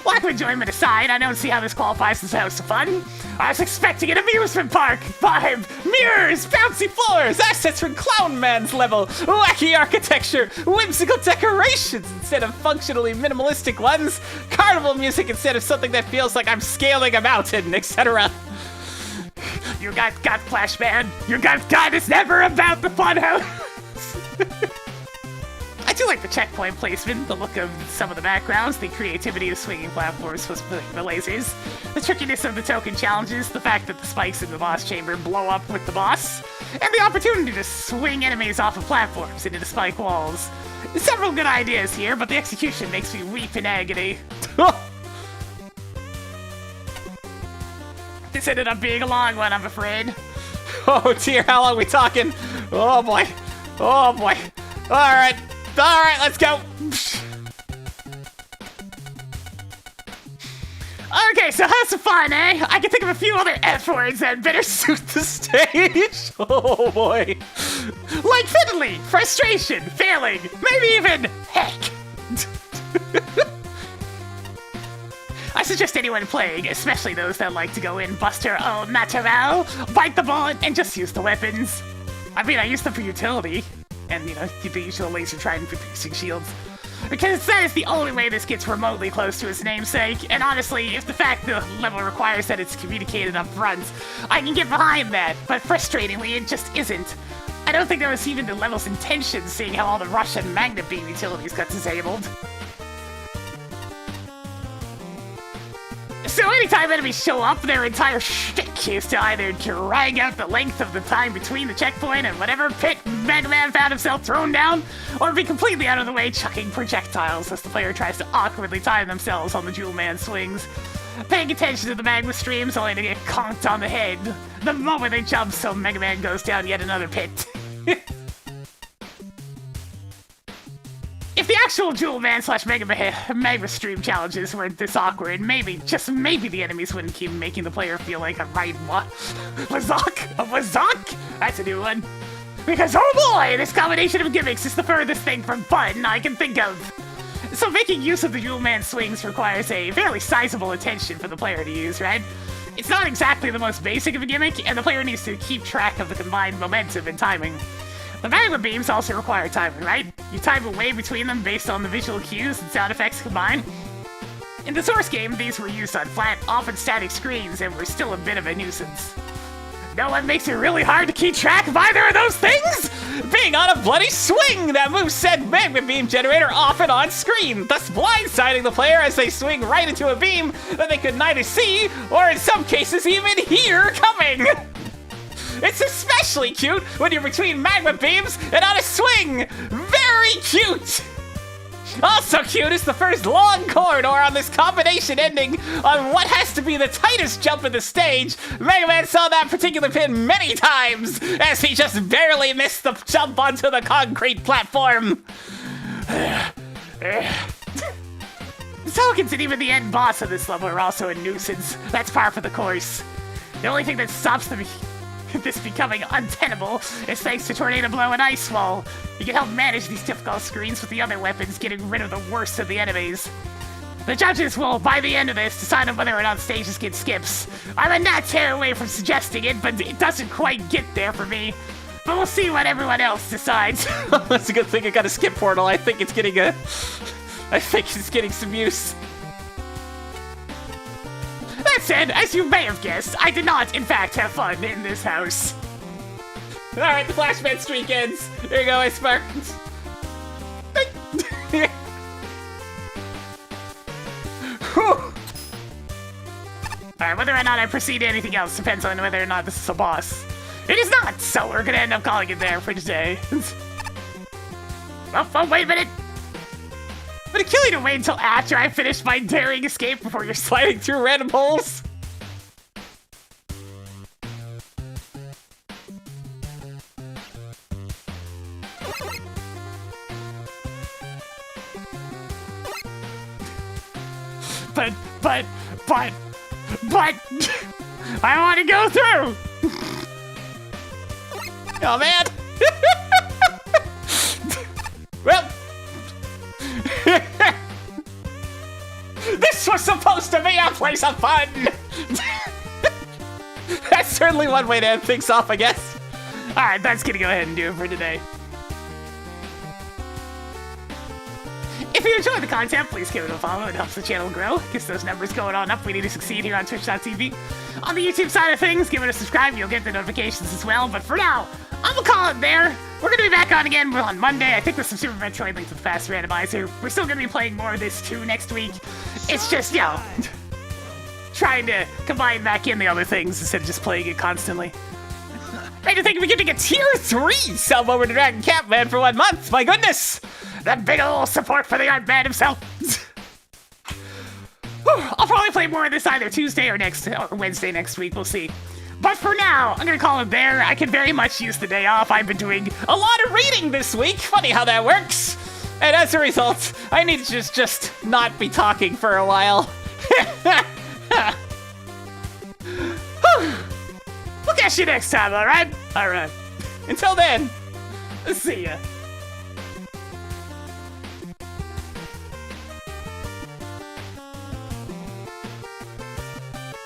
Lack of enjoyment aside, I don't see how this qualifies as a house of fun. I was expecting an amusement park vibe, mirrors, bouncy floors, assets from Clown Man's level, wacky architecture, whimsical decorations instead of functionally minimalistic ones, carnival music instead of something that feels like I'm scaling a mountain, etc. You got Flashman. Your God is never about the fun house. I do like the checkpoint placement, the look of some of the backgrounds, the creativity of swinging platforms with the lasers, the trickiness of the token challenges, the fact that the spikes in the boss chamber blow up with the boss, and the opportunity to swing enemies off of platforms into the spike walls. Several good ideas here, but the execution makes me weep in agony. This ended up being a long one, I'm afraid. Oh dear, how long are we talking? Oh boy. Oh boy. Alright, let's go. Okay, so how's the fun, eh? I can think of a few other F words that better suit the stage. Oh boy. Like fiddly, frustration, failing, maybe even heck. I suggest anyone playing, especially those that like to go in, bust her own material, bite the bullet, and just use the weapons. I mean, I use them for utility, and, you know, the usual laser trident for piercing shields. Because that is the only way this gets remotely close to its namesake, and honestly, if the fact the level requires that it's communicated up front, I can get behind that, but frustratingly, it just isn't. I don't think that was even the level's intention, seeing how all the Russian Magna Beam utilities got disabled. So anytime enemies show up, their entire shtick is to either drag out the length of the time between the checkpoint and whatever pit Mega Man found himself thrown down, or be completely out of the way chucking projectiles as the player tries to awkwardly time themselves on the Jewel Man swings. Paying attention to the magma streams only to get conked on the head the moment they jump, so Mega Man goes down yet another pit. If the actual Jewel Man slash Magma stream challenges weren't this awkward, maybe, just maybe the enemies wouldn't keep making the player feel like a right Wazak? A Wazak? That's a new one. Because oh boy, this combination of gimmicks is the furthest thing from fun I can think of. So making use of the Jewel Man swings requires a fairly sizable attention for the player to use, right? It's not exactly the most basic of a gimmick, and the player needs to keep track of the combined momentum and timing. The magma beams also require timing, right? You time away between them based on the visual cues and sound effects combined. In the source game, these were used on flat, often static screens and were still a bit of a nuisance. Know what makes it really hard to keep track of either of those things? Being on a bloody swing that moves said magma beam generator often on screen, thus blindsiding the player as they swing right into a beam that they could neither see or in some cases even hear coming. It's especially cute when you're between magma beams and on a swing! Very cute! Also cute is the first long corridor on this combination ending on what has to be the tightest jump in the stage. Mega Man saw that particular pin many times as he just barely missed the jump onto the concrete platform. The tokens and even the end boss of this level are also a nuisance. That's par for the course. The only thing that stops this becoming untenable is thanks to Tornado Blow and Ice Wall. You can help manage these difficult screens with the other weapons, getting rid of the worst of the enemies. The judges will, by the end of this, decide on whether or not stages get skips. I'm a not tear away from suggesting it, but it doesn't quite get there for me. But we'll see what everyone else decides. That's a good thing I got a skip portal. I think it's getting some use. That said, as you may have guessed, I did not, in fact, have fun in this house. Alright, the Flashman streak ends. Here you go, Ice Spark. Alright, whether or not I proceed to anything else depends on whether or not this is a boss. It is not, so we're gonna end up calling it there for today. Oh, wait a minute! Would it kill you to wait until after I finish my daring escape before you're Sliding through random holes? But, I want to go through! Oh, man! Well... This was supposed to be a place of fun! That's certainly one way to end things off, I guess. Alright, that's gonna go ahead and do it for today. If you enjoy the content, please give it a follow. It helps the channel grow. Gets those numbers going on up. We need to succeed here on Twitch.tv. On the YouTube side of things, give it a subscribe. You'll get the notifications as well. But for now, I'm gonna call it there. We're gonna be back on again on Monday. I think with some Super Metroid Link to the Past randomizer. We're still gonna be playing more of this too next week. It's just, you know, trying to combine back in the other things instead of just playing it constantly. Hey, to think we're getting a tier 3 sub over to Dragon Catman for 1 month. My goodness! That big ol' support for the art man himself. I'll probably play more of this either Tuesday or Wednesday next week. We'll see. But for now, I'm gonna call it there. I can very much use the day off. I've been doing a lot of reading this week. Funny how that works. And as a result, I need to just not be talking for a while. We'll catch you next time, alright? Alright. Until then, see ya.